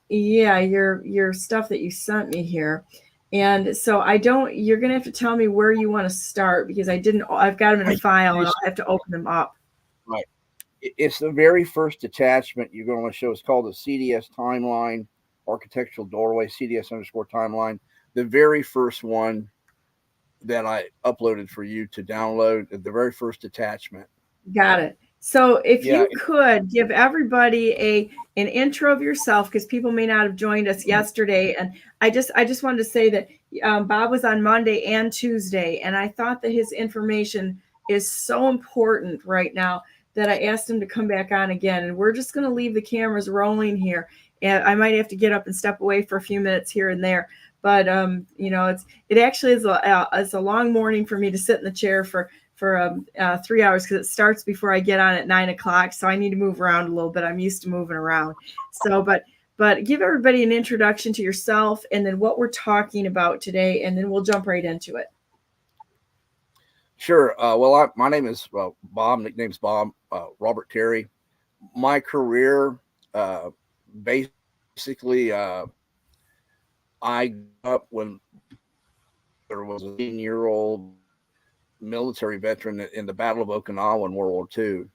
S1: Yeah, your stuff that you sent me here. And so you're going to have to tell me where you want to start, because I've got them in a file and I'll have to open them up.
S7: Right. It's the very first attachment you're going to show. It's called the CDS timeline, architectural doorway, CDS_timeline. The very first one that I uploaded for you to download, the very first attachment.
S1: Got it. So if you could give everybody an intro of yourself, because people may not have joined us yesterday. And I just wanted to say that Bob was on Monday and Tuesday, and I thought that his information is so important right now that I asked him to come back on again. And we're just going to leave the cameras rolling here. And I might have to get up and step away for a few minutes here and there. But it actually is a long morning for me to sit in the chair for 3 hours, because it starts before I get on at 9 o'clock. So I need to move around a little bit. I'm used to moving around. So, but give everybody an introduction to yourself, and then what we're talking about today, and then we'll jump right into it.
S7: Sure. My name is Bob. Nickname's Bob. Robert Terry. My career, basically, I grew up when there was a 18-year-old military veteran in the Battle of Okinawa in World War II.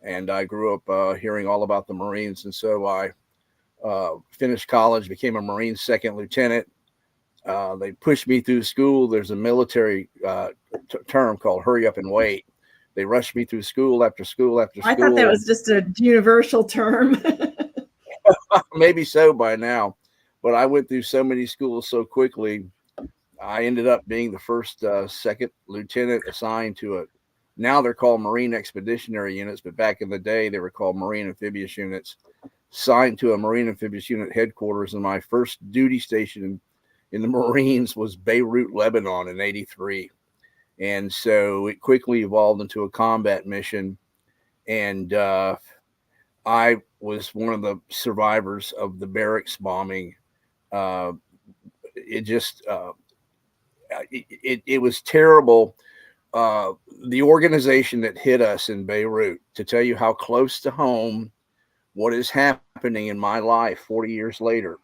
S7: And I grew up hearing all about the Marines. And so I finished college, became a Marine second lieutenant. They pushed me through school. There's a military term called hurry up and wait. They rushed me through school after school after school.
S1: I thought that was just a universal term.
S7: Maybe so by now. But I went through so many schools so quickly. I ended up being the first second lieutenant assigned to now they're called Marine Expeditionary Units, but back in the day they were called Marine Amphibious Units, assigned to a Marine Amphibious Unit headquarters. And my first duty station in the Marines was Beirut, Lebanon in '83. And so it quickly evolved into a combat mission. And I was one of the survivors of the barracks bombing. It was terrible. The organization that hit us in Beirut, to tell you how close to home what is happening in my life 40 years later,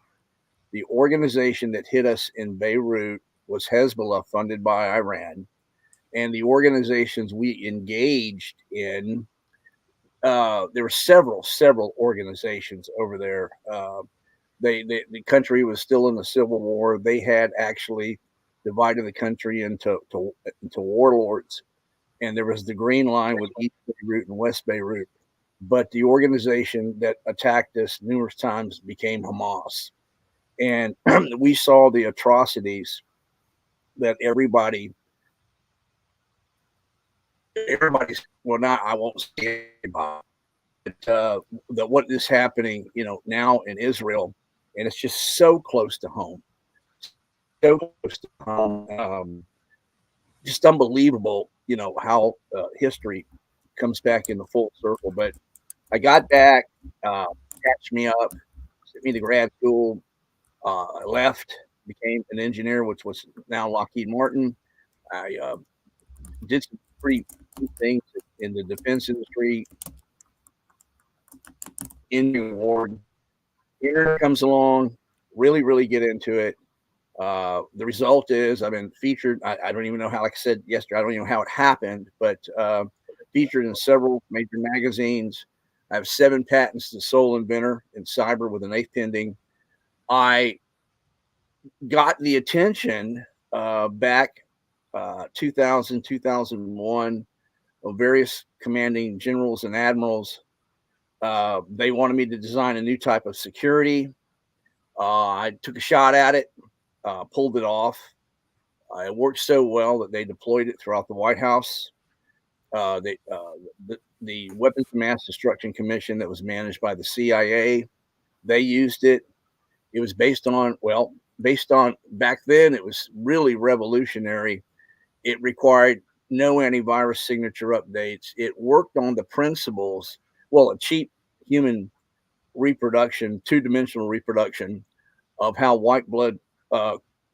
S7: the organization that hit us in Beirut was Hezbollah, funded by Iran. And the organizations we engaged in, there were several organizations over there. The country was still in the Civil War. They had actually divided the country into warlords, and there was the Green Line with East Beirut and West Beirut. But the organization that attacked us numerous times became Hamas, and we saw the atrocities that everybody's. Well, not I won't say about it, that what is happening, now in Israel, and it's just so close to home. So close to home, just unbelievable, how history comes back in the full circle. But I got back, patched me up, sent me to grad school. I left, became an engineer, which was now Lockheed Martin. I did some pretty neat things in the defense industry. In award, here comes along, really get into it. The result is I've been featured. I don't even know how, like I said yesterday, I don't even know how it happened, but featured in several major magazines. I have 7 patents to sole inventor in cyber with an 8th pending. I got the attention back 2000, 2001 of various commanding generals and admirals. They wanted me to design a new type of security. I took a shot at it, pulled it off. It worked so well that they deployed it throughout the White House. The Weapons of Mass Destruction Commission that was managed by the CIA, they used it. It was based on back then, it was really revolutionary. It required no antivirus signature updates. It worked on the principles, a cheap human reproduction, 2-dimensional reproduction of how white blood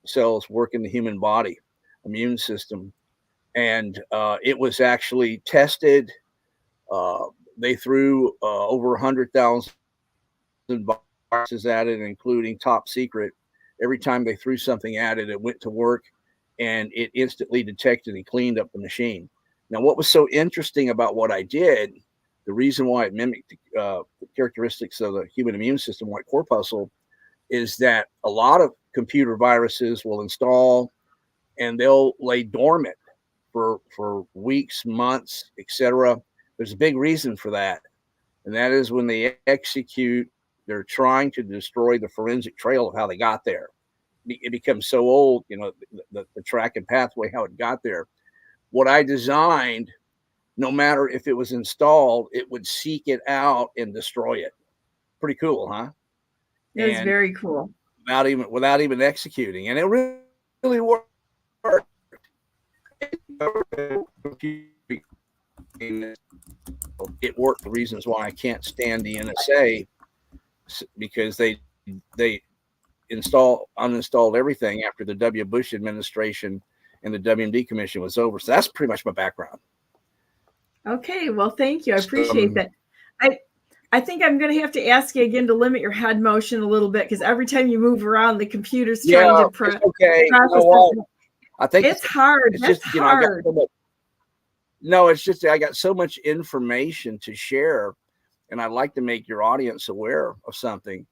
S7: cells work in the human body, immune system. And it was actually tested. They threw over 100,000 viruses at it, including top secret. Every time they threw something at it, it went to work and it instantly detected and cleaned up the machine. Now, what was so interesting about what I did, the reason why it mimicked the characteristics of the human immune system, white corpuscle, is that a lot of computer viruses will install and they'll lay dormant for weeks, months, etc. There's a big reason for that, and that is when they execute, they're trying to destroy the forensic trail of how they got there. It becomes so old, the track and pathway, how it got there. What I designed, no matter if it was installed, it would seek it out and destroy it. Pretty cool, huh?
S1: It was very cool.
S7: Without even executing, and it really worked. It worked. The reasons why I can't stand the NSA, because they uninstalled everything after the W. Bush administration and the WMD commission was over. So that's pretty much my background.
S1: Okay, well, thank you. I appreciate that. I think I'm going to have to ask you again to limit your head motion a little bit, because every time you move around, the computer's trying to
S7: it's okay. I think
S1: it's hard. It's hard.
S7: It's just I got so much information to share, and I'd like to make your audience aware of something.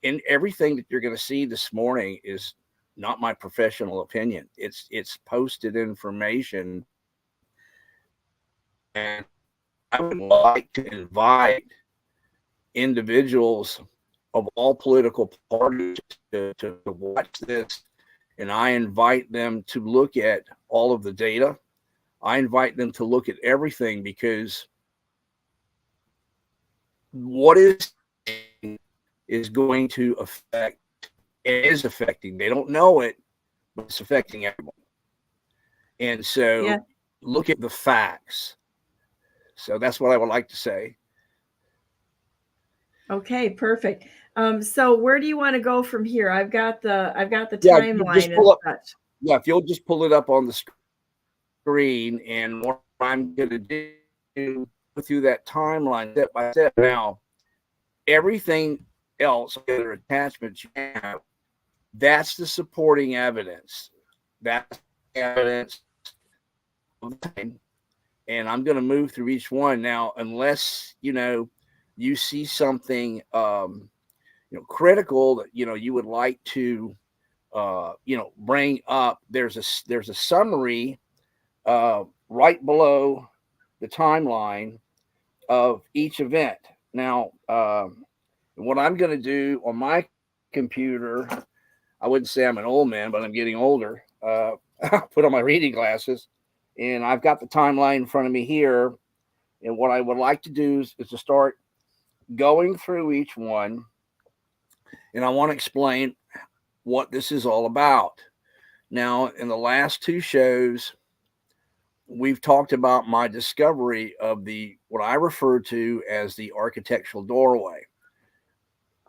S7: And everything that you're going to see this morning is not my professional opinion. It's posted information, and I would like to invite individuals of all political parties to watch this, and I invite them to look at all of the data. I invite them to look at everything, because what is going to affect, it is affecting. They don't know it, but it's affecting everyone. And so look at the facts. So that's what I would like to say.
S1: Okay, perfect. So where do you want to go from here? I've got the timeline and such.
S7: Yeah, if you'll just pull it up on the screen, and what I'm going to do through that timeline step by step. Now, everything else, other attachments you have, that's the supporting evidence. That's evidence. And I'm going to move through each one now, unless you see something critical that you would like to bring up. There's a summary right below the timeline of each event. Now, what I'm going to do on my computer, I wouldn't say I'm an old man, but I'm getting older. Put on my reading glasses, and I've got the timeline in front of me here. And what I would like to do is to start going through each one, and I want to explain what this is all about. Now, in the last 2 shows, we've talked about my discovery of what I refer to as the architectural doorway.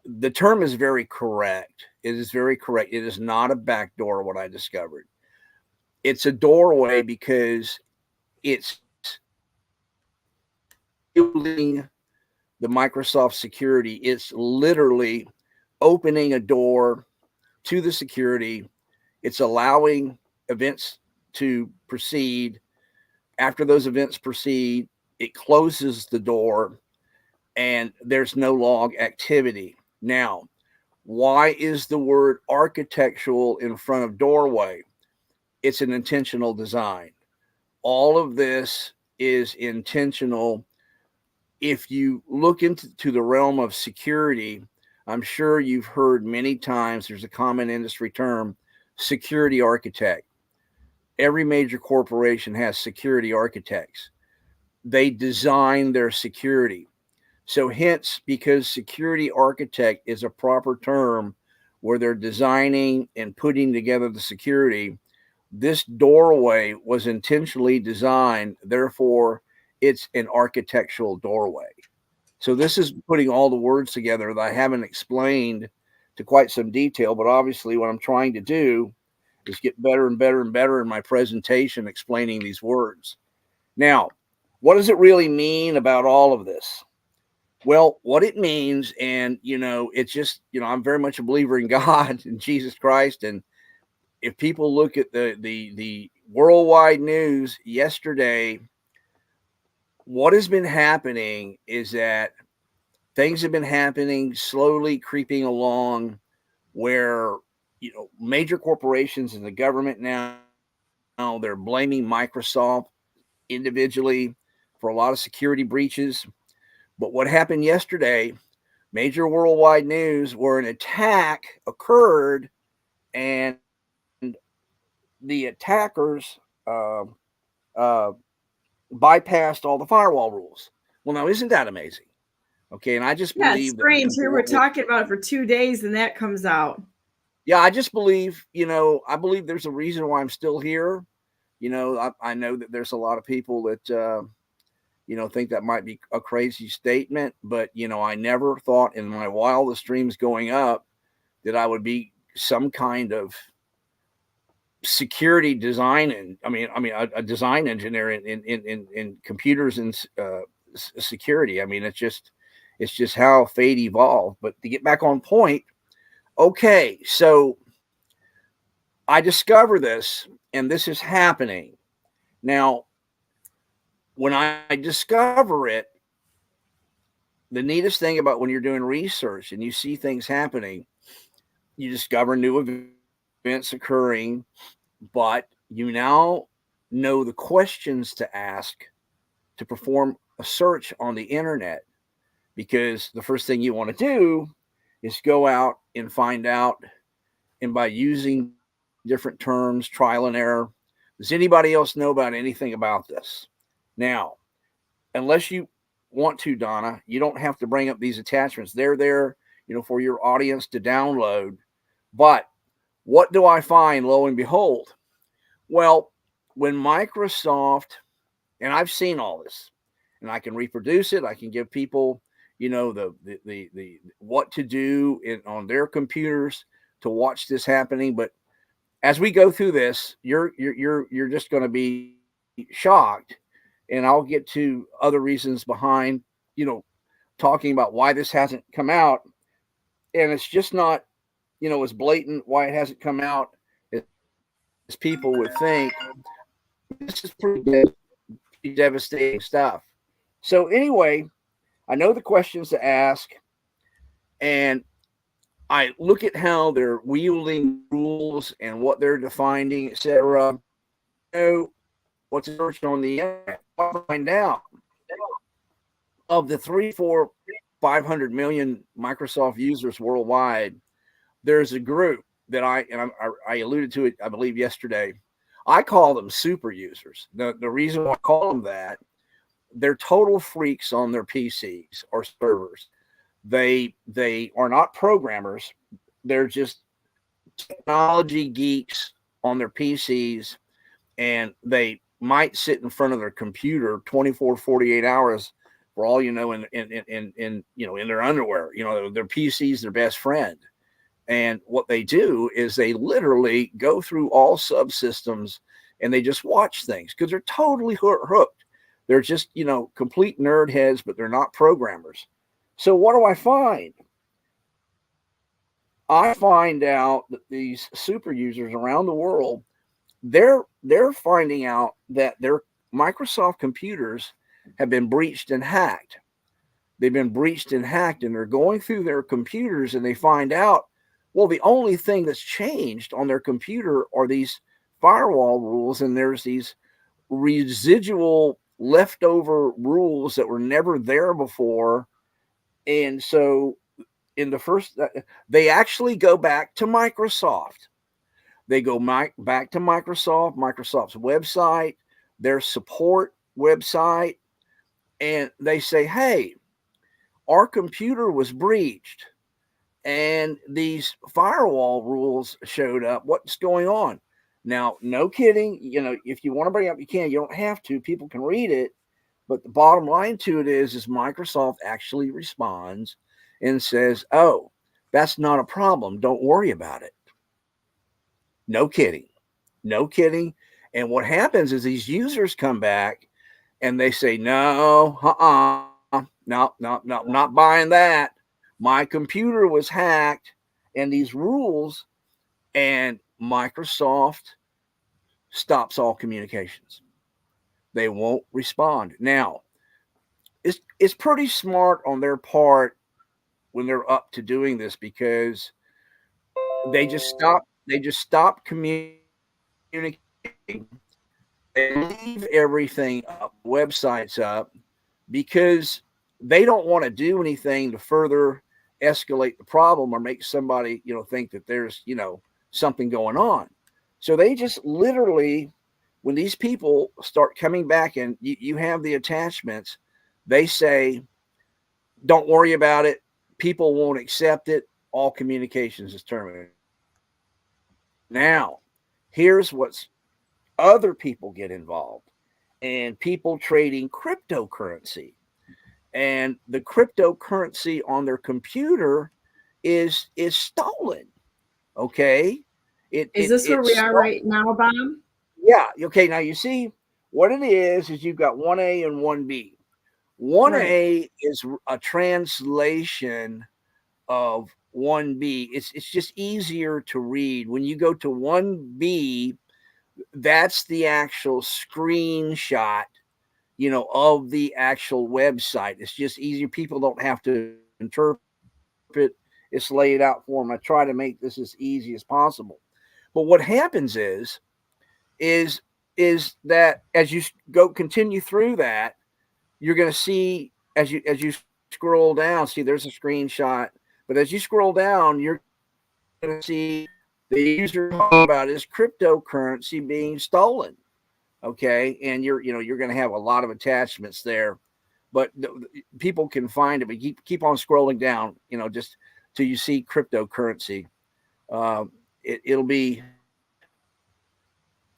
S7: The term is very correct. It is very correct. It is not a back door, what I discovered. It's a doorway because it's building the Microsoft security. It's literally opening a door to the security. It's allowing events to proceed. After those events proceed, it closes the door and there's no log activity. Now, why is the word architectural in front of doorway? It's an intentional design. All of this is intentional. If you look into the realm of security, I'm sure you've heard many times there's a common industry term, security architect. Every major corporation has security architects. They design their security. So hence, because security architect is a proper term where they're designing and putting together the security, this doorway was intentionally designed. Therefore, it's an architectural doorway. So this is putting all the words together that I haven't explained to quite some detail, but obviously what I'm trying to do is get better and better and better in my presentation explaining these words. Now, what does it really mean about all of this? Well, what it means, and it's just, I'm very much a believer in God and Jesus Christ. And if people look at the worldwide news yesterday, what has been happening is that things have been happening slowly creeping along where, major corporations and the government now they're blaming Microsoft individually for a lot of security breaches. But what happened yesterday, major worldwide news, where an attack occurred and the attackers bypassed all the firewall rules. Well, now, isn't that amazing? Okay, and I just believe
S1: it's strange. Here we're talking about it for 2 days and that comes out.
S7: Yeah, I just believe, I believe there's a reason why I'm still here. I know that there's a lot of people that think that might be a crazy statement, but I never thought in my wildest dreams going up that I would be some kind of security design, and a design engineer in computers and security. I mean, it's just how fate evolved. But to get back on point, okay, so I discover this, and this is happening now. When I discover it, the neatest thing about when you're doing research and you see things happening, you discover new events occurring, but you now know the questions to ask to perform a search on the internet, because the first thing you want to do is go out and find out, and by using different terms, trial and error, does anybody else know about anything about this? Now, unless you want to, Donna, you don't have to bring up these attachments. They're there, for your audience to download. But what do I find, lo and behold? Well, when Microsoft, and I've seen all this, and I can reproduce it, I can give people, the what to do on their computers to watch this happening. But as we go through this, you're just going to be shocked, and I'll get to other reasons behind, talking about why this hasn't come out, and it's just not, as blatant why it hasn't come out as people would think. This is pretty devastating stuff. So anyway, I know the questions to ask, and I look at how they're wielding rules and what they're defining, etc. What's searched on the internet? I'll find out of the 500 million Microsoft users worldwide, there's a group that I alluded to it, I believe, yesterday. I call them super users. The reason why I call them that, they're total freaks on their PCs or servers. They are not programmers. They're just technology geeks on their PCs, and they might sit in front of their computer 24, 48 hours for all you know, in their underwear. Their PC's their best friend. And what they do is they literally go through all subsystems and they just watch things because they're totally hooked. They're just, complete nerd heads, but they're not programmers. So what do I find? I find out that these super users around the world, they're finding out that their Microsoft computers have been breached and hacked. They've been breached and hacked, and they're going through their computers and they find out, well, the only thing that's changed on their computer are these firewall rules, and there's these residual leftover rules that were never there before. And so they actually go back to Microsoft. They go back to Microsoft's website, their support website, and they say, hey, our computer was breached and these firewall rules showed up. What's going on? Now, no kidding. If you want to bring it up, you can. You don't have to. People can read it. But the bottom line to it is Microsoft actually responds and says, oh, that's not a problem. Don't worry about it. No kidding. No kidding. And what happens is these users come back and they say, no, no, not buying that. My computer was hacked and these rules, and Microsoft stops all communications. They won't respond. Now, it's pretty smart on their part when they're up to doing this, because they just stop communicating. They leave everything up, websites up, because they don't want to do anything to further escalate the problem or make somebody, think that there's, something going on. So they just literally, when these people start coming back and you have the attachments, they say, don't worry about it. People won't accept it. All communications is terminated. Now, here's what's other people get involved, and people trading cryptocurrency. And the cryptocurrency on their computer is stolen. Okay.
S1: Is this where we are right now, Bob?
S7: Yeah. Okay. Now you see what it is you've got 1A and 1B. 1A is a translation of 1B. It's just easier to read. When you go to 1B, that's the actual screenshot, of the actual website. It's just easier. People don't have to interpret. It's laid out for them. I try to make this as easy as possible. But what happens is that as you continue through that, you're going to see as you scroll down, see there's a screenshot. But as you scroll down, you're going to see the user talking about his cryptocurrency being stolen. Okay, and you're going to have a lot of attachments there, but people can find it. But keep on scrolling down, just till you see cryptocurrency. It'll be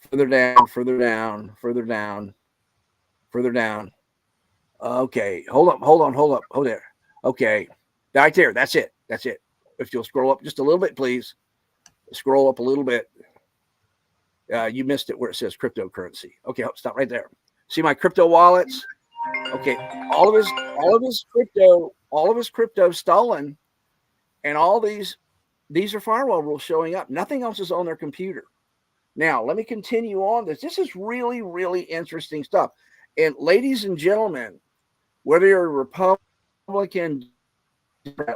S7: further down, further down, further down, further down. Okay, hold there. Okay, right there. That's it. If you'll scroll up just a little bit, please. Scroll up a little bit. You missed it where it says cryptocurrency. Okay, stop right there. See my crypto wallets? Okay, all of his crypto stolen, and all these are firewall rules showing up. Nothing else is on their computer. Now, let me continue on this. This is really, really interesting stuff. And ladies and gentlemen, whether you're a Republican,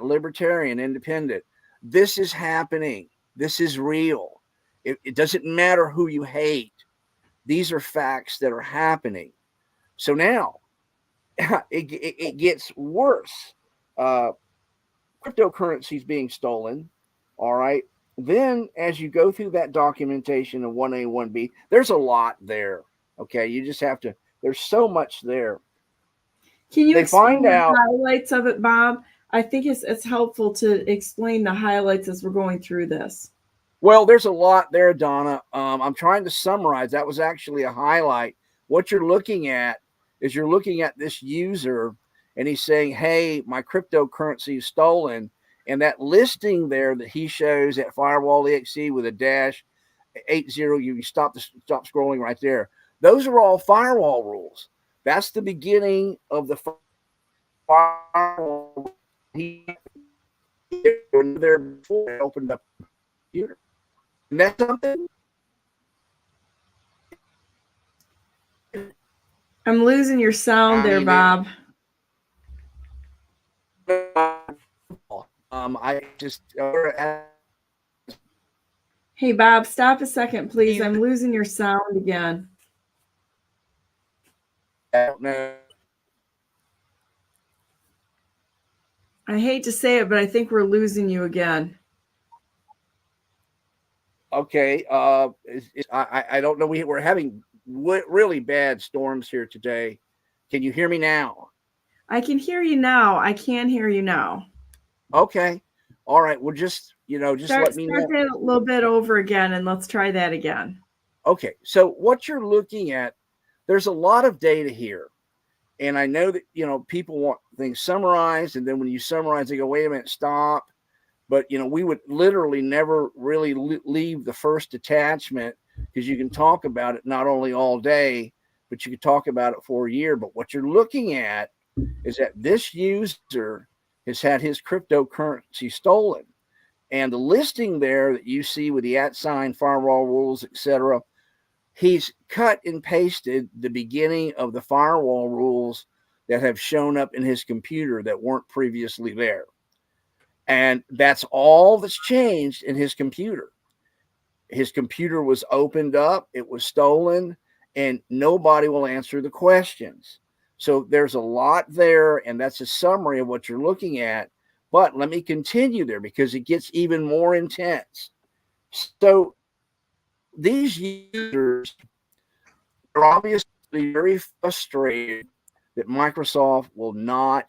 S7: Libertarian, Independent, this is happening. This is real. It doesn't matter who you hate. These are facts that are happening. So now it gets worse. Cryptocurrency is being stolen. All right. Then as you go through that documentation of 1A, 1B, there's a lot there. Okay. You just have to, there's so much there.
S1: Can you explain the highlights of it, Bob? I think it's helpful to explain the highlights as we're going through this.
S7: Well, there's a lot there, Donna. I'm trying to summarize. That was actually a highlight. what you're looking at is you're looking at this user and he's saying, hey, my cryptocurrency is stolen. And that listing there that he shows at firewall.exe with a dash 80, you stop scrolling right there. Those are all firewall rules. That's the beginning of the firewall. He there before I opened up the computer. And that's something.
S1: I'm losing your sound there, Bob.
S7: I just
S1: Hey, Bob, stop a second, please. I'm losing your sound again.
S7: I don't know.
S1: I hate to say it, but I think we're losing you again.
S7: Okay. I don't know. We're having really bad storms here today. Can you hear me now?
S1: I can hear you now. I can hear you now.
S7: Okay. All right. Well, just let me know.
S1: Start that a little bit over again, and let's try that again.
S7: Okay. So what you're looking at, there's a lot of data here. And I know that, people want things summarized. And then when you summarize, they go, wait a minute, stop. But, we would literally never really leave the first attachment because you can talk about it not only all day, but you can talk about it for a year. But what you're looking at is that this user has had his cryptocurrency stolen. And the listing there that you see with the @ firewall rules, etc., he's cut and pasted the beginning of the firewall rules that have shown up in his computer that weren't previously there. And that's all that's changed in his computer. His computer was opened up, it was stolen, and nobody will answer the questions. So there's a lot there, and that's a summary of what you're looking at. But let me continue there because it gets even more intense. So these users are obviously very frustrated that Microsoft will not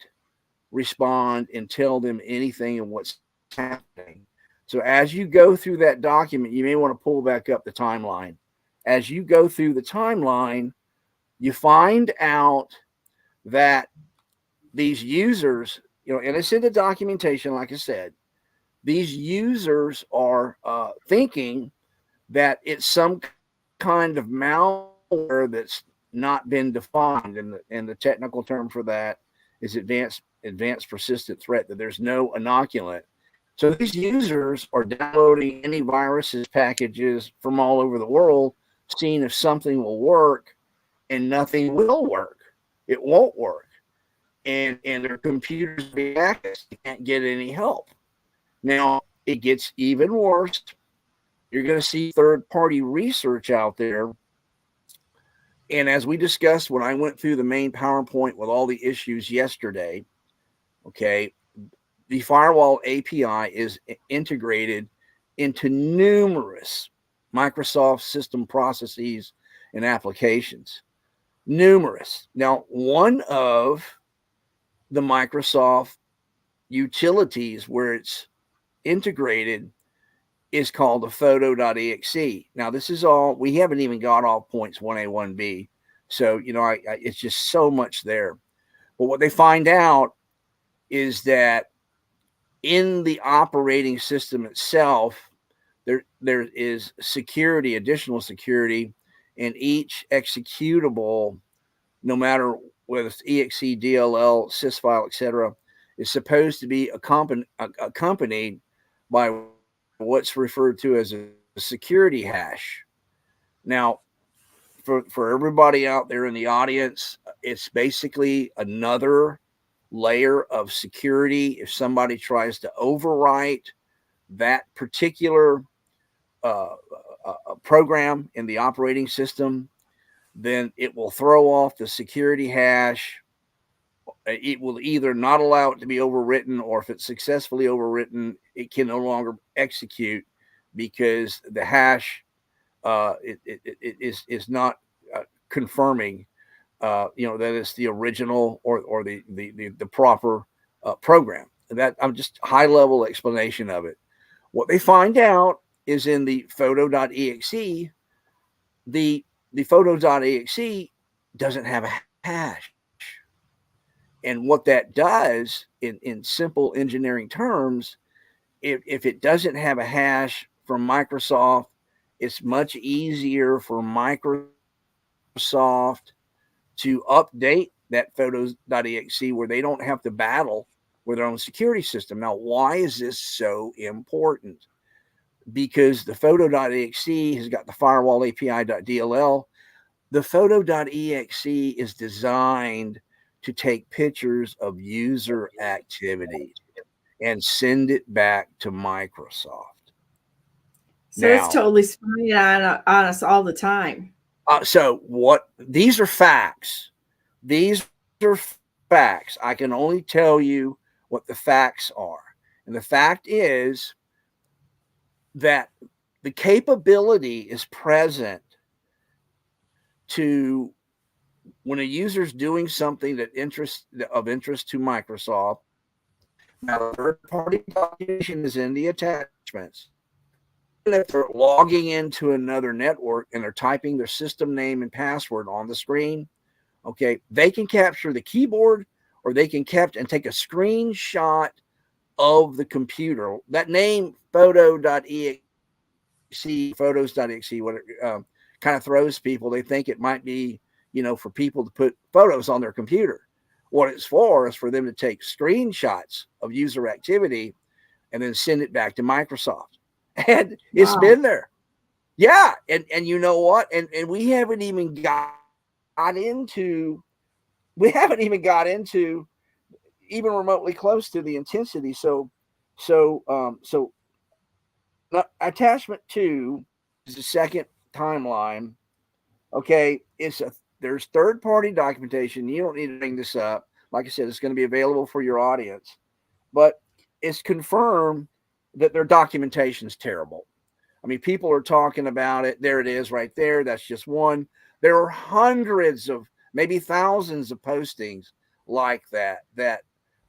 S7: respond and tell them anything of what's happening. So as you go through that document, you may want to pull back up the timeline. As you go through the timeline, you find out that these users, and it's in the documentation, like I said, these users are thinking that it's some kind of malware that's not been defined, and the technical term for that is advanced persistent threat, that there's no inoculant. So these users are downloading antiviruses packages from all over the world, seeing if something will work, and nothing will work. It won't work. And their computers react. They can't get any help. Now, it gets even worse. You're going to see third-party research out there. And as we discussed when I went through the main PowerPoint with all the issues yesterday, okay, the firewall API is integrated into numerous Microsoft system processes and applications. Numerous. Now, one of the Microsoft utilities where it's integrated is called the photo.exe. Now, this is all, we haven't even got all points 1A, 1B. So, it's just so much there. But what they find out is that in the operating system itself, there is security, additional security, and each executable, no matter whether it's exe, DLL, sysfile, etc., is supposed to be accompanied by what's referred to as a security hash. Now, for everybody out there in the audience, it's basically another layer of security. If somebody tries to overwrite that particular program in the operating system, then it will throw off the security hash. It will either not allow it to be overwritten, or if it's successfully overwritten, it can no longer execute because the hash is not confirming that it's the original or the proper program. That I'm just high level explanation of it. What they find out is in the photo.exe, the photo.exe doesn't have a hash. And what that does in simple engineering terms, if it doesn't have a hash from Microsoft, it's much easier for Microsoft to update that photos.exe where they don't have to battle with their own security system. Now, why is this so important? Because the photo.exe has got the firewall API.dll. The photo.exe is designed to take pictures of user activity and send it back to Microsoft.
S1: So it's totally spying on us all the time.
S7: So what? These are facts. These are facts. I can only tell you what the facts are. And the fact is that the capability is present to, when a user's doing something of interest to Microsoft. Now, third-party documentation is in the attachments. And if they're logging into another network and they're typing their system name and password on the screen, okay, they can capture the keyboard, or they can capture and take a screenshot of the computer. That name, photos.exe, whatever, kind of throws people. They think it might be, for people to put photos on their computer. What it's for is for them to take screenshots of user activity and then send it back to Microsoft. And it's been there. Yeah. And you know what? And we haven't even got into even remotely close to the intensity. So attachment 2 is the second timeline. Okay, there's third-party documentation. You don't need to bring this up. Like I said, it's going to be available for your audience, but it's confirmed that their documentation is terrible. I mean, people are talking about it. There it is right there. That's just one. There are hundreds of, maybe thousands of postings like that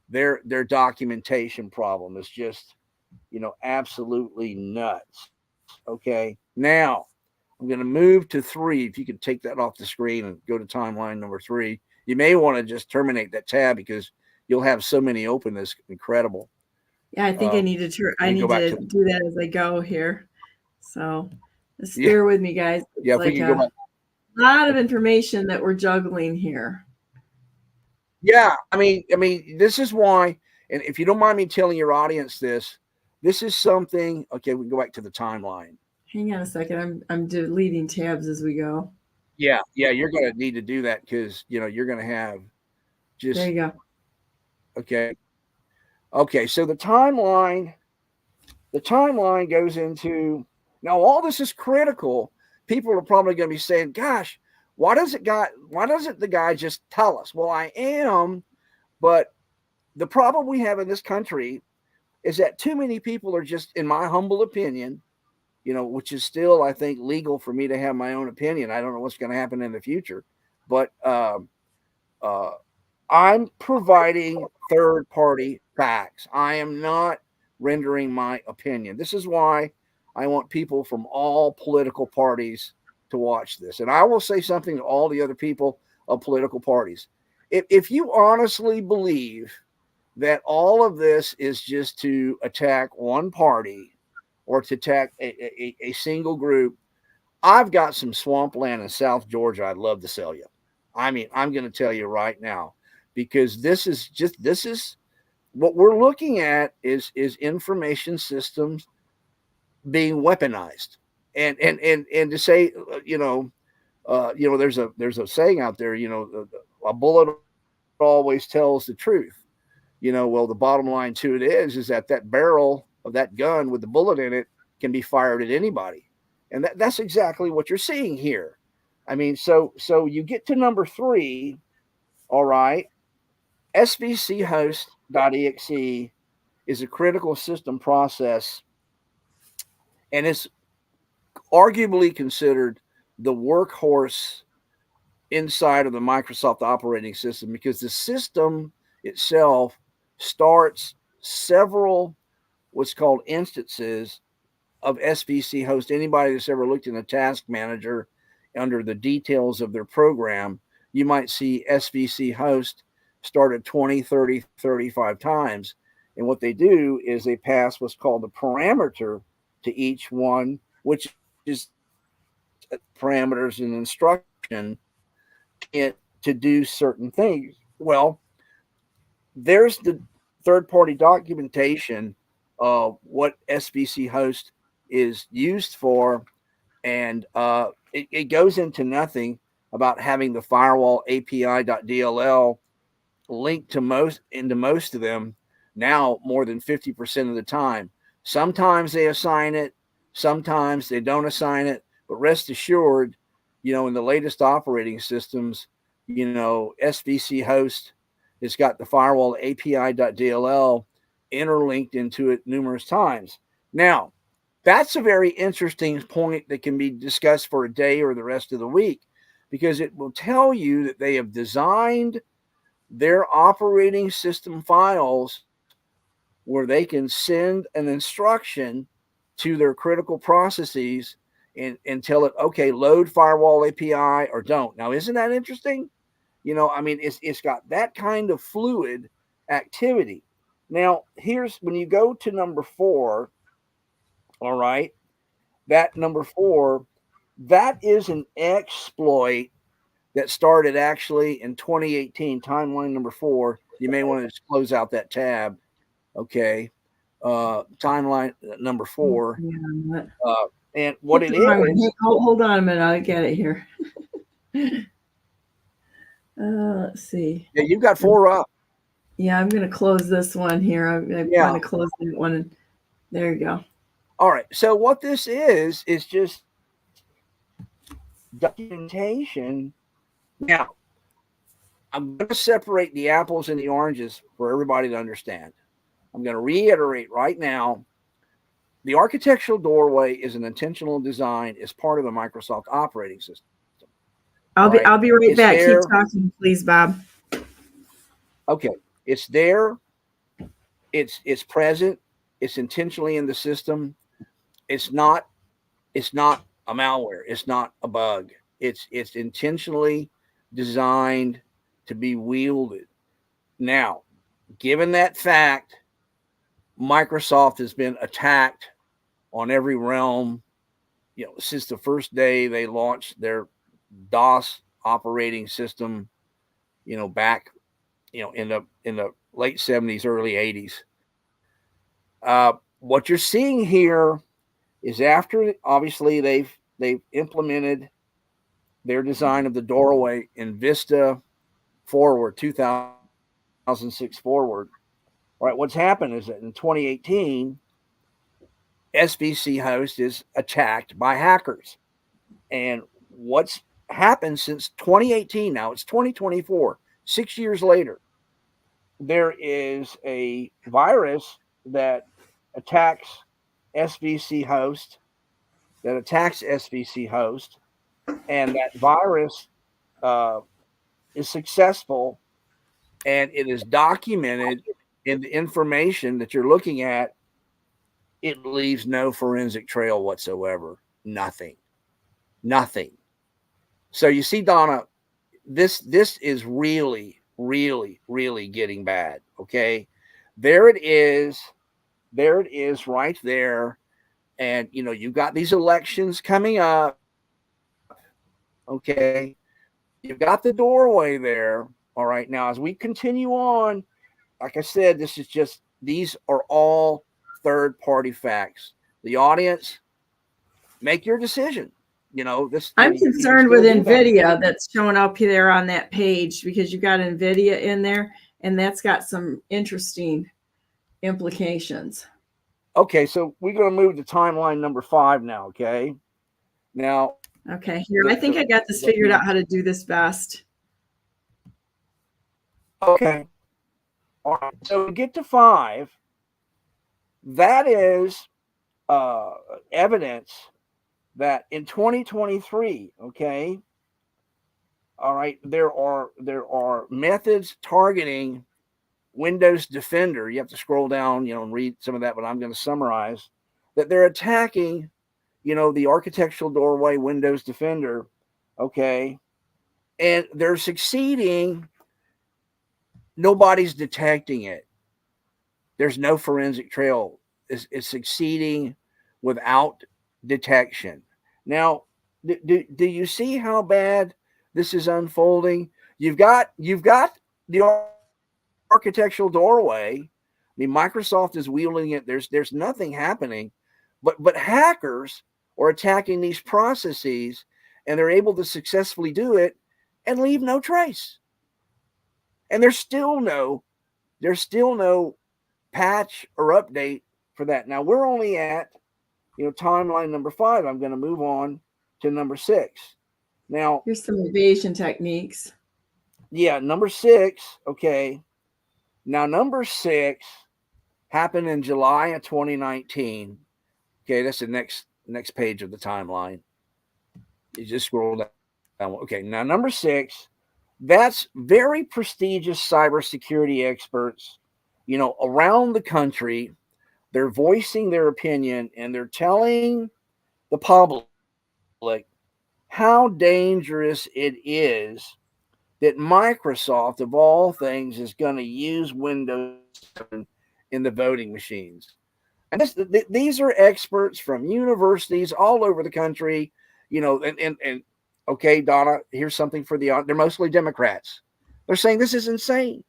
S7: their documentation problem is just, absolutely nuts. Okay. Now I'm going to move to 3. If you could take that off the screen and go to timeline number 3, you may want to just terminate that tab because you'll have so many open. That's incredible.
S1: Yeah, I think I need to do that as I go here. So just bear with me, guys. It's
S7: if we can go back.
S1: A lot of information that we're juggling here.
S7: Yeah, I mean, this is why, and if you don't mind me telling your audience this is something. Okay, we can go back to the timeline.
S1: Hang on a second. I'm deleting tabs as we go.
S7: Yeah, you're going to need to do that because you're going to have just.
S1: There you
S7: go. Okay. So the timeline goes into, now all this is critical. People are probably going to be saying, "Gosh, why doesn't the guy just tell us?" Well, I am, but the problem we have in this country is that too many people are just, in my humble opinion, which is still, I think, legal for me to have my own opinion. I don't know what's going to happen in the future, but I'm providing third-party facts. I am not rendering my opinion. This is why I want people from all political parties to watch this. And I will say something to all the other people of political parties. If you honestly believe that all of this is just to attack one party or to attack a single group, I've got some swampland in South Georgia I'd love to sell you. I mean, I'm going to tell you right now, because this is what we're looking at is information systems being weaponized. And to say, there's a saying out there, a bullet always tells the truth. Well, the bottom line to it is that barrel of that gun with the bullet in it can be fired at anybody. And that's exactly what you're seeing here. I mean, so you get to number 3, all right. svchost.exe is a critical system process, and it's arguably considered the workhorse inside of the Microsoft operating system, because the system itself starts several what's called instances of SVC host. Anybody that's ever looked in a task manager under the details of their program, you might see SVC host start at 20, 30, 35 times. And what they do is they pass what's called the parameter to each one, which is parameters and instruction to do certain things. Well, there's the third-party documentation of what SVC host is used for, and it goes into nothing about having the firewall API.dll linked to most of them now more than 50% of the time. Sometimes they assign it, sometimes they don't assign it, but rest assured, in the latest operating systems, SVC host has got the firewall API.dll interlinked into it numerous times. Now, that's a very interesting point that can be discussed for a day or the rest of the week, because it will tell you that they have designed their operating system files where they can send an instruction to their critical processes and tell it, okay, load firewall API or don't. Now, isn't that interesting? It's got that kind of fluid activity. Now, here's when you go to number 4, all right, that number 4, that is an exploit that started actually in 2018, timeline number 4. You may want to just close out that tab. Okay. Timeline number 4.
S1: Yeah,
S7: and what it is.
S1: Hold on a minute. I'll get it here. Let's see.
S7: Yeah, you've got 4 up.
S1: Yeah, I'm going to close this one here. I'm going to close that one. There you go.
S7: All right. So what this is just documentation. Now, I'm going to separate the apples and the oranges for everybody to understand. I'm going to reiterate right now. The architectural doorway is an intentional design as part of the Microsoft operating system.
S1: I'll be right back. Keep talking, please, Bob.
S7: Okay. It's there. It's present. It's intentionally in the system. It's not a malware. It's not a bug. It's intentionally designed to be wielded. Now, given that fact, Microsoft has been attacked on every realm, since the first day they launched their DOS operating system, back, in the late 70s, early 80s. What you're seeing here is after, obviously, they've implemented their design of the doorway in Vista forward, 2006 forward. All right, what's happened is that in 2018, SVC host is attacked by hackers. And what's happened since 2018, now it's 2024, 6 years later, there is a virus that attacks SVC host, and that virus is successful, and it is documented in the information that you're looking at. It leaves no forensic trail whatsoever. Nothing. So you see, Donna, this is really, really, really getting bad. Okay. There it is right there. And, you've got these elections coming up. Okay. You've got the doorway there. All right. Now, as we continue on, like I said, these are all third-party facts. The audience, make your decision.
S1: I'm concerned with NVIDIA that's showing up there on that page, because you got NVIDIA in there, and that's got some interesting implications.
S7: Okay, so we're going to move to timeline number 5 now. Okay. Now.
S1: Okay, here. I think I got this figured out how to do this best.
S7: Okay. All right. So we get to 5. That is evidence that in 2023, okay, all right, there are methods targeting Windows Defender. You have to scroll down, and read some of that, but I'm going to summarize that they're attacking, the architectural doorway Windows Defender, okay, and they're succeeding. Nobody's detecting it. There's no forensic trail. It's succeeding without detection. Now, do you see how bad this is unfolding? You've got the architectural doorway. I mean, Microsoft is wielding it. There's nothing happening, but hackers are attacking these processes, and they're able to successfully do it and leave no trace. And there's still no patch or update for that. Now we're only at timeline number 5. I'm going to move on to number 6. Now
S1: Here's some evasion techniques.
S7: Yeah, number 6. Okay. Now number 6 happened in July of 2019. Okay, that's the next page of the timeline. You just scroll down. Okay, now number 6, that's very prestigious cybersecurity experts, around the country. They're voicing their opinion, and they're telling the public how dangerous it is that Microsoft, of all things, is going to use Windows 7 in the voting machines. And these are experts from universities all over the country, and okay, Donna, here's something for they're mostly Democrats. They're saying this is insane.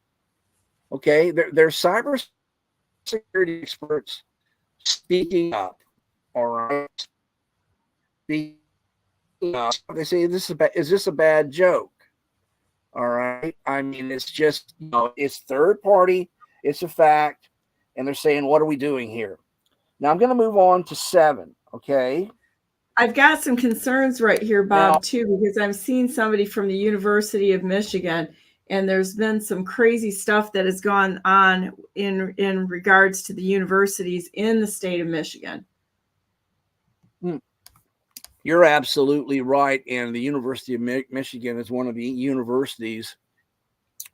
S7: Okay, they're cybersecurity experts speaking up. All right, speaking up. They say is this a bad joke? All right, I mean, it's just it's third party, it's a fact, and they're saying, what are we doing here? Now I'm going to move on to 7. Okay.
S1: I've got some concerns right here, Bob, too, because I'm seeing somebody from the University of Michigan, and there's been some crazy stuff that has gone on in regards to the universities in the state of Michigan.
S7: You're absolutely right. And the University of Michigan is one of the universities,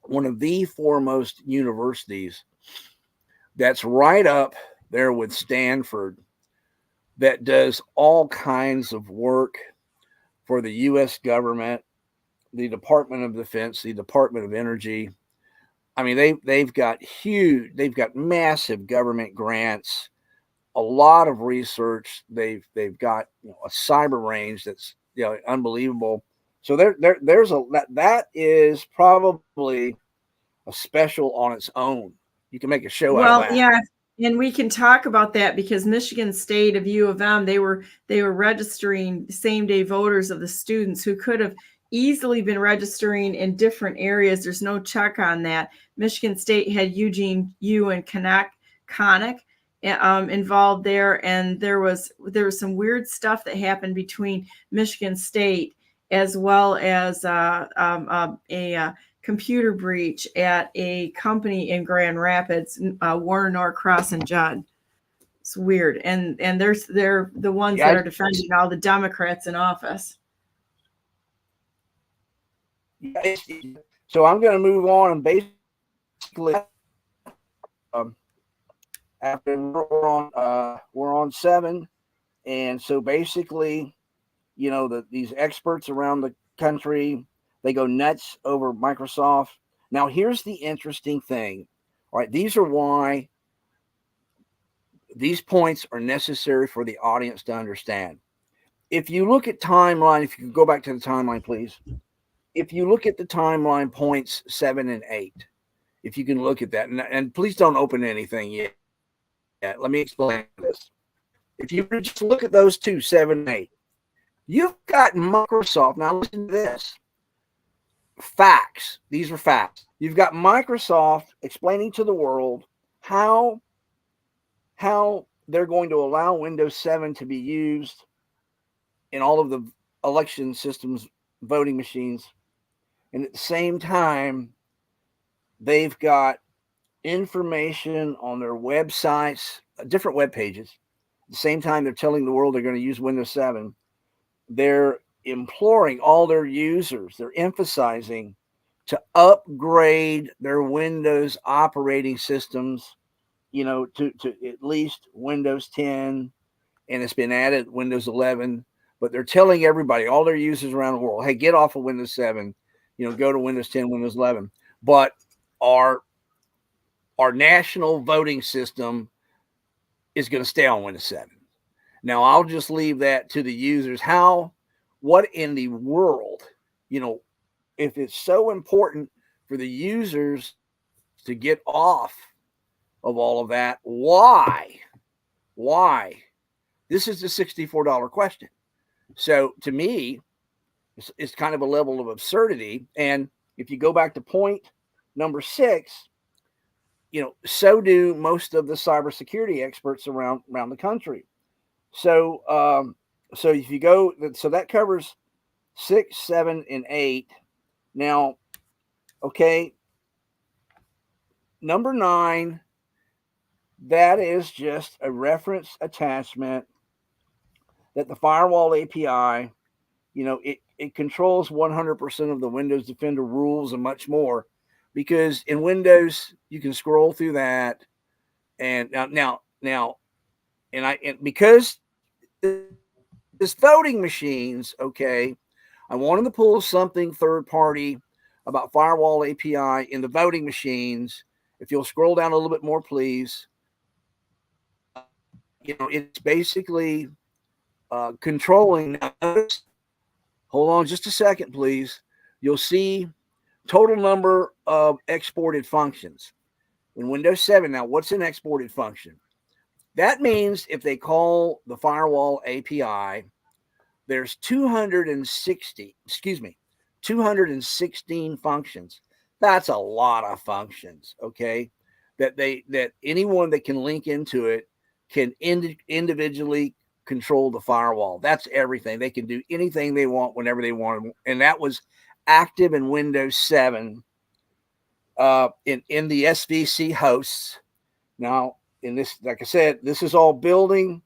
S7: one of the foremost universities that's right up there with Stanford, that does all kinds of work for the U.S. government, the Department of Defense, the Department of Energy. I mean, they've got massive government grants, a lot of research. They've got a cyber range that's unbelievable. So that is probably a special on its own. You can make a show out of that.
S1: Yeah. And we can talk about that because Michigan State of U of M, they were registering same-day voters of the students who could have easily been registering in different areas. There's no check on that. Michigan State had Eugene U and Connick involved there, and there was some weird stuff that happened between Michigan State as well as a computer breach at a company in Grand Rapids, Warner Norcross and Judd. It's weird, and they're the ones that are defending all the Democrats in office.
S7: So I'm going to move on, and basically, after we're on 7, and so basically, these experts around the country, they go nuts over Microsoft. Now, here's the interesting thing. All right, these are why these points are necessary for the audience to understand. If you look at timeline, if you can go back to the timeline, please. If you look at the timeline points 7 and 8, if you can look at that, and please don't open anything yet. Let me explain this. If you just look at those two, 7 and 8, you've got Microsoft. Now listen to this. Facts. These are facts. You've got Microsoft explaining to the world how they're going to allow Windows 7 to be used in all of the election systems, voting machines. And at the same time, they've got information on their websites, different web pages. At the same time, they're telling the world they're going to use Windows 7. They're imploring all their users, they're emphasizing to upgrade their Windows operating systems, to at least Windows 10, and it's been added Windows 11. But they're telling everybody, all their users around the world, hey, get off of Windows 7, go to Windows 10, Windows 11. But our national voting system is going to stay on Windows 7. Now, I'll just leave that to the users. What in the world, if it's so important for the users to get off of all of that, why? This is the $64 question. So to me, it's kind of a level of absurdity. And if you go back to point number 6, so do most of the cybersecurity experts around the country. So if you go, so that covers 6, 7, and 8. Now, okay, number 9, that is just a reference attachment that the firewall API, it controls 100% of the Windows Defender rules and much more, because in Windows you can scroll through that, and now, and because this voting machines, okay, I wanted to pull something third party about firewall API in the voting machines. If you'll scroll down a little bit more, please. It's basically controlling. Now, notice, hold on just a second, please. You'll see total number of exported functions in Windows 7. Now, what's an exported function? That means if they call the firewall API, there's 216 functions. That's a lot of functions, okay? That anyone that can link into it can individually control the firewall. That's everything. They can do anything they want whenever they want. And that was active in Windows 7 in the SVC hosts. Now, in this, like I said, this is all building,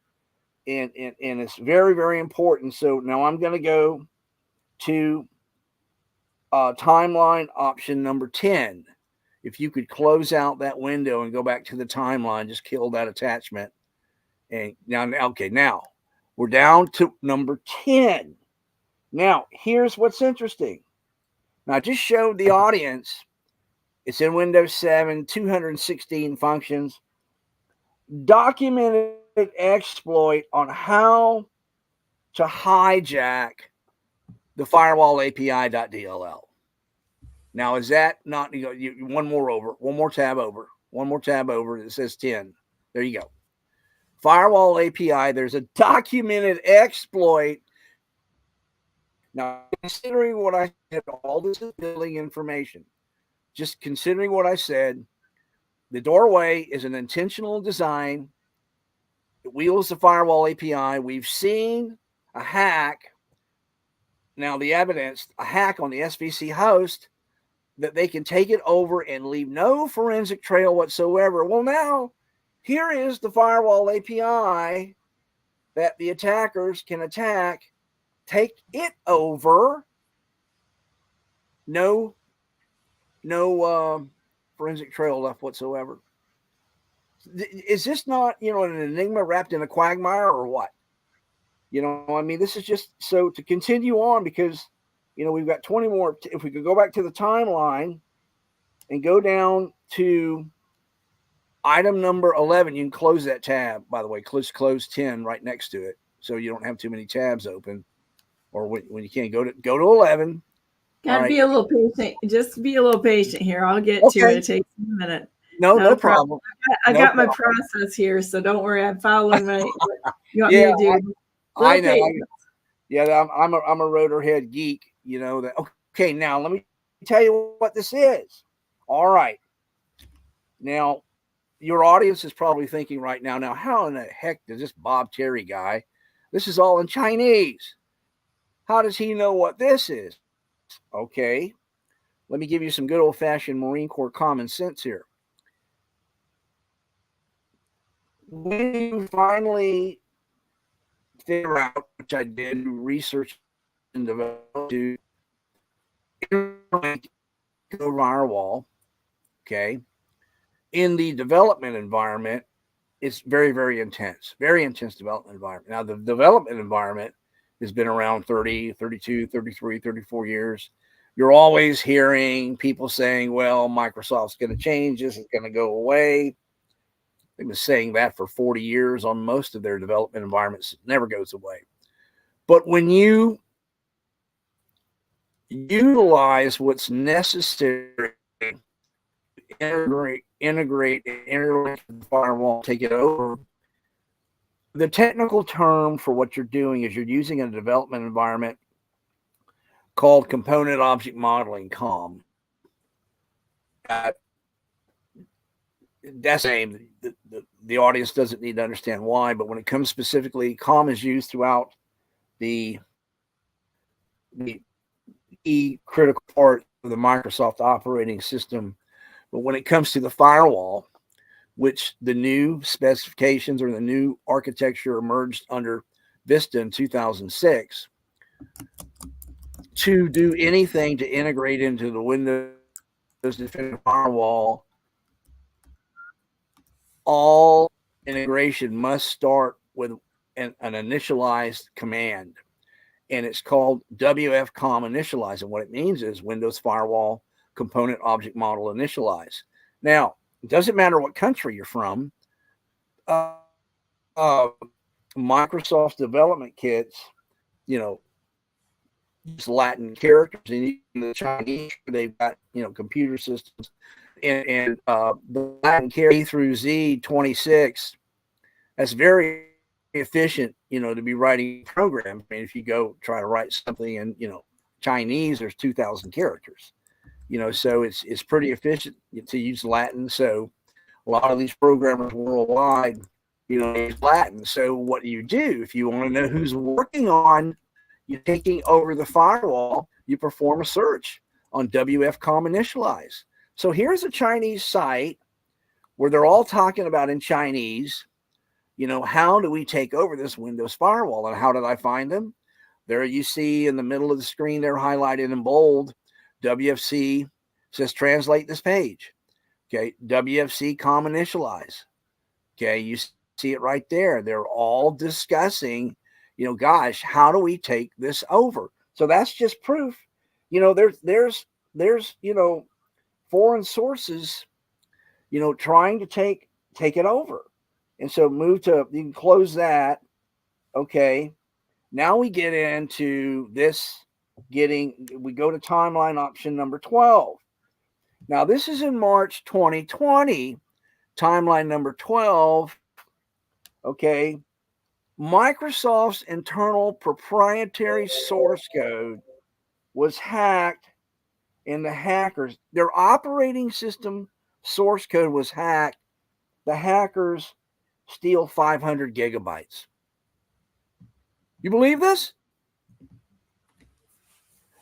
S7: and it's very, very important. So now I'm going to go to timeline option number 10. If you could close out that window and go back to the timeline, just kill that attachment. And now we're down to number 10. Now, here's what's interesting. Now, I just showed the audience, it's in Windows 7, 216 functions, documented exploit on how to hijack the firewall API.dll. Now, is that not, one more tab over that says 10. There you go. Firewall API, there's a documented exploit. Now, considering what I said, all this is building information. Just considering what I said, the doorway is an intentional design. It wields the firewall API. We've seen a hack. Now, the evidence, a hack on the SVC host, that they can take it over and leave no forensic trail whatsoever. Well, now, here is the firewall API that the attackers can attack, take it over, no forensic trail left whatsoever. Is this not, an enigma wrapped in a quagmire, or what? This is just so to continue on, because, we've got 20 more. If we could go back to the timeline and go down to item number 11, you can close that tab, by the way, close 10 right next to it, so you don't have too many tabs open, or when you can't go to 11.
S1: Gotta be a little patient. Just be a little patient here. I'll get to it. It takes a minute.
S7: No problem.
S1: I got my process here, so don't worry. I'm following what you want me to do.
S7: I know. Yeah, I'm a rotorhead geek. That. Okay, now let me tell you what this is. All right. Now, your audience is probably thinking right now, how in the heck does this Bob Terry guy? This is all in Chinese. How does he know what this is? Okay, let me give you some good old-fashioned Marine Corps common sense here. When you finally figure out, which I did research and develop, to go firewall, okay, in the development environment, it's very, very intense development environment. Now, the development environment has been around 30, 32, 33, 34 years. You're always hearing people saying, well, Microsoft's going to change this, it's going to go away. They've been saying that for 40 years on most of their development environments. It never goes away. But when you utilize what's necessary, integrate, interlink the firewall, take it over. The technical term for what you're doing is you're using a development environment called component object modeling, COM. That's the name. The audience doesn't need to understand why, but when it comes specifically, COM is used throughout the key critical part of the Microsoft operating system. But when it comes to the firewall, which the new specifications or the new architecture emerged under Vista in 2006, to do anything to integrate into the Windows Defender firewall, all integration must start with an initialized command. And it's called WFCOM initialize. And what it means is Windows Firewall Component Object Model Initialize. Now, it doesn't matter what country you're from. Microsoft's development kits, use Latin characters, and even the Chinese, they've got, computer systems. And the Latin character A through Z 26, that's very efficient, to be writing programs. I mean, if you go try to write something in, Chinese, there's 2,000 characters, so it's pretty efficient to use Latin. So a lot of these programmers worldwide, use Latin. So what do? If you want to know who's working on you taking over the firewall, you perform a search on WFCOM initialize. So here's a Chinese site where they're all talking about in Chinese, how do we take over this Windows firewall? And how did I find them? There you see in the middle of the screen, they're highlighted in bold. WFC says translate this page. Okay, WFC com initialize. Okay, you see it right there. They're all discussing, gosh, how do we take this over? So that's just proof. There's foreign sources, trying to take it over. And so you can close that. Okay. Now we get into this we go to timeline option number 12. Now this is in March 2020, timeline number 12. Okay. Microsoft's internal proprietary source code was hacked, and their operating system source code was hacked. The hackers steal 500 gigabytes. You believe this?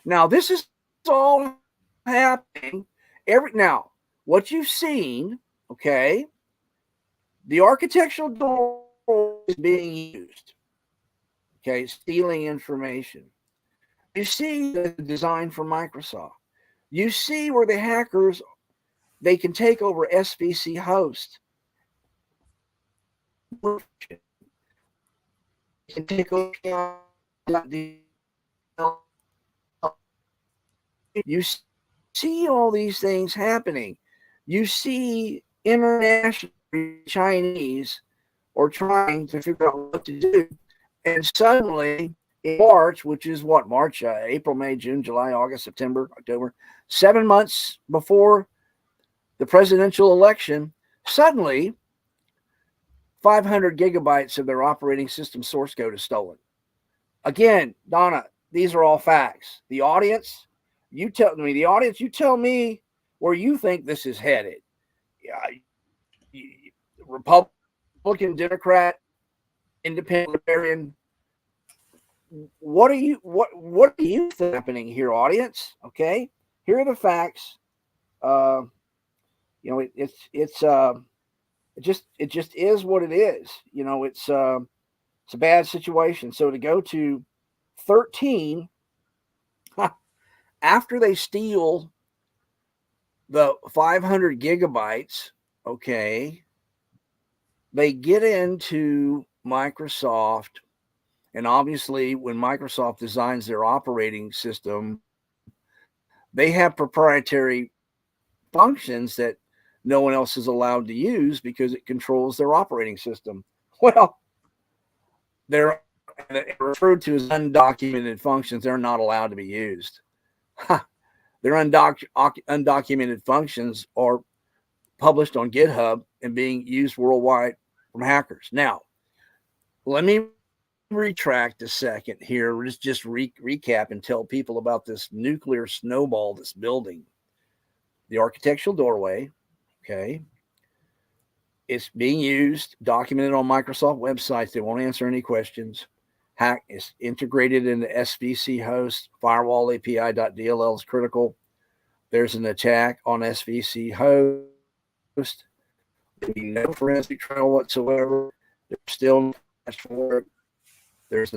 S7: Now, this is all happening now. What you've seen, okay, the architectural door is being used, okay, stealing information. You see the design for Microsoft. You see where the hackers, they can take over SVC host. Can take over. You see all these things happening. You see international Chinese are trying to figure out what to do. And suddenly in March, which is what, March, April, May, June, July, August, September, October, 7 months before the presidential election, suddenly 500 gigabytes of their operating system source code is stolen. Again, Donna, these are all facts. The audience, you tell me where you think this is headed. Republican, Democrat, Independent, Libertarian. What do you think happening here, audience? Okay, here are the facts. It just is what it is. It's a bad situation. So to go to 13, after they steal the 500 gigabytes, okay, they get into Microsoft. And obviously, when Microsoft designs their operating system, they have proprietary functions that no one else is allowed to use because it controls their operating system. Well, they're referred to as undocumented functions. They're not allowed to be used. Their undocumented functions are published on GitHub and being used worldwide from hackers. Now, let me retract a second here. Just recap and tell people about this nuclear snowball that's building. The architectural doorway, okay, it's being used, documented on Microsoft websites. They won't answer any questions. It's integrated into SVC host. Firewall API.dll is critical. There's an attack on SVC host. There'll be no forensic trail whatsoever. There's still work. There's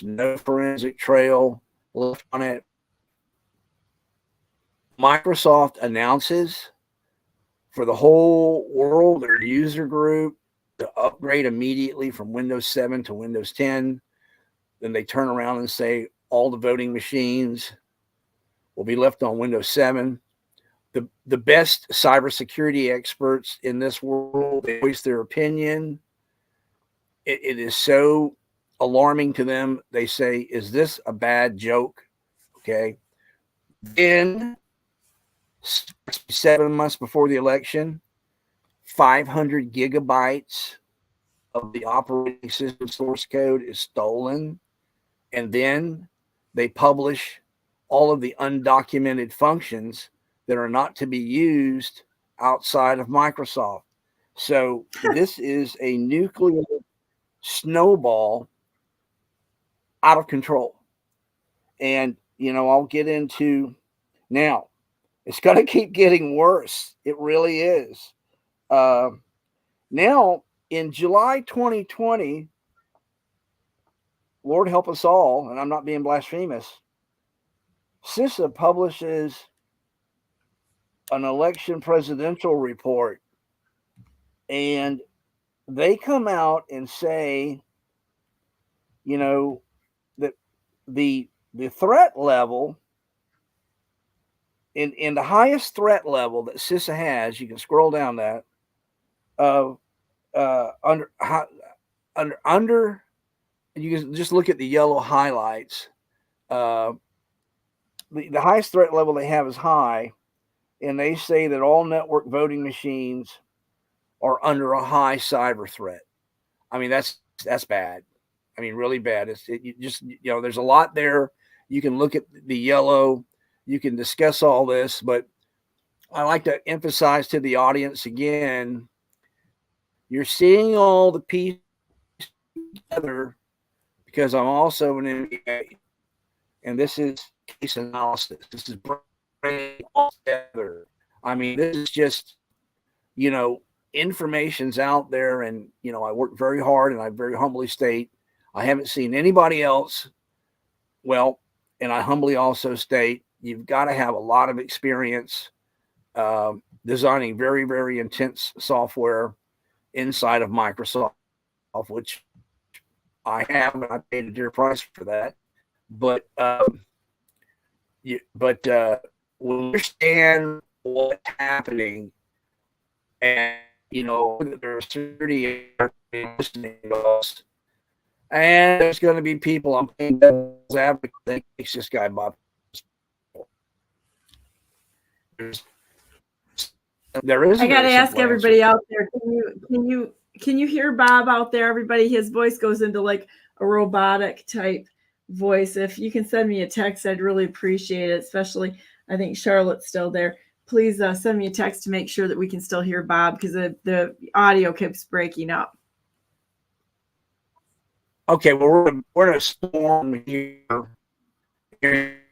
S7: no forensic trail left on it. Microsoft announces for the whole world, their user group, to upgrade immediately from Windows 7 to Windows 10. Then they turn around and say all the voting machines will be left on Windows 7. The best cybersecurity experts in this world, they voice their opinion. It is so alarming to them. They say, is this a bad joke? Okay. Then 7 months before the election, 500 gigabytes of the operating system source code is stolen. And then they publish all of the undocumented functions that are not to be used outside of Microsoft. So this is a nuclear snowball out of control. And, I'll get into now. It's going to keep getting worse. It really is. Now, in July 2020, Lord help us all, and I'm not being blasphemous, CISA publishes an election presidential report, and they come out and say, that the threat level, in the highest threat level that CISA has, you can scroll down that, under you can just look at the yellow highlights. The highest threat level they have is high, and they say that all network voting machines are under a high cyber threat. I mean, that's bad. I mean, really bad. There's a lot there. You can look at the yellow. You can discuss all this, but I like to emphasize to the audience again, you're seeing all the pieces together because I'm also an MBA, and this is case analysis. This is bringing all together. I mean, this is just, information's out there, and, I work very hard, and I very humbly state, I haven't seen anybody else. Well, and I humbly also state, you've got to have a lot of experience designing very, very intense software inside of Microsoft, which I have, and I paid a dear price for that. But we understand what's happening, and there's security listening to us, and there's going to be people I'm playing devil's advocate that thinks this guy Bob. There is.
S1: I got to ask everybody out there. Can you hear Bob out there? Everybody, his voice goes into like a robotic type voice. If you can send me a text, I'd really appreciate it. Especially, I think Charlotte's still there. Please send me a text to make sure that we can still hear Bob, because the audio keeps breaking up.
S7: Okay, well, we're in a storm here.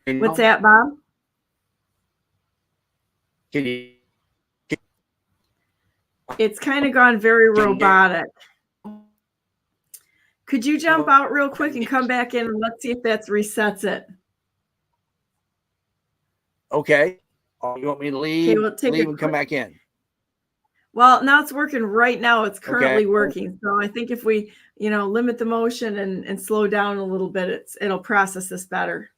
S1: What's that, Bob? It's kind of gone very robotic. Could you jump out real quick and come back in, and let's see if that resets it?
S7: Okay. You want me to leave?
S1: Okay,
S7: leave and come back in.
S1: Well, now it's working right now. It's currently working. So I think if we, limit the motion and slow down a little bit, it'll process this better.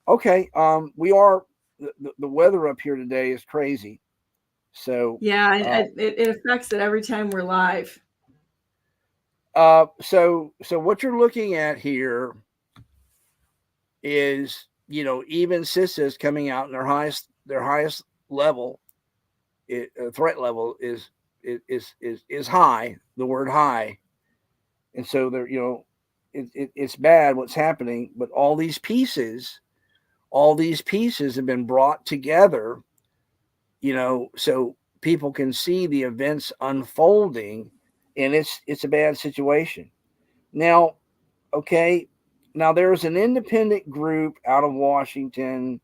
S7: Okay. We are the weather up here today is crazy. So
S1: Yeah, it affects it every time we're live.
S7: so what you're looking at here is, even CISAs coming out in their highest level, threat level is high. The word high, and so they're it's bad what's happening. But all these pieces have been brought together, so people can see the events unfolding, and it's a bad situation. Now, okay, now there's an independent group out of Washington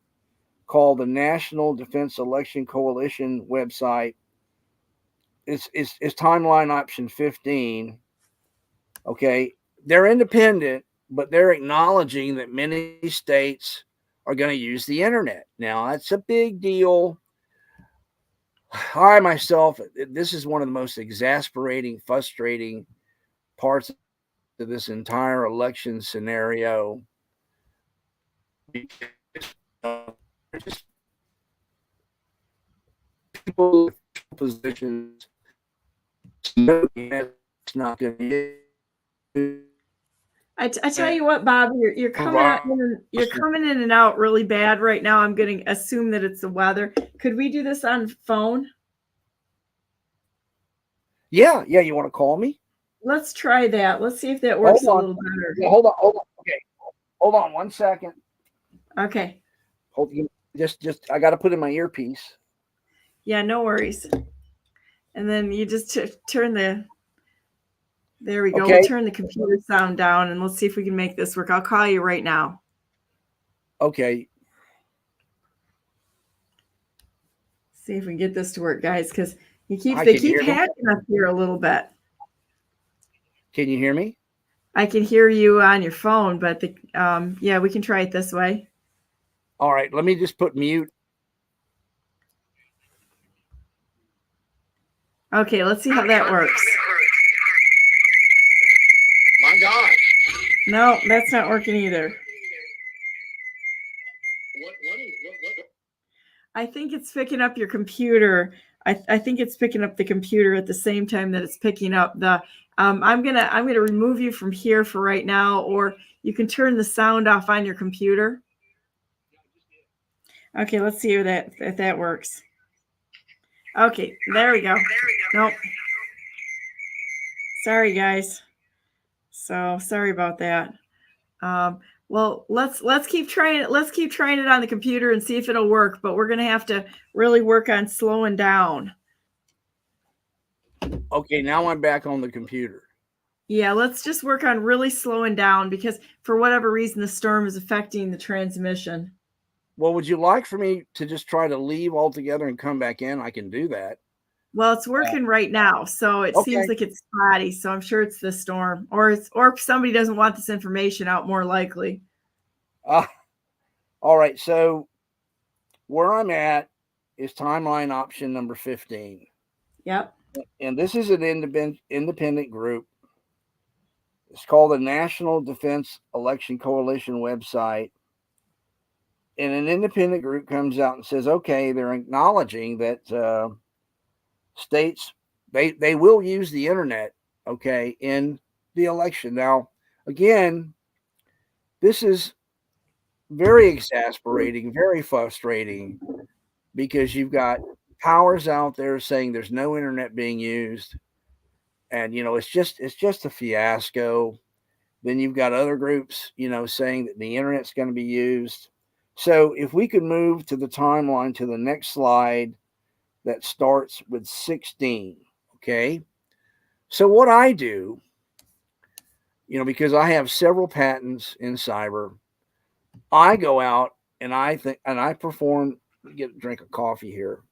S7: called the National Defense Election Coalition website. It's timeline option 15. Okay, they're independent, but they're acknowledging that many states are going to use the internet. Now, that's a big deal. I myself, this is one of the most exasperating, frustrating parts of this entire election scenario. Because just people in positions know it's not going to be.
S1: I tell you what, Bob, you're coming out, you're coming in and out really bad right now. I'm going to assume that it's the weather. Could we do this on phone?
S7: Yeah. You want to call me?
S1: Let's try that. Let's see if that works a little better.
S7: Yeah, hold on. Okay, hold on 1 second.
S1: Okay.
S7: Hold just I got to put in my earpiece.
S1: Yeah, no worries. And then you just turn the. There we go.
S7: Okay.
S1: We'll turn the computer sound down and let's see if we can make this work. I'll call you right now.
S7: Okay.
S1: See if we can get this to work, guys, because they keep hacking us here a little bit.
S7: Can you hear me?
S1: I can hear you on your phone, but yeah, we can try it this way.
S7: All right, let me just put mute.
S1: Okay, let's see how that works.
S7: My God.
S1: No, that's not working either.
S7: What?
S1: I think it's picking up your computer. I think it's picking up the computer at the same time that it's picking up the. I'm gonna remove you from here for right now, or you can turn the sound off on your computer. Okay, let's see if that works. Okay, there we go. Nope. Sorry, guys. So sorry about that. Well, let's keep trying it. Let's keep trying it on the computer and see if it'll work. But we're gonna have to really work on slowing down.
S7: Okay, now I'm back on the computer.
S1: Yeah, let's just work on really slowing down because for whatever reason the storm is affecting the transmission.
S7: Well, would you like for me to just try to leave altogether and come back in? I can do that.
S1: Well, it's working right now, so it seems like it's spotty. So I'm sure it's the storm, or somebody doesn't want this information out. More likely.
S7: All right. So where I'm at is timeline option number 15.
S1: Yep.
S7: And this is an independent group. It's called the National Defense Election Coalition website. And an independent group comes out and says, okay, they're acknowledging that states, they will use the internet, okay, in the election. Now, again, this is very exasperating, very frustrating, because you've got powers out there saying there's no internet being used. And, it's just a fiasco. Then you've got other groups, saying that the internet's going to be used. So if we could move to the timeline to the next slide that starts with 16, okay? So what I do, because I have several patents in cyber, I go out and I perform, get a drink of coffee here.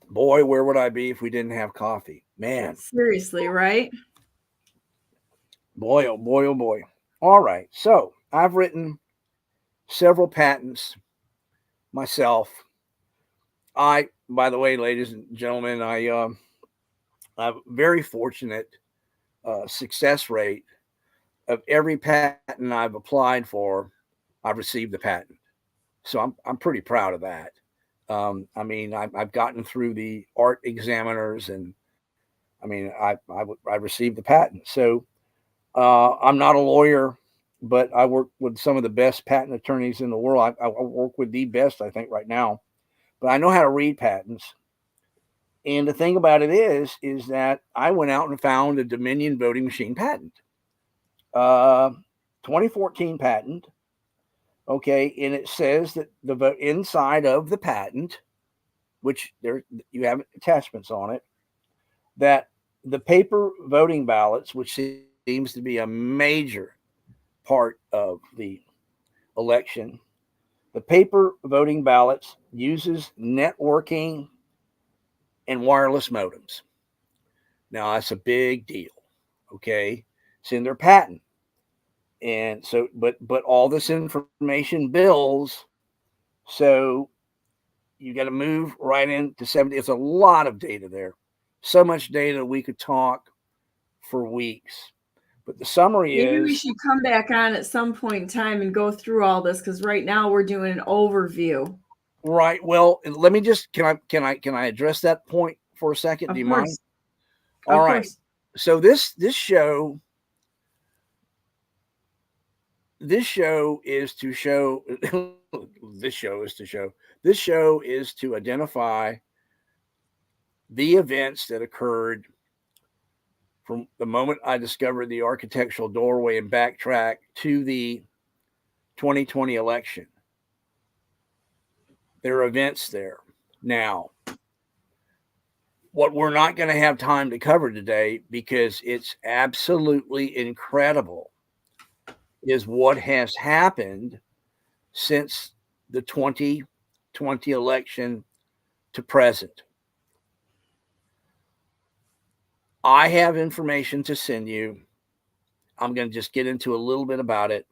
S7: Boy, where would I be if we didn't have coffee? Man.
S1: Seriously, right?
S7: Boy, oh boy, oh boy. All right. So I've written several patents myself. By the way, ladies and gentlemen, I have a very fortunate success rate of every patent I've applied for, I've received the patent. So I'm pretty proud of that. I mean, I've gotten through the art examiners, and I mean, I received the patent. So I'm not a lawyer, but I work with some of the best patent attorneys in the world. I work with the best, I think, right now. But I know how to read patents. And the thing about it is that I went out and found a Dominion voting machine patent, 2014 patent. Okay, and it says that the vote inside of the patent, which there you have attachments on it, that the paper voting ballots, which seems to be a major part of the election, the paper voting ballots uses networking and wireless modems. Now that's a big deal. Okay, it's in their patent. And so, but all this information bills, so you got to move right into 70. It's a lot of data there. So much data we could talk for weeks. But the summary
S1: Maybe we
S7: is
S1: should come back on at some point in time and go through all this, because right now we're doing an overview.
S7: right. Well, let me just can I address that point for a second?
S1: Of
S7: Do you
S1: course.
S7: mind? All
S1: Of
S7: right.
S1: course.
S7: So this show is to show this show is to identify the events that occurred from the moment I discovered the architectural doorway and backtrack to the 2020 election. There are events there. Now, what we're not going to have time to cover today, because it's absolutely incredible, is what has happened since the 2020 election to present. I have information to send you. I'm going to just get into a little bit about it.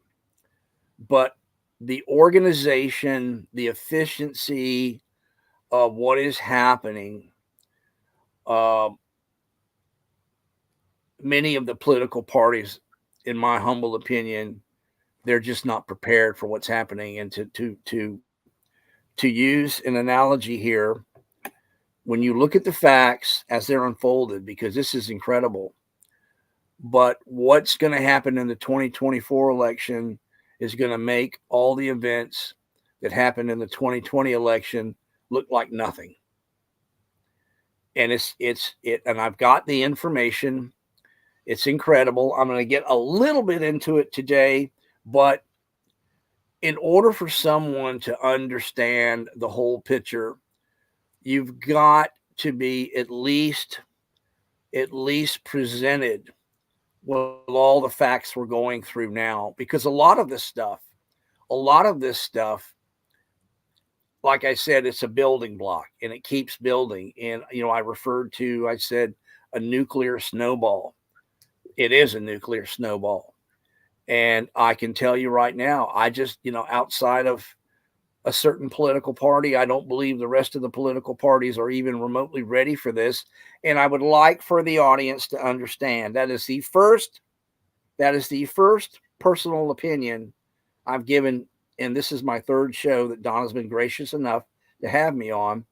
S7: But the organization, the efficiency of what is happening, many of the political parties, in my humble opinion, they're just not prepared for what's happening. And to use an analogy here, when you look at the facts as they're unfolded, because this is incredible, but what's going to happen in the 2024 election is going to make all the events that happened in the 2020 election look like nothing. And and I've got the information. It's incredible. I'm going to get a little bit into it today, but in order for someone to understand the whole picture, you've got to be at least presented with all the facts we're going through now, because a lot of this stuff, like I said, it's a building block and it keeps building. And, I said a nuclear snowball. It is a nuclear snowball. And I can tell you right now, I just, outside of a certain political party, I don't believe the rest of the political parties are even remotely ready for this. And I would like for the audience to understand that is the first personal opinion I've given. And this is my third show that Donna's been gracious enough to have me on.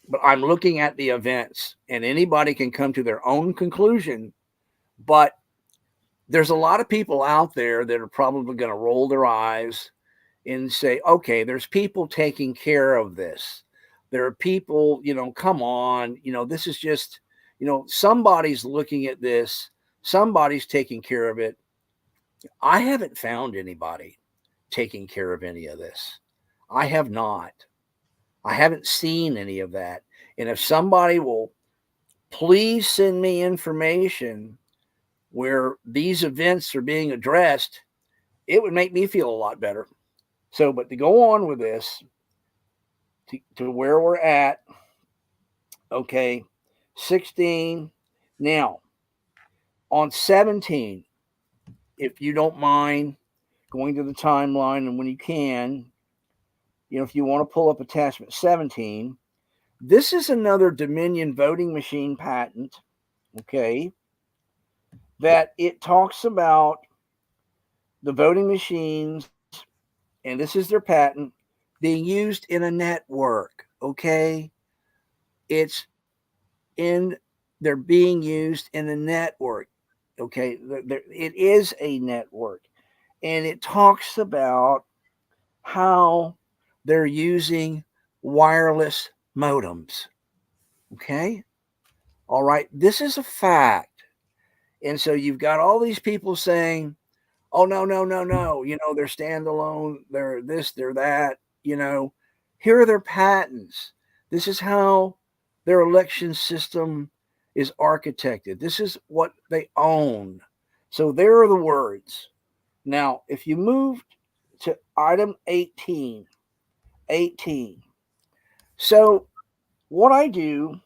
S7: But I'm looking at the events, and anybody can come to their own conclusion. But there's a lot of people out there that are probably going to roll their eyes and say, okay, there's people taking care of this. There are people, come on, this is just, somebody's looking at this. Somebody's taking care of it. I haven't found anybody taking care of any of this. I have not. I haven't seen any of that. And if somebody will please send me information where these events are being addressed, it would make me feel a lot better. So, but to go on with this, to where we're at, okay, 16. Now, on 17, if you don't mind going to the timeline, and when you can, if you want to pull up attachment 17, this is another Dominion voting machine patent, okay, that it talks about the voting machines, and this is their patent, being used in a network. Okay, it's in they're being used in a network. Okay, it is a network, and it talks about how they're using wireless modems. Okay, all right, this is a fact. And so you've got all these people saying, oh, no, no, no, no, they're standalone, they're this, they're that, here are their patents. This is how their election system is architected. This is what they own. So there are the words. Now, if you move to item 18, so what I do,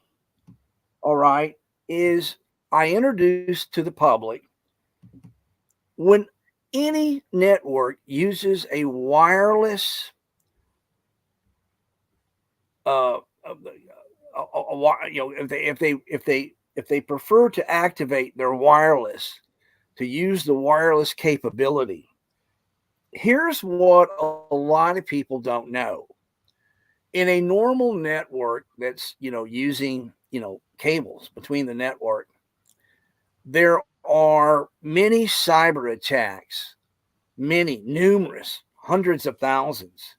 S7: all right, is I introduce to the public when any network uses a wireless if they prefer to activate their wireless to use the wireless capability, here's what a lot of people don't know. In a normal network that's using cables between the network, there are many cyber attacks, numerous, hundreds of thousands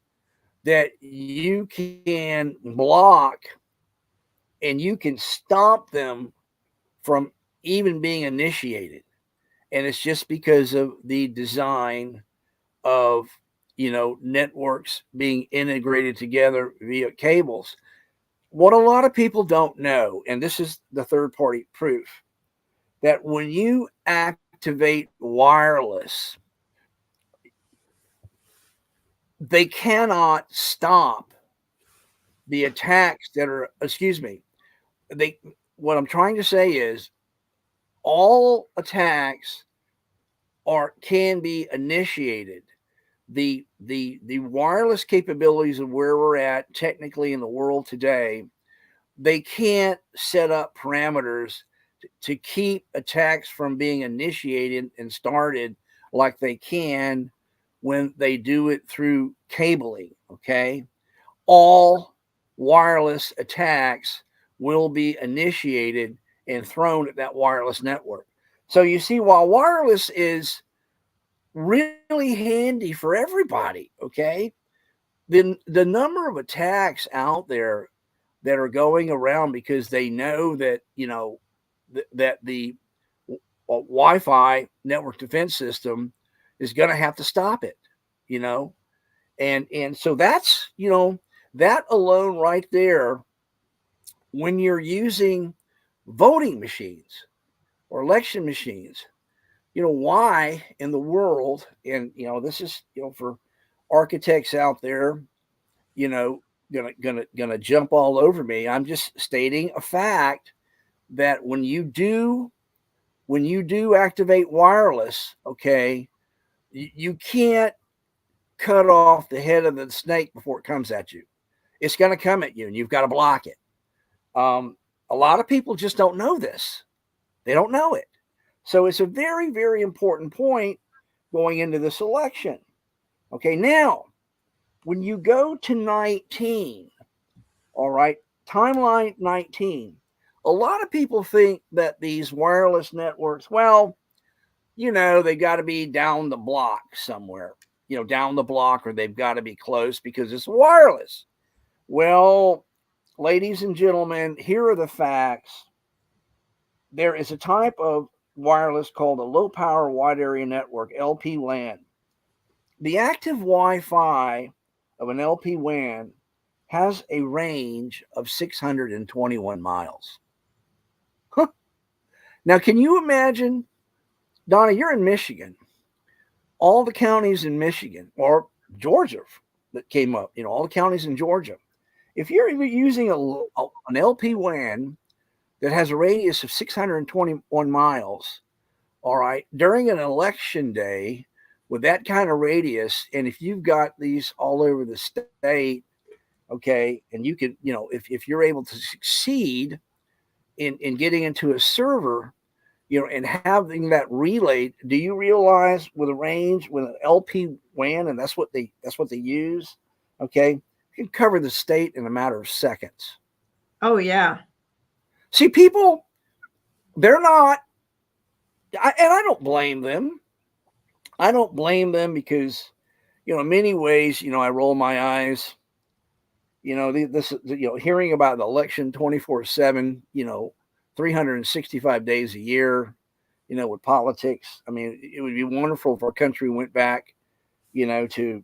S7: that you can block, and you can stop them from even being initiated. And it's just because of the design of networks being integrated together via cables. What a lot of people don't know, and this is the third party proof, that when you activate wireless, they cannot stop the attacks that are, what I'm trying to say is all attacks can be initiated. The wireless capabilities of where we're at technically in the world today, they can't set up parameters to keep attacks from being initiated and started like they can when they do it through cabling. Okay, all wireless attacks will be initiated and thrown at that wireless network. So you see, while wireless is really handy for everybody, okay, then the number of attacks out there that are going around because they know that that the Wi-Fi network defense system is going to have to stop it, and so that's that alone right there. When you're using voting machines or election machines, why in the world, and this is for architects out there, gonna jump all over me. I'm just stating a fact that when you do activate wireless, okay, you can't cut off the head of the snake before it comes at you. It's going to come at you, and you've got to block it. A lot of people just don't know this. They don't know it. So it's a very, very important point going into this election. Okay, now, when you go to 19, all right, timeline 19, a lot of people think that these wireless networks, well, they got to be down the block somewhere, down the block, or they've got to be close because it's wireless. Well, ladies and gentlemen, here are the facts. There is a type of wireless called a low power wide area network, LP WAN. The active Wi-Fi of an LP WAN has a range of 621 miles. Huh. Now, can you imagine, Donna, you're in Michigan, all the counties in Michigan, or Georgia that came up, all the counties in Georgia. If you're using an LP WAN that has a radius of 621 miles, all right, during an election day with that kind of radius, and if you've got these all over the state, okay, and you can, if you're able to succeed in getting into a server, and having that relayed. Do you realize with a range, with an LP WAN, and that's what they use, okay, you can cover the state in a matter of seconds.
S1: Oh yeah.
S7: See, people, they're not, and I don't blame them. I don't blame them because, in many ways, I roll my eyes. Hearing about the election 24/7, 365 days a year, with politics. I mean, it would be wonderful if our country went back, to,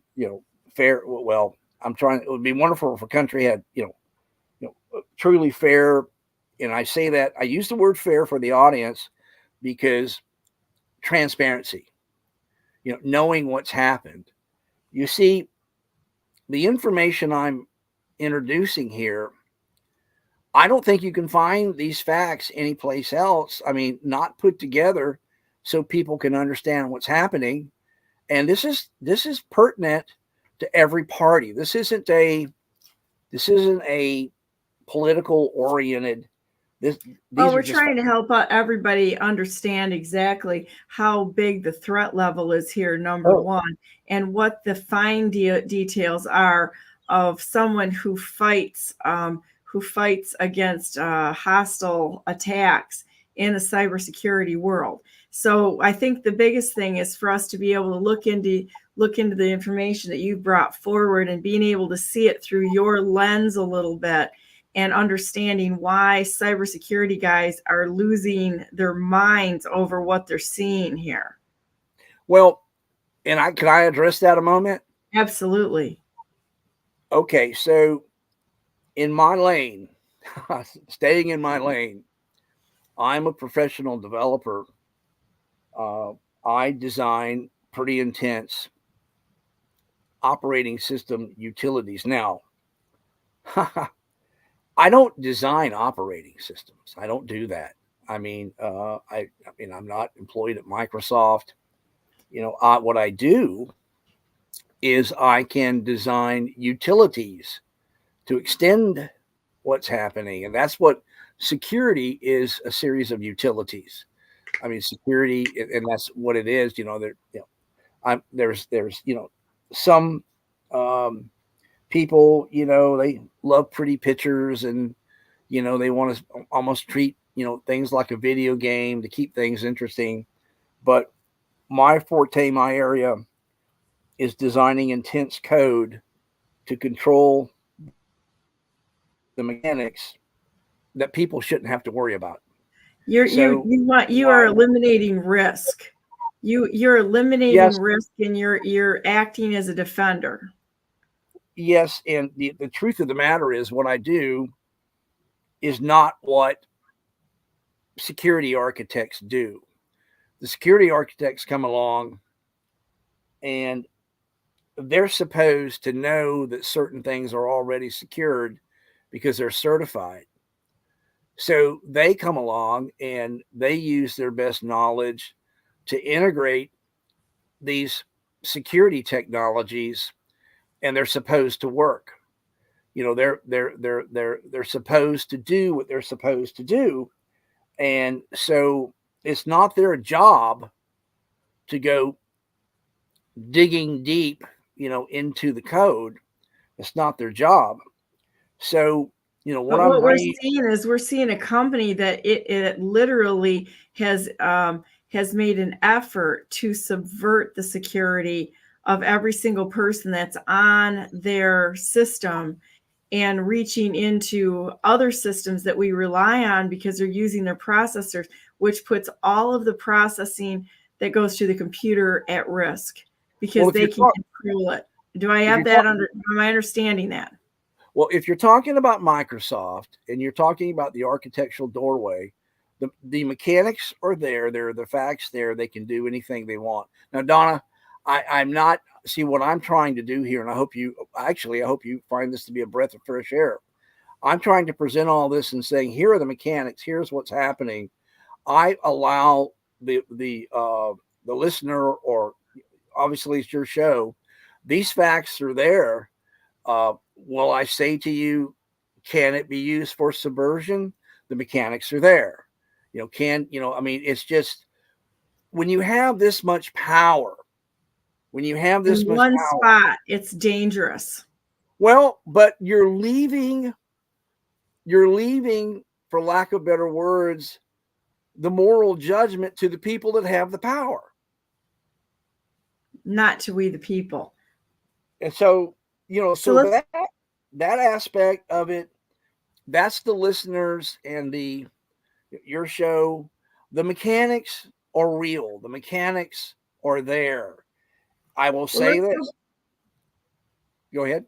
S7: fair. Well, it would be wonderful if our country had, truly fair. And I say that, I use the word fair for the audience because transparency, knowing what's happened. You see, the information I'm introducing here, I don't think you can find these facts anyplace else. I mean, not put together so people can understand what's happening. And this is pertinent to every party. This isn't a political oriented.
S1: Well, we're trying to help everybody understand exactly how big the threat level is here, number one, and what the fine details are of someone who fights against hostile attacks in the cybersecurity world. So I think the biggest thing is for us to be able to look into the information that you brought forward and being able to see it through your lens a little bit, and understanding why cybersecurity guys are losing their minds over what they're seeing here.
S7: Well, and can I address that a moment?
S1: Absolutely.
S7: Okay, so in my lane, staying in my lane, I'm a professional developer. I design pretty intense operating system utilities. Now, I don't design operating systems. I don't do that. I mean, I'm not employed at Microsoft. What I do is I can design utilities to extend what's happening, and that's what security is, a series of utilities. I mean, security, and that's what it is. There's some people, they love pretty pictures, and they want to almost treat things like a video game to keep things interesting. But my forte, my area, is designing intense code to control the mechanics that people shouldn't have to worry about.
S1: You are eliminating risk. You're eliminating risk, and you're acting as a defender.
S7: Yes, and the truth of the matter is, what I do is not what security architects do. The security architects come along and they're supposed to know that certain things are already secured because they're certified. So they come along and they use their best knowledge to integrate these security technologies, and they're supposed to work. They're supposed to do what they're supposed to do. And so it's not their job to go digging deep, into the code. It's not their job. So, what
S1: we're seeing is we're seeing a company that it literally has made an effort to subvert the security of every single person that's on their system, and reaching into other systems that we rely on because they're using their processors, which puts all of the processing that goes to the computer at risk because they can control it. Do I have that am I understanding that?
S7: Well, if you're talking about Microsoft and you're talking about the architectural doorway, the mechanics are there. There are the facts there. They can do anything they want. Now, Donna, I'm not, see what I'm trying to do here, and I hope you find this to be a breath of fresh air. I'm trying to present all this and saying, here are the mechanics. Here's what's happening. I allow the listener, or obviously it's your show, these facts are there. Will I say to you, can it be used for subversion? The mechanics are there. I mean, it's just when you have this much power,
S1: In one spot, it's dangerous.
S7: well, but you're leaving, for lack of better words, the moral judgment to the people that have the power.
S1: Not to we the people.
S7: And so,
S1: So let's
S7: that aspect of it, that's the listeners and your show. The mechanics are real. The mechanics are there. I will say this. Go ahead.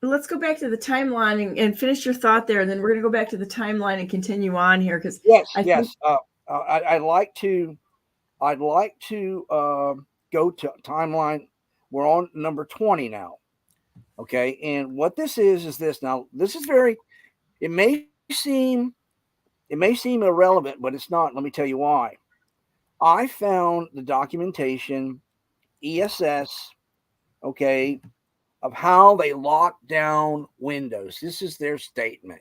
S1: Let's go back to the timeline and finish your thought there, and then we're going to go back to the timeline and continue on here because
S7: Yes.
S1: think
S7: I'd like to go to timeline. We're on number 20 now. Okay, and what this is this. Now, this is it may seem irrelevant, but it's not. Let me tell you why. I found the documentation, ESS, okay, of how they lock down Windows. This is their statement.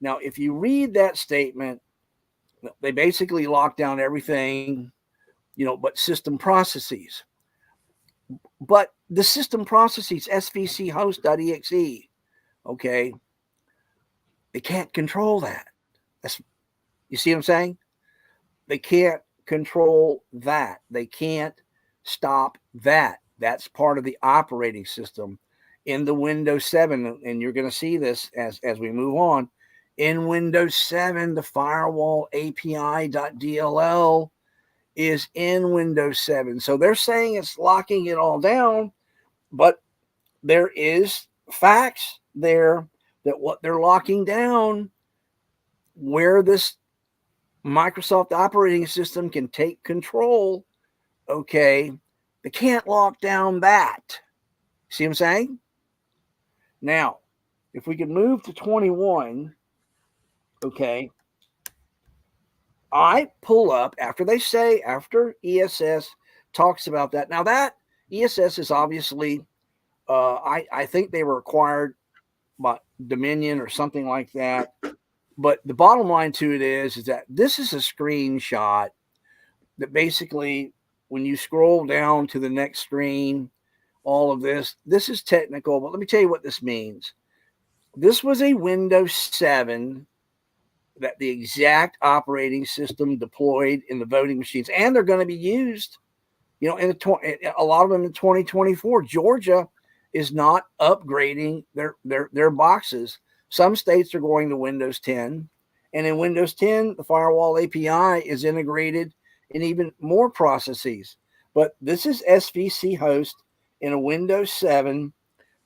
S7: Now, if you read that statement, they basically lock down everything, but system processes. But the system processes, svc host.exe, okay, they can't control that. You see what I'm saying? They can't control that. They can't stop that. That's part of the operating system in the Windows 7. And you're going to see this as we move on. In Windows 7, the firewall API.dll is in Windows 7. So they're saying it's locking it all down, but there is facts there that what they're locking down, where this Microsoft operating system can take control, okay, they can't lock down that. See what I'm saying? Now, if we could move to 21, okay, I pull up after ESS talks about that. Now, that ESS is obviously, I think they were acquired by Dominion or something like that. But the bottom line to it is that this is a screenshot that basically, when you scroll down to the next screen, all of this is technical, but let me tell you what this means. This was a Windows 7 that the exact operating system deployed in the voting machines, and they're going to be used, in a lot of them in 2024. Georgia is not upgrading their boxes. Some states are going to Windows 10, and in Windows 10, the firewall API is integrated in even more processes. But this is SVC host in a Windows 7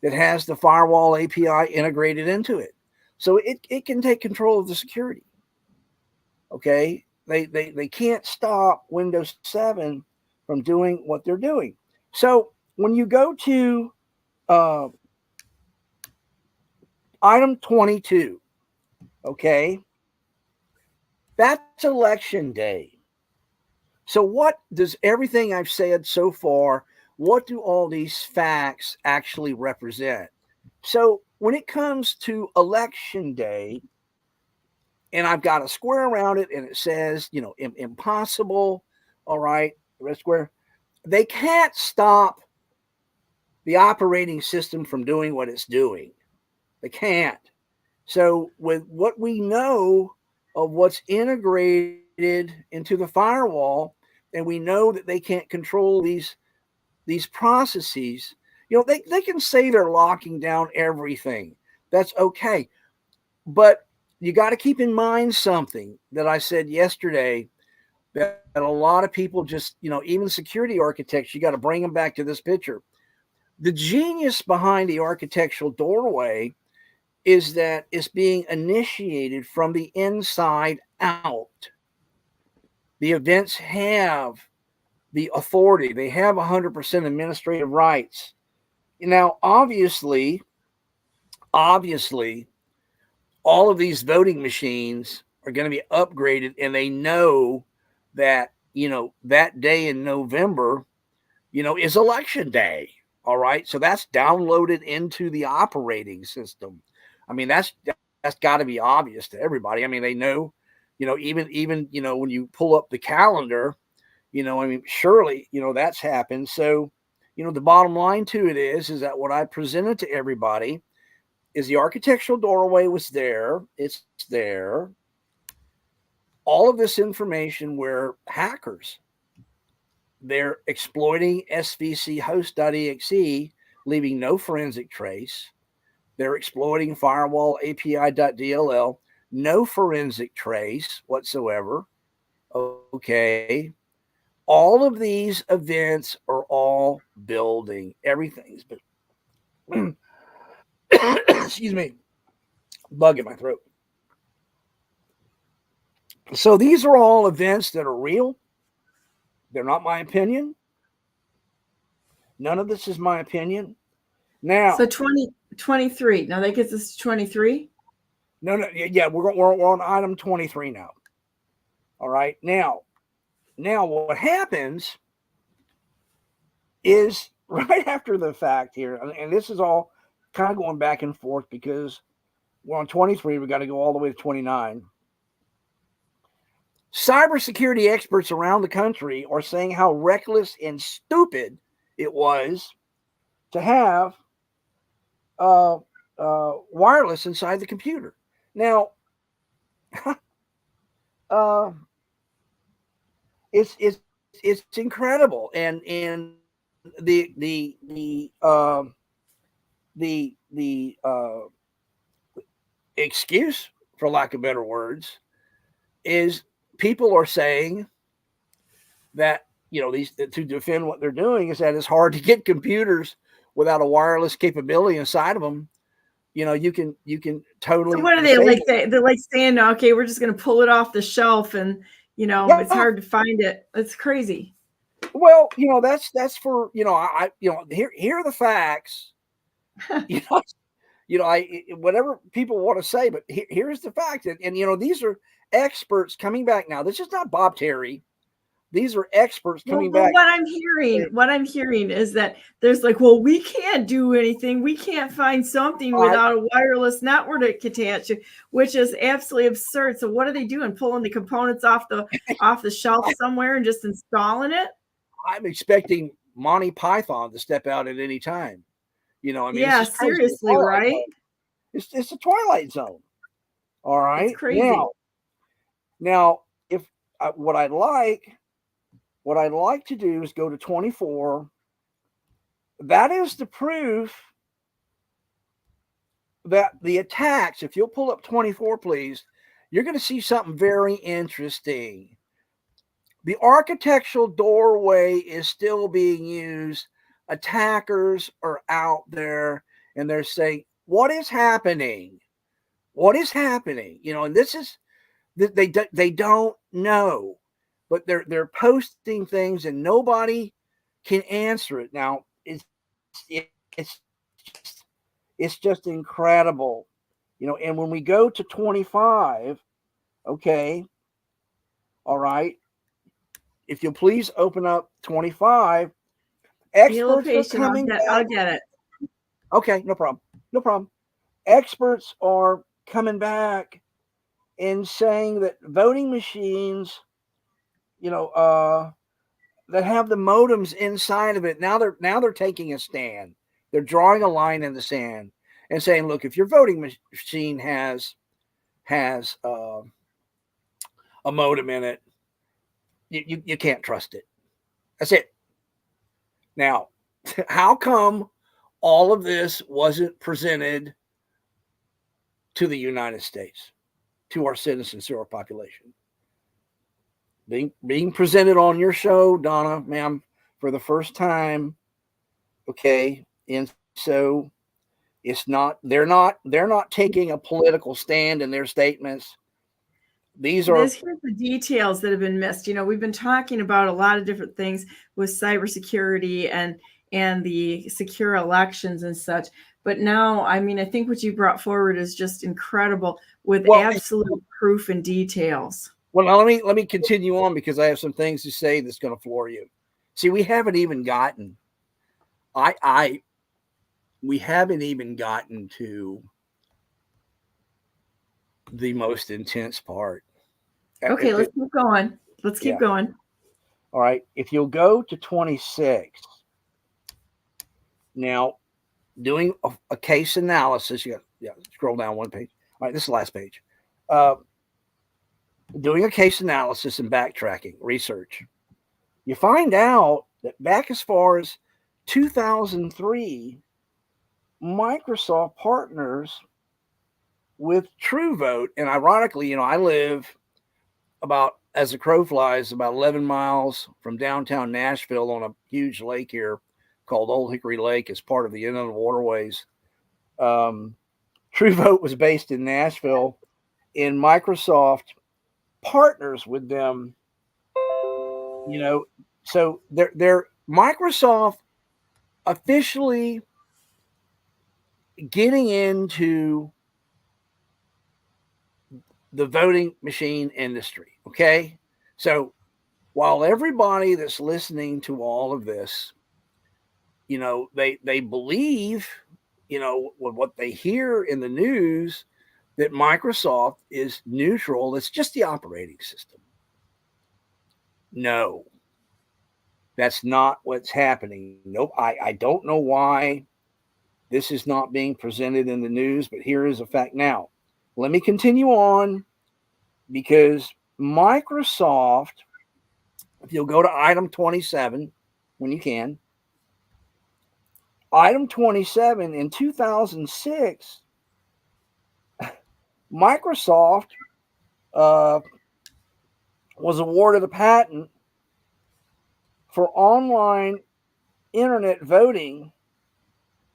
S7: that has the firewall API integrated into it. So it can take control of the security. Okay? They can't stop Windows 7 from doing what they're doing. So when you go to item 22, okay, that's election day. So what does everything I've said so far, what do all these facts actually represent? So when it comes to election day, and I've got a square around it, and it says, impossible, all right, red square, they can't stop the operating system from doing what it's doing. They can't. So with what we know of what's integrated into the firewall, and we know that they can't control these processes, they can say they're locking down everything. That's okay. But you got to keep in mind something that I said yesterday, that a lot of people just, even security architects, you got to bring them back to this picture. The genius behind the architectural doorway is that it's being initiated from the inside out. The events have the authority. They have 100% administrative rights. Now, obviously, all of these voting machines are going to be upgraded, and they know that, that day in November, is election day. All right. So that's downloaded into the operating system. I mean, that's got to be obvious to everybody. I mean, they know, even when you pull up the calendar, I mean, surely, that's happened. So, the bottom line to it is that what I presented to everybody is the architectural doorway was there. It's there. All of this information where hackers, they're exploiting svc host.exe, leaving no forensic trace. They're exploiting firewall API.dll, no forensic trace whatsoever. Okay. All of these events are all building. Everything's been, excuse me, bug in my throat. So these are all events that are real. They're not my opinion. None of this is my opinion. Now,
S1: So 23. Now that gets us to 23.
S7: no, yeah, we're on item 23 now. All right. Now what happens is right after the fact here, and this is all kind of going back and forth because we're on 23. We got to go all the way to 29. Cybersecurity experts around the country are saying how reckless and stupid it was to have wireless inside the computer. Now, it's incredible, and the excuse, for lack of better words, is people are saying that these to defend what they're doing is that it's hard to get computers without a wireless capability inside of them. You can totally.
S1: So what are they like? They're like saying, okay, we're just going to pull it off the shelf, and
S7: Yeah.
S1: it's hard to find it. It's crazy.
S7: Well, that's for here are the facts. I whatever people want to say, but here's the fact, and these are experts coming back now. This is not Bob Terry. These are experts coming back.
S1: What I'm hearing is that there's like, well, we can't do anything. We can't find something without a wireless network attached, which is absolutely absurd. So what are they doing? Pulling the components off the shelf somewhere and just installing it?
S7: I'm expecting Monty Python to step out at any time. I mean,
S1: yeah, seriously, right?
S7: It's a Twilight Zone. All right.
S1: It's crazy.
S7: Now, if what I'd like to do is go to 24. That is the proof that the attacks, if you'll pull up 24, please, you're going to see something very interesting. The architectural doorway is still being used. Attackers are out there and they're saying, what is happening? What is happening? And this is, they don't know, but they're posting things and nobody can answer it. Now it's just incredible, and when we go to 25, okay, all right, if you'll please open up 25, experts are coming back.
S1: I'll get it.
S7: Okay, no problem. Experts are coming back and saying that voting machines, that have the modems inside of it, now they're taking a stand. They're drawing a line in the sand and saying, look, if your voting machine has a modem in it, you can't trust it. That's it. Now, how come all of this wasn't presented to the United States, to our citizens, to our population? Being presented on your show, Donna, ma'am, for the first time. Okay. And so they're not taking a political stand in their statements. Here's
S1: the details that have been missed. We've been talking about a lot of different things with cybersecurity and the secure elections and such. But now, I mean, I think what you brought forward is just incredible with absolute proof and details.
S7: Well, now let me continue on because I have some things to say that's going to floor you. See, we haven't even gotten to the most intense part.
S1: Okay, let's keep going. Let's keep
S7: Yeah.
S1: going.
S7: All right. If you'll go to 26, now doing a case analysis, scroll down one page. All right, this is the last page. Doing a case analysis and backtracking research, you find out that back as far as 2003, Microsoft partners with TrueVote. And ironically, I live about, as the crow flies, about 11 miles from downtown Nashville on a huge lake here called Old Hickory Lake as part of the Inland Waterways. TrueVote was based in Nashville, and Microsoft partners with them. So they're Microsoft officially getting into the voting machine industry. Okay. So while everybody that's listening to all of this, they believe, with what they hear in the news, that Microsoft is neutral. It's just the operating system. No, that's not what's happening. Nope. I don't know why this is not being presented in the news, but here is a fact. Now, let me continue on, because Microsoft, if you'll go to item 27 when you can, item 27 in 2006, Microsoft was awarded a patent for online internet voting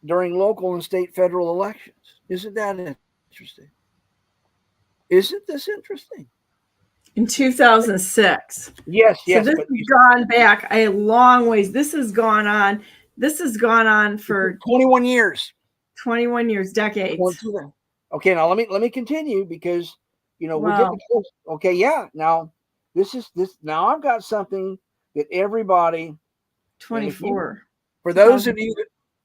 S7: during local and state federal elections. Isn't that interesting? Isn't this interesting?
S1: In 2006.
S7: Yes.
S1: So this has gone back a long ways. This has gone on. This has gone on for
S7: 21 years.
S1: 21 years, decades.
S7: Okay, now let me continue, because we're
S1: Wow.
S7: getting close. Okay, yeah. Now now I've got something that everybody
S1: 24.
S7: For those of you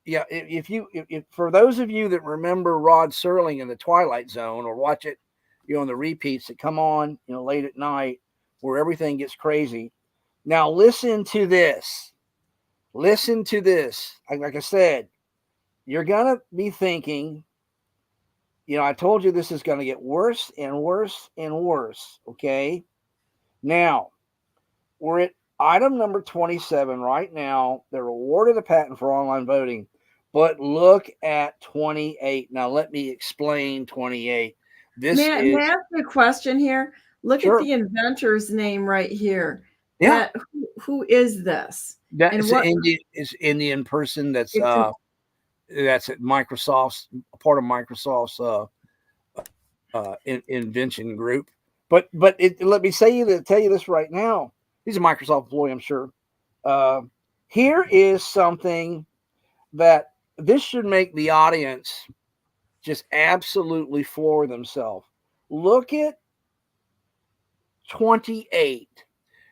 S7: that, if for those of you that remember Rod Serling in The Twilight Zone, or watch it, on the repeats that come on, late at night, where everything gets crazy. Now listen to this. Listen to this. Like I said, you're gonna be thinking, I told you this is going to get worse and worse and worse. Okay. Now we're at item number 27 right now. They're awarded a patent for online voting, but look at 28. Now let me explain 28.
S1: May I ask you a question here? Look
S7: Sure.
S1: at the inventor's name right here.
S7: Yeah.
S1: Who is this?
S7: That's an Indian person that's at Microsoft's, part of Microsoft's invention group. But let me tell you this right now. He's a Microsoft employee, I'm sure. Here is something that this should make the audience just absolutely floor themselves. Look at 28.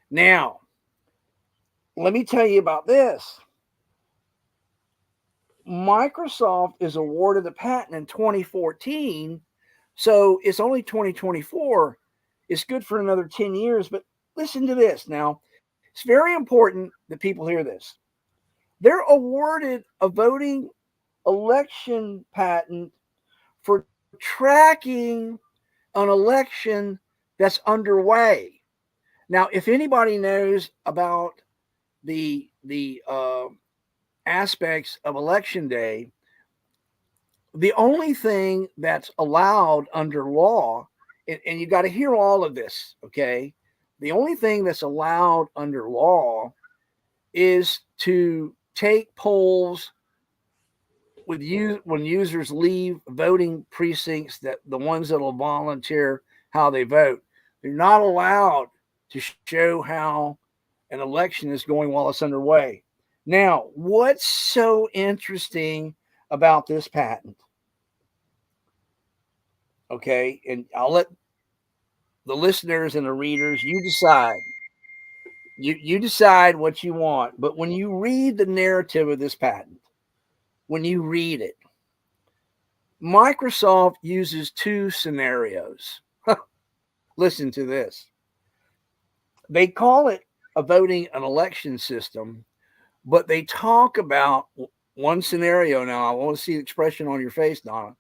S7: Now, let me tell you about this. Microsoft is awarded the patent in 2014, so it's only 2024. It's good for another 10 years, but listen to this. Now, it's very important that people hear this. They're awarded a voting election patent for tracking an election that's underway. Now, if anybody knows about the aspects of election day, the only thing that's allowed under law, and you got to hear all of this, okay? The only thing that's allowed under law is to take polls with when users leave voting precincts, that the ones that will volunteer how they vote. They're not allowed to show how an election is going while it's underway. Now, what's so interesting about this patent? Okay, and I'll let the listeners and the readers, you decide. You decide what you want. But when you read the narrative of this patent, when you read it, Microsoft uses two scenarios. Listen to this. they call it a voting an election system, but they talk about one scenario. Now, I want to see the expression on your face, Donna.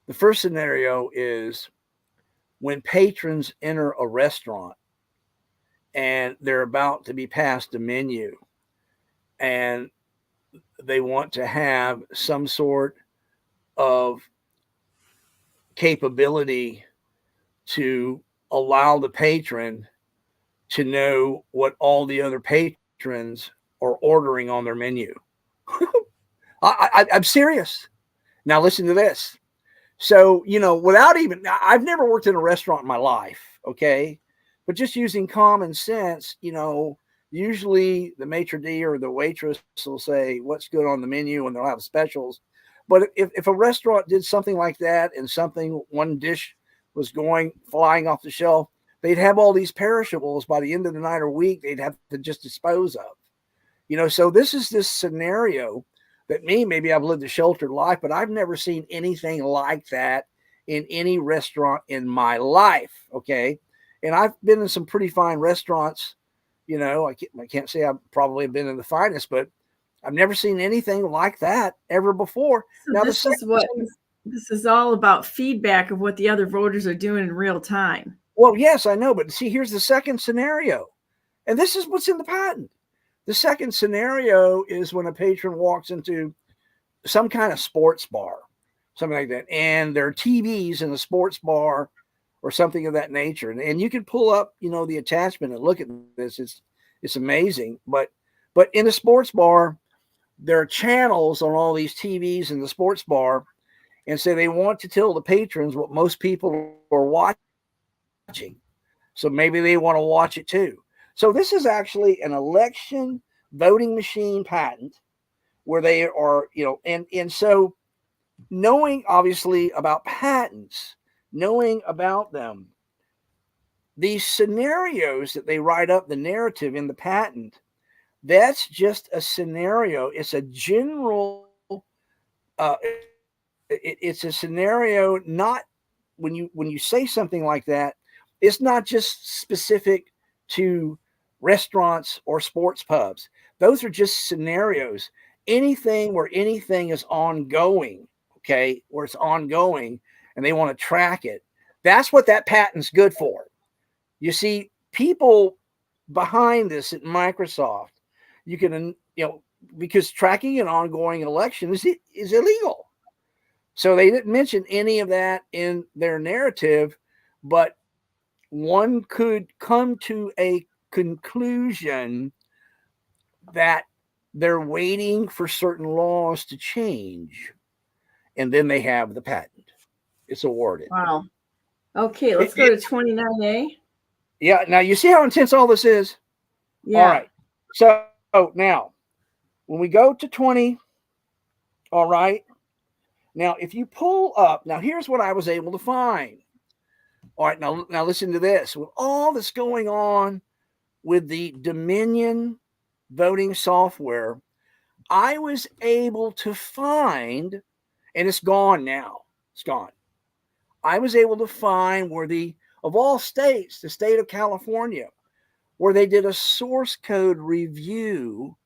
S7: The first scenario is when patrons enter a restaurant and they're about to be passed a menu and they want to have some sort of capability to allow the patron to know what all the other patrons are ordering on their menu. I'm serious. Now listen to this. So, without even, I've never worked in a restaurant in my life, okay? But just using common sense, usually the maitre d' or the waitress will say what's good on the menu and they'll have specials. But if a restaurant did something like that and one dish was flying off the shelf, they'd have all these perishables by the end of the night or week they'd have to just dispose of. So this is this scenario that maybe I've lived a sheltered life, but I've never seen anything like that in any restaurant in my life, okay? And I've been in some pretty fine restaurants. I can't say I've probably been in the finest, but I've never seen anything like that ever before.
S1: So
S7: Now,
S1: this is all about feedback of what the other voters are doing in real time.
S7: Well, yes, I know, but see, here's the second scenario, and this is what's in the patent. The second scenario is when a patron walks into some kind of sports bar, something like that, and there are TVs in the sports bar or something of that nature. And you can pull up, the attachment and look at this. It's amazing. But in a sports bar, there are channels on all these TVs in the sports bar, and so they want to tell the patrons what most people are watching. So maybe they want to watch it too. So this is actually an election voting machine patent where they are, and so knowing obviously about patents, knowing about them, these scenarios that they write up the narrative in the patent, that's just a scenario. It's a general, it's a scenario, not when you say something like that, it's not just specific to restaurants or sports pubs. Those are just scenarios. Anything where anything is ongoing, okay, where it's ongoing and they want to track it, that's what that patent's good for. You see, people behind this at Microsoft, you can, because tracking an ongoing election is illegal. So they didn't mention any of that in their narrative, but one could come to a conclusion that they're waiting for certain laws to change, and then they have the patent. It's awarded.
S1: Wow. Okay, let's go to 29A.
S7: Yeah, now you see how intense all this is?
S1: Yeah.
S7: All right. So now, when we go to 20, all right, now if you pull up, now here's what I was able to find. All right, now listen to this. With all that's going on with the Dominion voting software, I was able to find, and it's gone now. It's gone. I was able to find where of all states, the state of California, where they did a source code review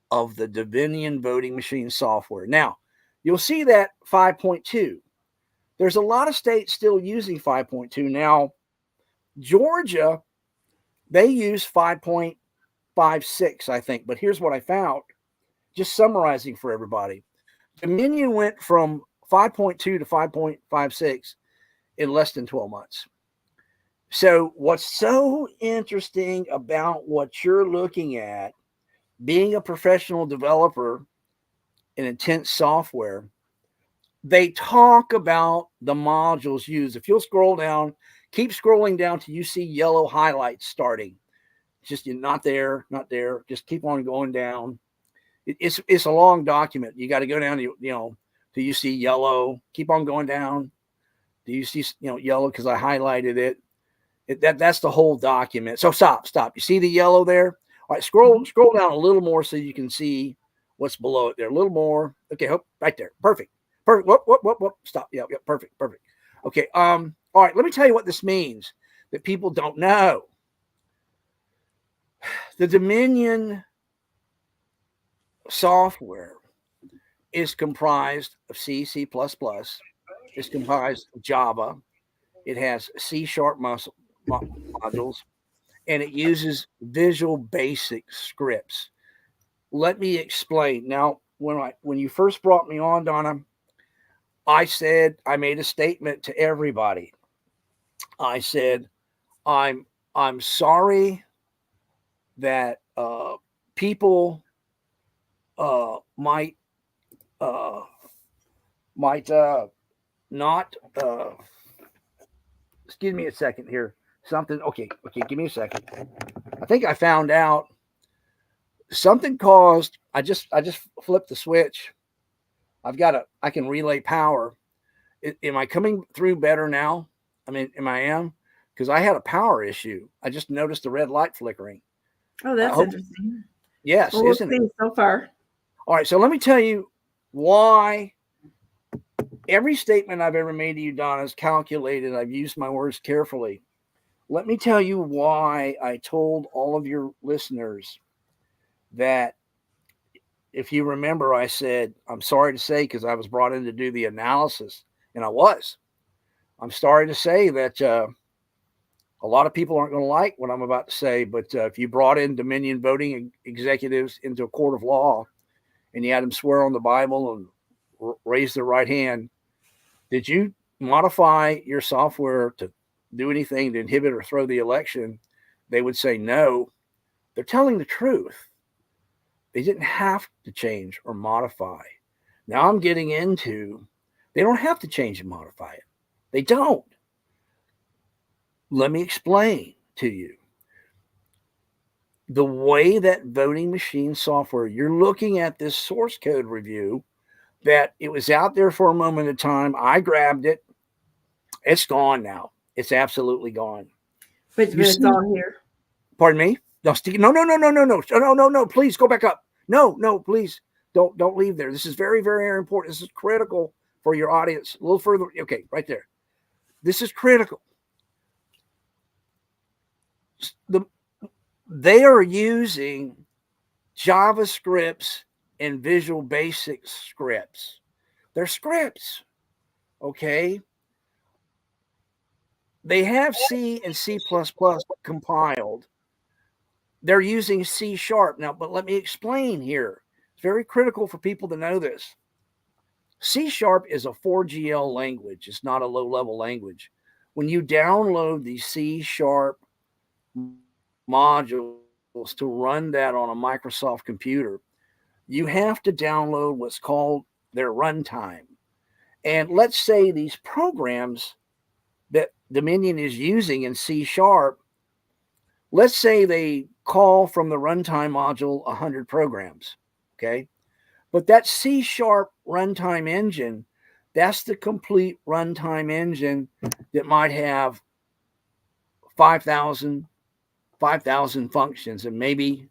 S7: of the Dominion voting machine software. Now, you'll see that 5.2. There's a lot of states still using 5.2. Now, Georgia, they use 5.56, I think. But here's what I found, just summarizing for everybody. Dominion went from 5.2 to 5.56 in less than 12 months. So what's so interesting about what you're looking at, being a professional developer in intense software, they talk about the modules used. If you'll scroll down, keep scrolling down till you see yellow highlights starting. Just not there, not there. Just keep on going down. It's a long document. You got to go down to, till you see yellow. Keep on going down. Do you see, yellow because I highlighted it? That's the whole document. So stop. You see the yellow there? All right, scroll down a little more so you can see what's below it there. A little more. Okay, right there. Perfect. Whoop. Stop. Yeah, perfect. Okay. All right, let me tell you what this means that people don't know. The Dominion software is comprised of C++, it's comprised of Java, it has C# modules, and it uses Visual Basic scripts. Let me explain. Now, when you first brought me on, Donna, I made a statement to everybody. I said, I'm sorry that people might not. Excuse me a second here. Something. Okay. Give me a second. I think I found out something caused. I just flipped the switch. I can relay power. Am I coming through better now? I mean, am? Because I had a power issue. I just noticed the red light flickering.
S1: Oh, that's interesting.
S7: Yes,
S1: Well,
S7: isn't it?
S1: so far.
S7: All right, so let me tell you why every statement I've ever made to you, Donna, is calculated. I've used my words carefully. Let me tell you why I told all of your listeners that, if you remember, I said, I'm sorry to say, because I was brought in to do the analysis, and I was. I'm sorry to say that a lot of people aren't going to like what I'm about to say, but if you brought in Dominion voting executives into a court of law and you had them swear on the Bible and raise their right hand, did you modify your software to do anything to inhibit or throw the election? They would say no. They're telling the truth. They didn't have to change or modify. Now I'm getting into, they don't have to change and modify it. They don't. Let me explain to you. The way that voting machine software, you're looking at this source code review, that it was out there for a moment of time. I grabbed it. It's gone now. It's absolutely gone.
S1: But it's all here.
S7: Pardon me? No. Please go back up. No, please don't leave there. This is very, very important. This is critical for your audience. A little further. Okay, right there. This is critical. They are using JavaScripts and Visual Basic scripts. They're scripts. Okay. They have C and C++ compiled. They're using C# now, but let me explain here. It's very critical for people to know this. C# is a 4GL language. It's not a low-level language. When you download the C# modules to run that on a Microsoft computer, you have to download what's called their runtime. And let's say these programs that Dominion is using in C#, let's say they call from the runtime module 100 programs, okay? But that C# runtime engine, that's the complete runtime engine that might have 5,000 functions, and maybe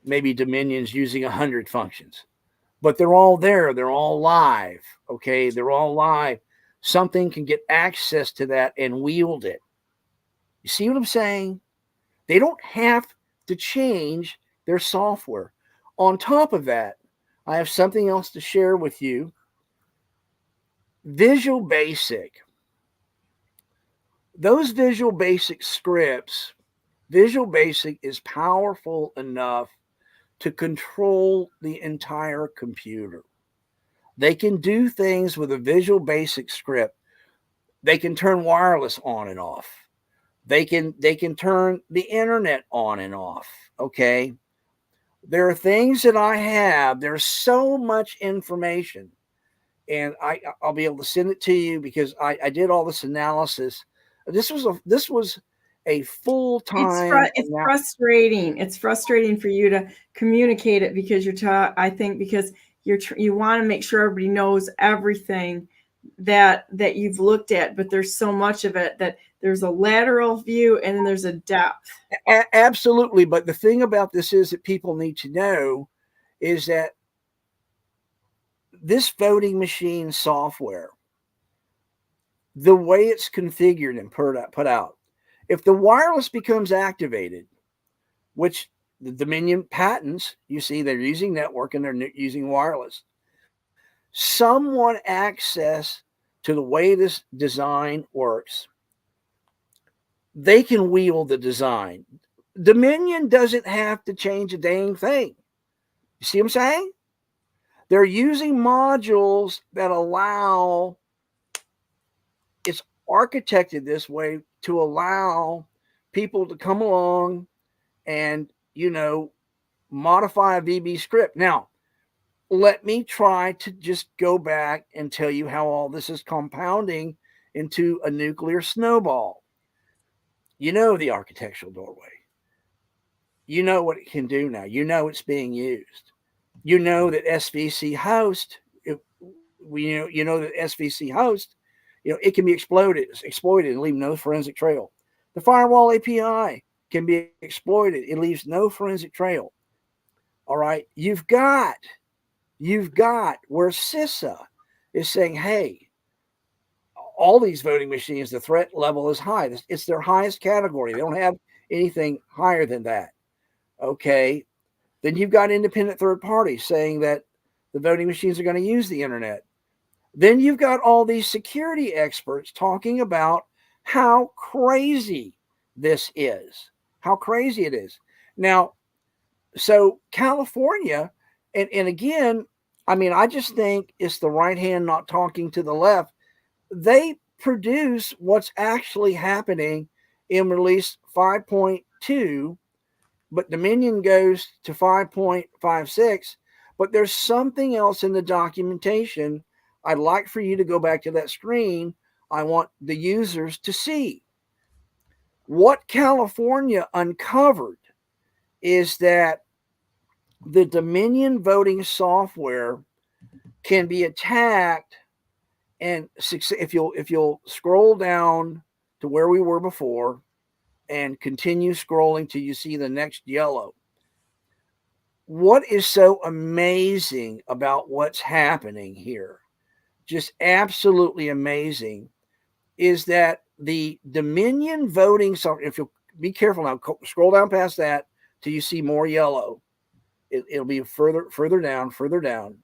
S7: Dominion's using 100 functions. But they're all there. They're all live, okay? They're all live. Something can get access to that and wield it. You see what I'm saying? They don't have to change their software. On top of that, I have something else to share with you. Visual Basic. Those Visual Basic scripts, Visual Basic is powerful enough to control the entire computer. They can do things with a Visual Basic script. They can turn wireless on and off. They can turn the internet on and off, okay? There are things that I have. There's so much information, and I'll be able to send it to you because I did all this analysis. This was a full-time.
S1: It's frustrating. It's frustrating for you to communicate it because I think because you want to make sure everybody knows everything that you've looked at, but there's so much of it that there's a lateral view and then there's a depth.
S7: Absolutely. But the thing about this is that people need to know is that this voting machine software, the way it's configured and put out, If the wireless becomes activated, which the Dominion patents, you see, they're using network and they're using wireless. Someone access to the way this design works, they can wield the design. Dominion doesn't have to change a dang thing. You see what I'm saying? They're using modules that allow, it's architected this way to allow people to come along and, modify a VB script. Now, let me try to just go back and tell you how all this is compounding into a nuclear snowball. You know the architectural doorway. You know what it can do now. You know it's being used. You know that SVC host, that SVC host, it can be exploited and leave no forensic trail. The firewall API can be exploited. It leaves no forensic trail. All right. You've got where CISA is saying, hey, all these voting machines, the threat level is high. It's their highest category. They don't have anything higher than that. Okay. Then you've got independent third parties saying that the voting machines are going to use the internet. Then you've got all these security experts talking about how crazy this is, how crazy it is. Now, so California, and again, I mean, I just think it's the right hand not talking to the left. They produce what's actually happening in release 5.2, but Dominion goes to 5.56. But there's something else in the documentation. I'd like for you to go back to that screen. I want the users to see. What California uncovered is that the Dominion voting software can be attacked, and if you'll scroll down to where we were before and continue scrolling till you see the next yellow. What is so amazing about what's happening here, just absolutely amazing, is that the Dominion voting software, if you'll be careful now, scroll down past that till you see more yellow. It'll be further down.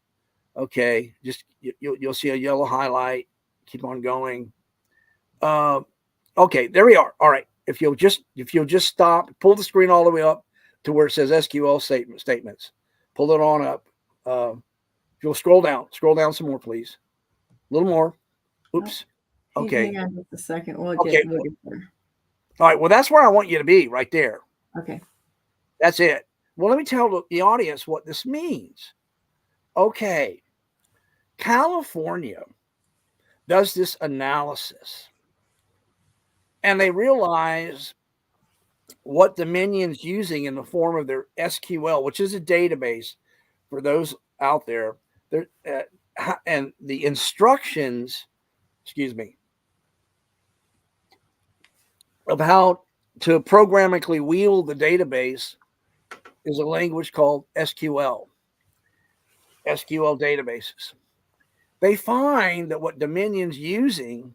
S7: Okay, just you'll see a yellow highlight. Keep on going. Okay, there we are. All right. If you'll just stop, pull the screen all the way up to where it says SQL statements. Pull it on up. If you'll scroll down some more, please. A little more. Oops. Okay.
S1: Hang on just a second. We'll
S7: Okay.
S1: get there.
S7: All right. Well, that's where I want you to be, right there.
S1: Okay.
S7: That's it. Well, let me tell the audience what this means. Okay. California does this analysis, and they realize what Dominion's using in the form of their SQL, which is a database for those out there. And the instructions, of how to programmatically wield the database is a language called SQL databases. They find that what Dominion's using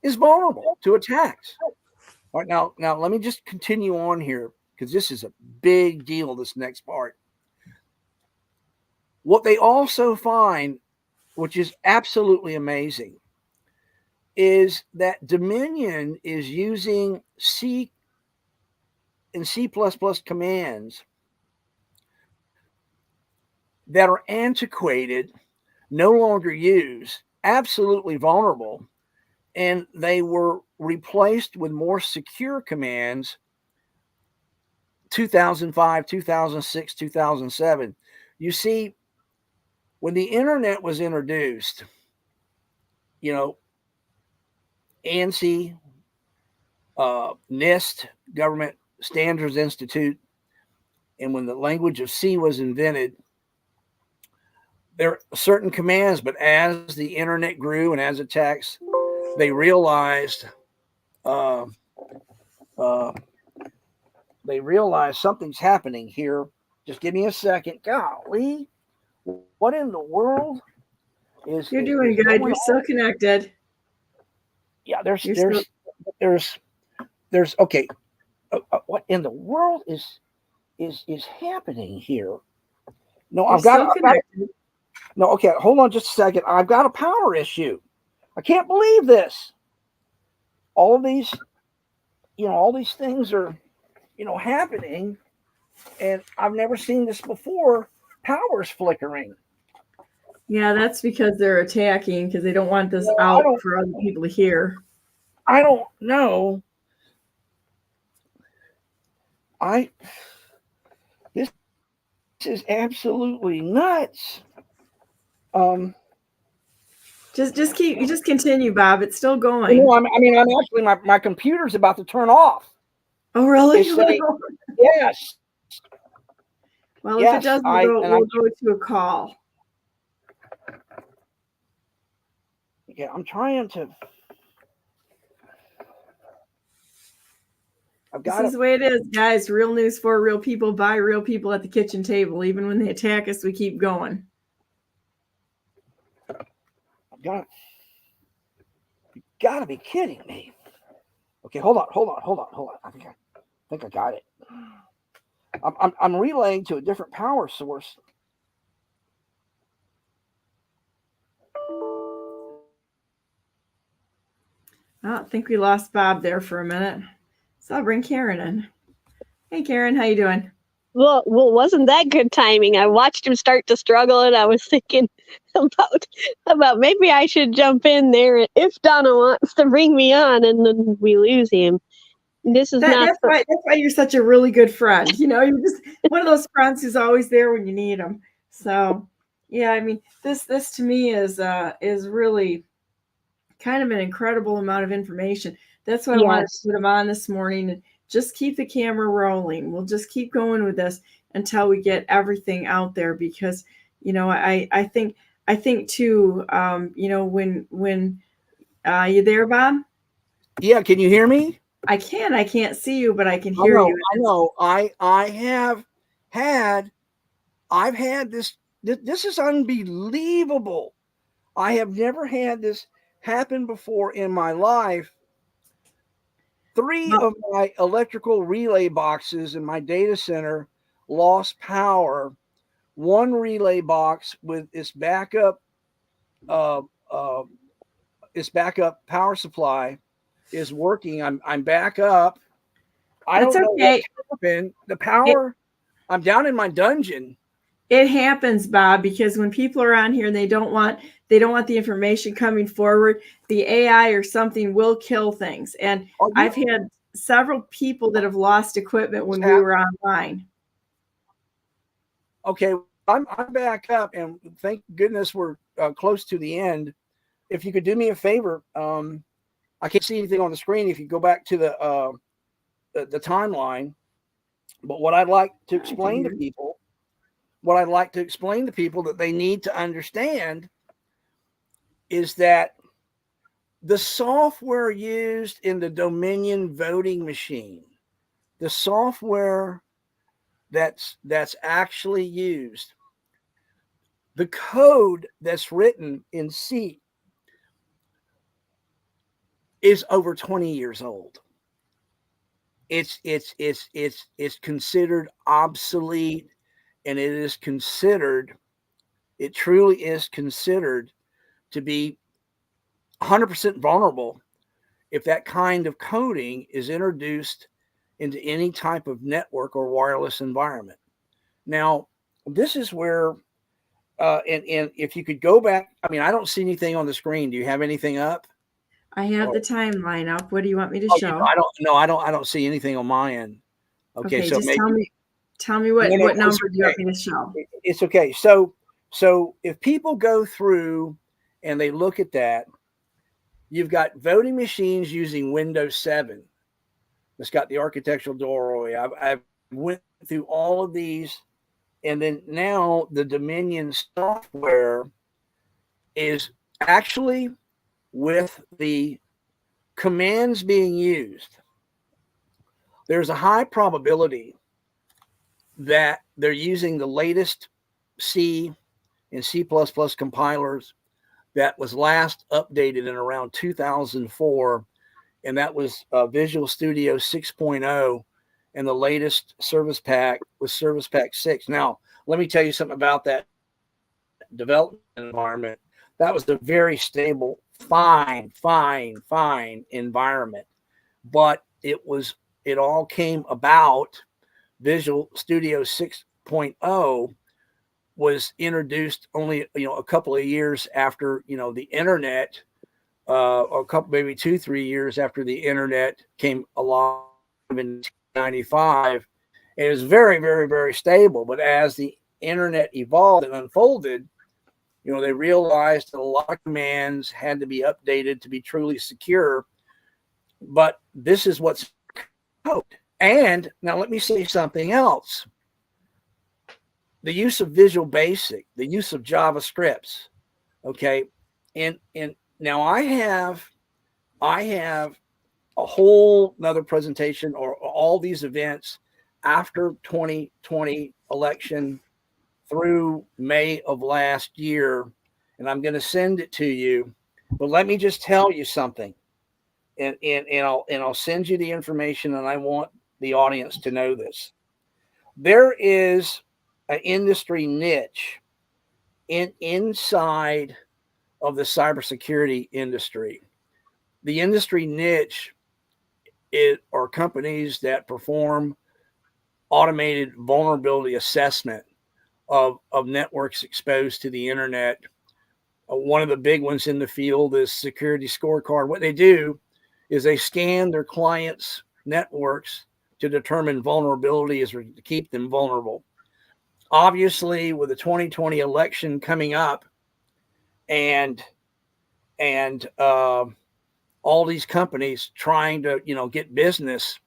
S7: is vulnerable to attacks. All right, now let me just continue on here because this is a big deal, this next part. What they also find, which is absolutely amazing, is that Dominion is using C and C++ commands that are antiquated, no longer used, absolutely vulnerable, and they were replaced with more secure commands 2005, 2006, 2007. You see, when the internet was introduced, ANSI, NIST, Government Standards Institute, and when the language of C was invented, there are certain commands, but as the internet grew and as attacks, they realized something's happening here. Just give me a second. Golly, what in the world is?
S1: You're doing good. You're still connected.
S7: Yeah, there's there's okay. What in the world is happening here? No,
S1: You're still connected.
S7: no. Okay, hold on just a second. I've got a power issue. I can't believe this. All of these, all these things are, happening, and I've never seen this before. Power's flickering.
S1: Yeah, that's because they're attacking because they don't want this
S7: Well,
S1: out for other people to hear.
S7: I don't know. This is absolutely nuts.
S1: Just continue, Bob. It's still going.
S7: I'm actually my computer's about to turn off.
S1: Oh, really?
S7: It's saying, yes.
S1: Well,
S7: yes,
S1: if it does, we'll go to a call.
S7: Yeah, I'm trying to.
S1: This is the way it is, guys. Real news for real people by real people at the kitchen table. Even when they attack us, we keep going.
S7: You gotta be kidding me. Okay, hold on. I think I got it. I'm relaying to a different power source.
S1: I think we lost Bob there for a minute. So I'll bring Karen in. Hey, Karen, how you doing?
S3: Well, wasn't that good timing? I watched him start to struggle, and I was thinking about maybe I should jump in there if Donna wants to bring me on, and then we lose him. This is
S1: that's why you're such a really good friend. You're just one of those friends who's always there when you need them. So, yeah, I mean, this to me is really kind of an incredible amount of information. That's why I wanted to put him on this morning and just keep the camera rolling. We'll just keep going with this until we get everything out there because, I think too, when you there, Bob?
S7: Yeah. Can you hear me?
S1: I can't see you, but I can hear you.
S7: I know. I've had this. This is unbelievable. I have never had this happen before in my life. 3 of my electrical relay boxes in my data center lost power. 1 relay box with its backup power supply is working. I'm back up. I don't know what happened. The power. I'm down in my dungeon.
S1: It happens, Bob, because when people are on here and they don't want the information coming forward, the AI or something will kill things. And I've had several people that have lost equipment when we were online.
S7: Okay, I'm back up, and thank goodness we're close to the end. If you could do me a favor, I can't see anything on the screen. If you go back to the timeline, but what I'd like to explain to people. What I'd like to explain to people that they need to understand is that the software used in the Dominion voting machine, the software that's actually used, the code that's written in C is over 20 years old. It's considered obsolete. And it truly is considered to be 100% vulnerable if that kind of coding is introduced into any type of network or wireless environment. Now, this is where, and if you could go back, I don't see anything on the screen. Do you have anything up?
S1: I have the timeline up. What do you want me to show?
S7: I don't see anything on my end. Okay, so
S1: just tell me what number do you want me to show?
S7: It's okay. So if people go through and they look at that, you've got voting machines using Windows 7. It's got the architectural doorway. I've went through all of these, and then now the Dominion software is actually with the commands being used. There's a high probability that they're using the latest C and C++ compilers that was last updated in around 2004. and that was Visual Studio 6.0, and the latest service pack was Service Pack 6. Now, let me tell you something about that development environment. That was a very stable, fine environment, but it all came about. Visual Studio 6.0 was introduced only a couple of years after the internet, or a couple, maybe 2-3 years after the internet came along in 1995. It was very, very, very stable. But as the internet evolved and unfolded, they realized that a lot of commands had to be updated to be truly secure. But this is what's code. And now let me say something else. The use of Visual Basic, the use of JavaScripts, okay? And now I have a whole another presentation, or all these events after 2020 election through May of last year, and I'm going to send it to you. But let me just tell you something, and I'll send you the information, and I want the audience to know this. There is an industry niche inside of the cybersecurity industry. The industry niche are companies that perform automated vulnerability assessment of networks exposed to the internet. One of the big ones in the field is Security Scorecard. What they do is they scan their clients' networks to determine vulnerabilities or to keep them vulnerable. Obviously, with the 2020 election coming up, and all these companies trying to get business,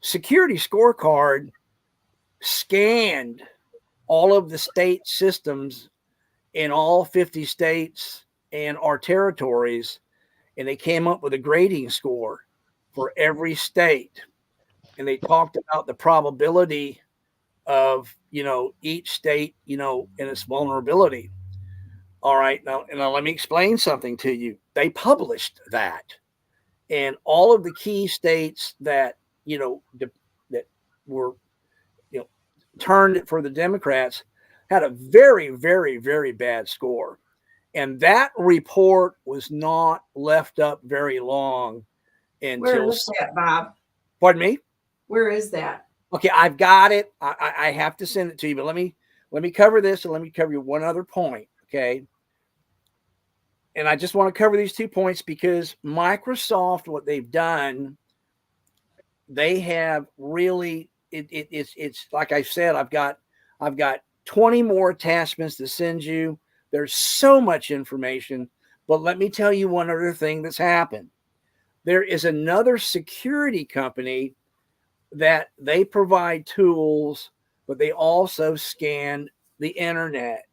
S7: Security Scorecard scanned all of the state systems in all 50 states and our territories, and they came up with a grading score for every state. And they talked about the probability of each state and its vulnerability. All right, now let me explain something to you. They published that, and all of the key states that that were turned for the Democrats had a very, very, very bad score. And that report was not left up very long until.
S1: Where is that, Bob?
S7: Pardon me?
S1: Where is that?
S7: Okay, I've got it. I have to send it to you, but let me cover this, and let me cover you one other point, okay? And I just want to cover these 2 points because Microsoft, what they've done, they have really it's like I said, I've got 20 more attachments to send you. There's so much information, but let me tell you one other thing that's happened. There is another security company that they provide tools, but they also scan the internet.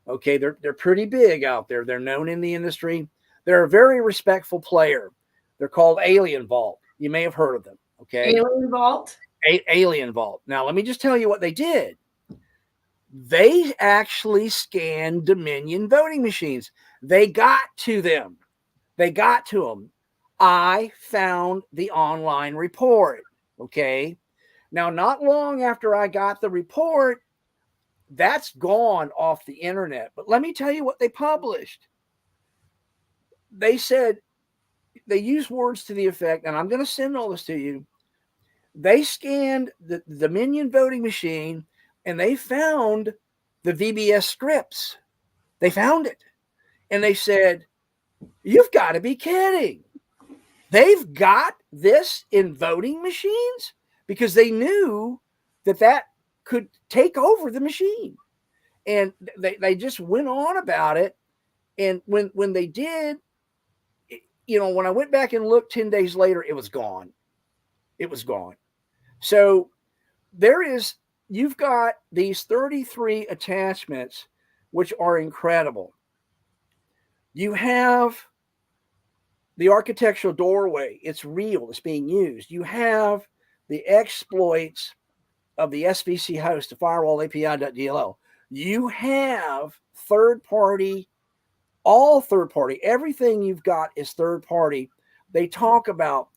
S7: Okay, they're pretty big out there. They're known in the industry. They're a very respectful player. They're called Alien Vault. You may have heard of them. Okay,
S1: Alien Vault.
S7: Alien Vault. Now, let me just tell you what they did. They actually scanned Dominion voting machines. They got to them. I found the online report. Okay. Now, not long after I got the report, that's gone off the internet. But let me tell you what they published. They said, they used words to the effect, and I'm going to send all this to you. They scanned the Dominion voting machine, and they found the VBS scripts. They found it. And they said, you've got to be kidding. They've got this in voting machines? Because they knew that could take over the machine. And they just went on about it. And when they did, when I went back and looked 10 days later, it was gone. It was gone. So you've got these 33 attachments, which are incredible. You have the architectural doorway. It's real. It's being used. You have the exploits of the SVC host, the firewall API.dll. You have third-party, all third-party. Everything you've got is third-party. They talk about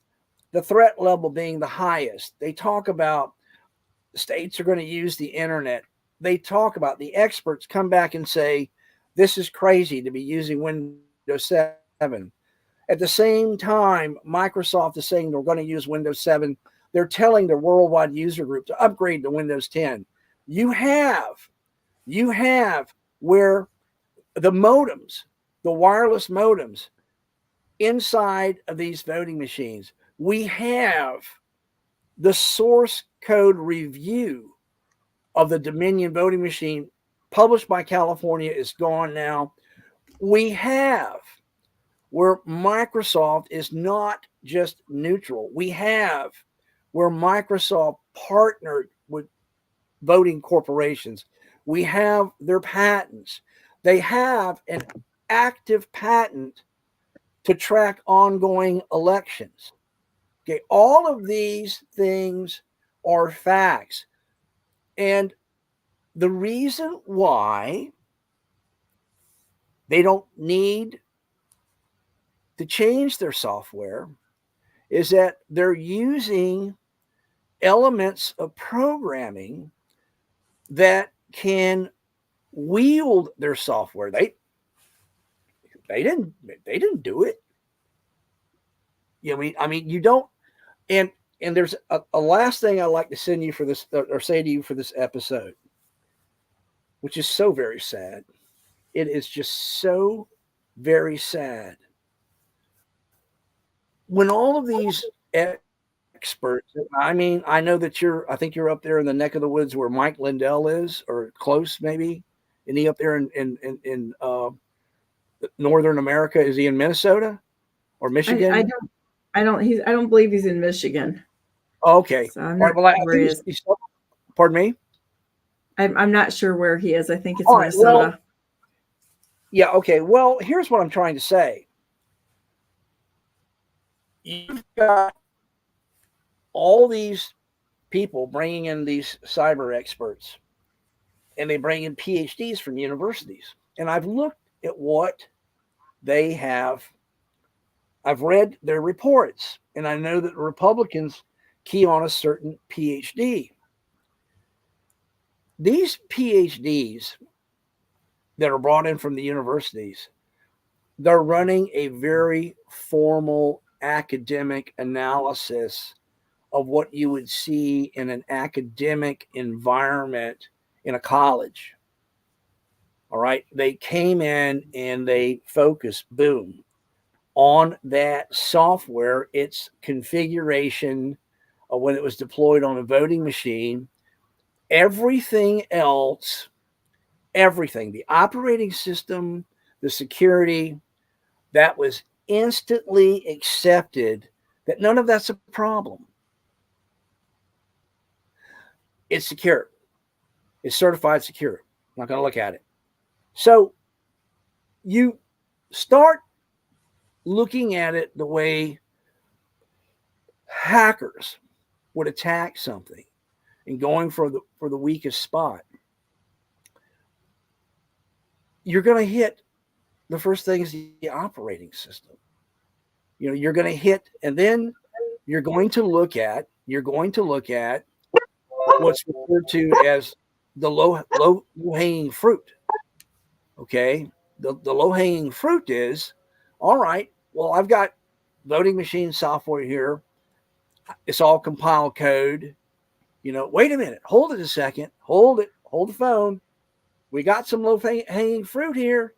S7: the threat level being the highest. They talk about states are going to use the internet. They talk about the experts come back and say, this is crazy to be using Windows 7. At the same time, Microsoft is saying they're going to use Windows 7. They're telling their worldwide user group to upgrade to Windows 10. You have where the modems, the wireless modems inside of these voting machines, we have the source code review of the Dominion voting machine published by California is gone now. We have where Microsoft is not just neutral. We have where Microsoft partnered with voting corporations. We have their patents. They have an active patent to track ongoing elections. Okay, all of these things are facts. And the reason why they don't need to change their software is that they're using elements of programming that can wield their software. They didn't do it. I mean, you don't. And there's a last thing I'd like to send you for this, or say to you for this episode, which is so very sad. It is just so very sad. When all of these experts, I mean, I know that I think you're up there in the neck of the woods where Mike Lindell is, or close maybe. Isn't he up there in Northern America? Is he in Minnesota or Michigan?
S1: I don't believe he's in Michigan.
S7: Okay.
S1: So I'm
S7: All
S1: not
S7: right, well,
S1: sure where he is.
S7: Pardon me?
S1: I'm not sure where he is. I think it's
S7: All right,
S1: Minnesota.
S7: well, yeah, okay. Well, here's what I'm trying to say. You've got all these people bringing in these cyber experts, and they bring in PhDs from universities. And I've looked at what they have. I've read their reports, and I know that Republicans key on a certain PhD. These PhDs that are brought in from the universities, they're running a very formal academic analysis of what you would see in an academic environment in a college. All right. They came in and they focused, boom, on that software, its configuration when it was deployed on a voting machine. Everything else, everything, the operating system, the security, that was instantly accepted that none of that's a problem. It's secure. It's certified secure. I'm not going to look at it. So you start looking at it the way hackers would attack something and going for the weakest spot. You're going to hit the first thing is the operating system. You're going to hit, and then you're going to look at what's referred to as the low hanging fruit. Okay. The low hanging fruit is, all right, well, I've got voting machine software here. It's all compiled code. Wait a minute, hold it a second. Hold the phone. We got some low hanging fruit here.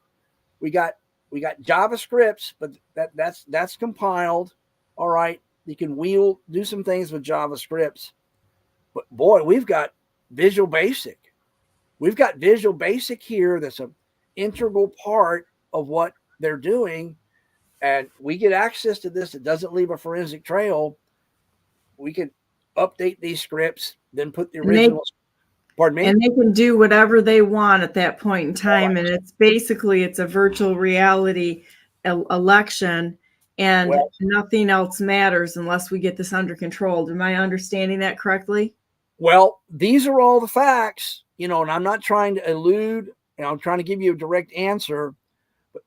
S7: We got JavaScripts, but that's compiled. All right. You can do some things with JavaScripts. But boy, we've got Visual Basic. We've got Visual Basic here that's an integral part of what they're doing. And we get access to this. It doesn't leave a forensic trail. We can update these scripts, then put the original. Pardon me?
S1: And they can do whatever they want at that point in time. And it's a virtual reality election, and nothing else matters unless we get this under control. Am I understanding that correctly?
S7: Well, these are all the facts, and I'm not trying to elude, I'm trying to give you a direct answer. But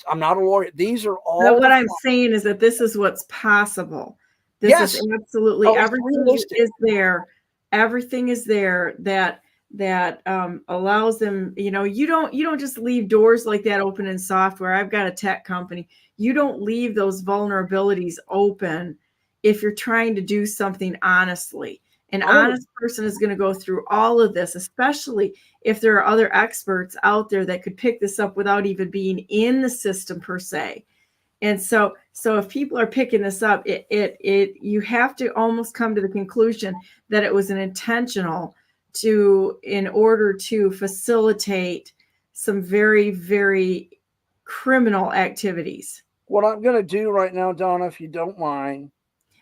S7: I'm not a lawyer. These are all.
S1: But what I'm saying is that this is what's possible. This
S7: Yes.
S1: is absolutely,
S7: Oh, it's
S1: everything
S7: realistic.
S1: is there. Everything is there that allows them, you don't just leave doors like that open in software. I've got a tech company. You don't leave those vulnerabilities open if you're trying to do something honestly. An honest person is going to go through all of this, especially if there are other experts out there that could pick this up without even being in the system per se. And so if people are picking this up, you have to almost come to the conclusion that it was an intentional in order to facilitate some very, very criminal activities.
S7: What I'm going to do right now, Donna, if you don't mind.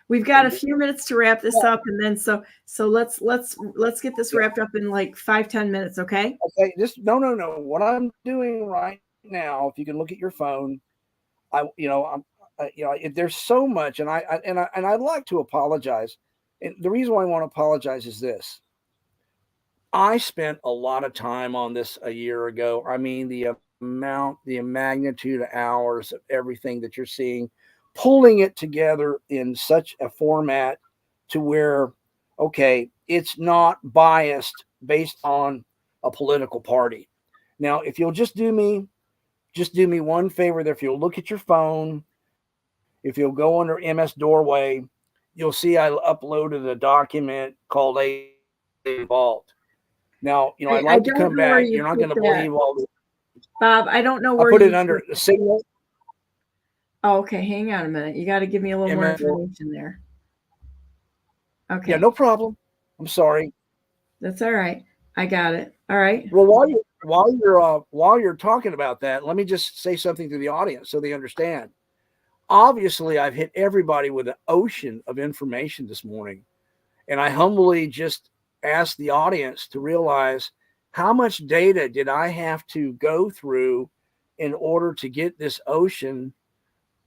S1: We've got a few minutes to wrap this up, and then so let's get this wrapped up in like 5-10 minutes, okay?
S7: Okay, no. What I'm doing right now, if you can look at your phone, there's so much, and I'd like to apologize. And the reason why I want to apologize is this. I spent a lot of time on this a year ago. I mean, the magnitude of hours of everything that you're seeing, pulling it together in such a format to where, okay, it's not biased based on a political party. Now, if you'll just do me one favor there. If you'll look at your phone, if you'll go under MS Doorway, you'll see I uploaded a document called A Vault. Now, I'd like to come back. You're not going to believe all this.
S1: Bob, I don't know where
S7: I put it under the signal.
S1: Oh, okay. Hang on a minute. You got to give me a little more information there. Okay.
S7: Yeah, no problem. I'm sorry.
S1: That's all right. I got it. All right.
S7: Well, while you're talking about that, let me just say something to the audience so they understand. Obviously, I've hit everybody with an ocean of information this morning, and I humbly just ask the audience to realize how much data did I have to go through in order to get this ocean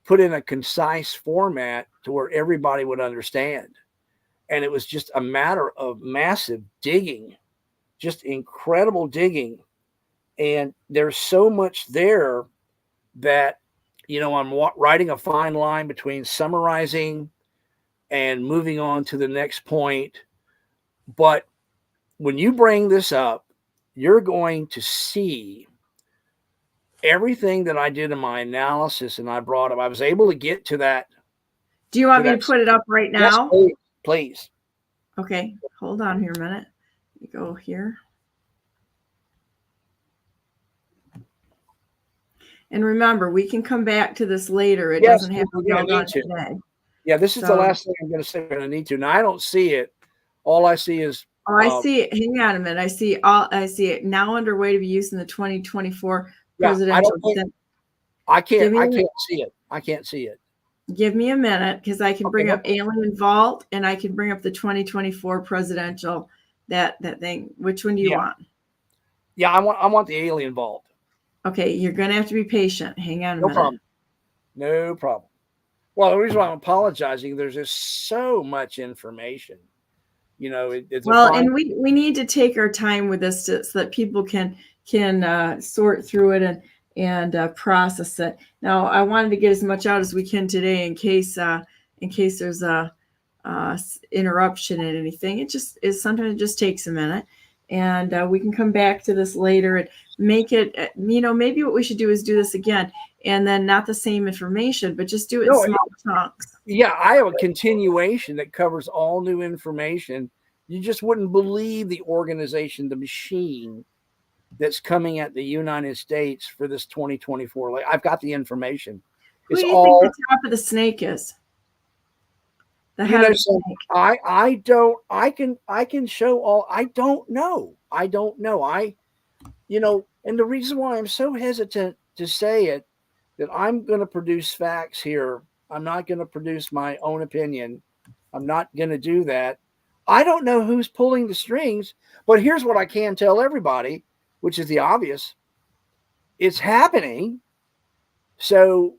S7: put in a concise format to where everybody would understand. And it was just a matter of massive digging, just incredible digging. And there's so much there that, I'm writing a fine line between summarizing and moving on to the next point. But when you bring this up, you're going to see everything that I did in my analysis and I brought up. I was able to get to that.
S1: Do you want me to put it up right now?
S7: Yes, please.
S1: Okay. Hold on here a minute. Let me go here. And remember, we can come back to this later. It doesn't have to be all done today.
S7: Yeah, this is the last thing I'm going to say. I'm going to need to. Now, I don't see it. All I see is.
S1: Oh, I see it. Hang on a minute. I see it now underway to be used in the 2024 presidential.
S7: I can't see it. I can't see it.
S1: Give me a minute because I can bring up Alien Vault and I can bring up the 2024 presidential that thing. Which one do you want?
S7: Yeah, I want the Alien Vault.
S1: Okay, you're going to have to be patient. Hang on a minute.
S7: No problem. Well, the reason why I'm apologizing, there's just so much information. And
S1: we need to take our time with this so that people can sort through it and process it. Now, I wanted to get as much out as we can today in case there's a interruption in anything. It just is sometimes it just takes a minute, and we can come back to this later and make it. Maybe what we should do is do this again, and then not the same information, but just do it in small chunks.
S7: Yeah, I have a continuation that covers all new information. You just wouldn't believe the organization, the machine that's coming at the United States for this 2024. Like, I've got the information.
S1: Who do you think the top of the snake is? The head of the snake.
S7: I can show all. I don't know. And the reason why I'm so hesitant to say it, that I'm going to produce facts here. I'm not going to produce my own opinion. I'm not going to do that. I don't know who's pulling the strings, but here's what I can tell everybody, which is the obvious. It's happening. So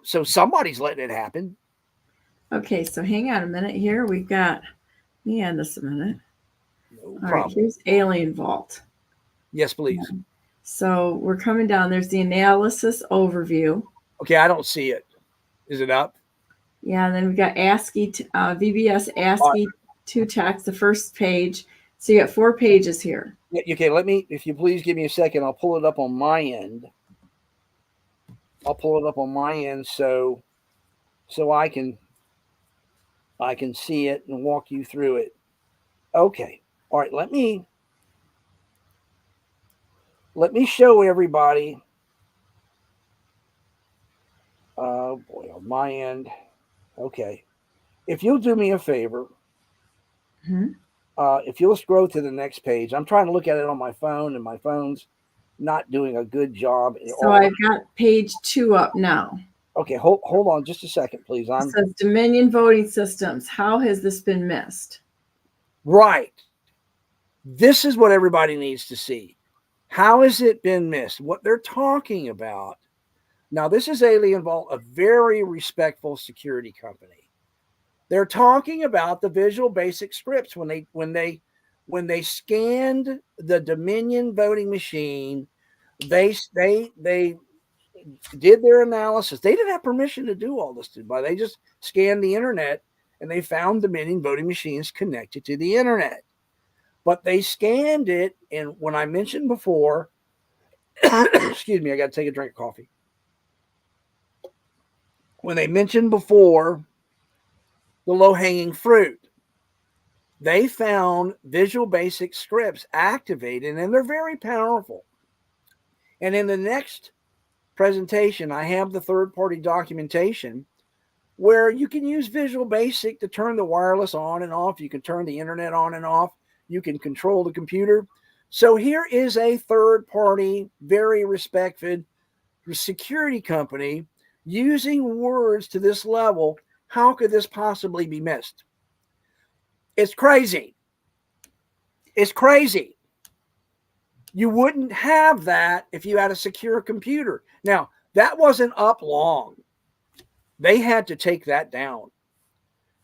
S7: so somebody's letting it happen.
S1: Okay, so hang on a minute here. We've got, let me add this a minute.
S7: No
S1: All right, here's Alien Vault.
S7: Yes, please.
S1: So we're coming down. There's the analysis overview.
S7: Okay, I don't see it. Is it up?
S1: Yeah, and then we got ASCII, VBS ASCII to text, the first page. So you got 4 pages here.
S7: Yeah, okay, let me, if you please give me a second, I'll pull it up on my end. So I can see it and walk you through it. Okay. All right, let me show everybody. Boy, on my end. Okay. If you'll do me a favor, if you'll scroll to the next page, I'm trying to look at it on my phone, and my phone's not doing a good job.
S1: So I've got page 2 up now.
S7: Okay, hold on just a second, please.
S1: It says Dominion voting systems. How has this been missed?
S7: Right. This is what everybody needs to see. How has it been missed? What they're talking about. Now, this is Alien Vault, a very respectful security company. They're talking about the Visual Basic scripts when they scanned the Dominion voting machine. They did their analysis. They didn't have permission to do all this, but they just scanned the internet and they found Dominion voting machines connected to the internet. But they scanned it, and when I mentioned before, excuse me, I got to take a drink of coffee. When they mentioned before the low-hanging fruit, they found Visual Basic scripts activated, and they're very powerful. And in the next presentation, I have the third-party documentation where you can use Visual Basic to turn the wireless on and off. You can turn the internet on and off. You can control the computer. So here is a third-party, very respected security company using words to this level. How could this possibly be missed? It's crazy. It's crazy. You wouldn't have that if you had a secure computer. Now, that wasn't up long. They had to take that down.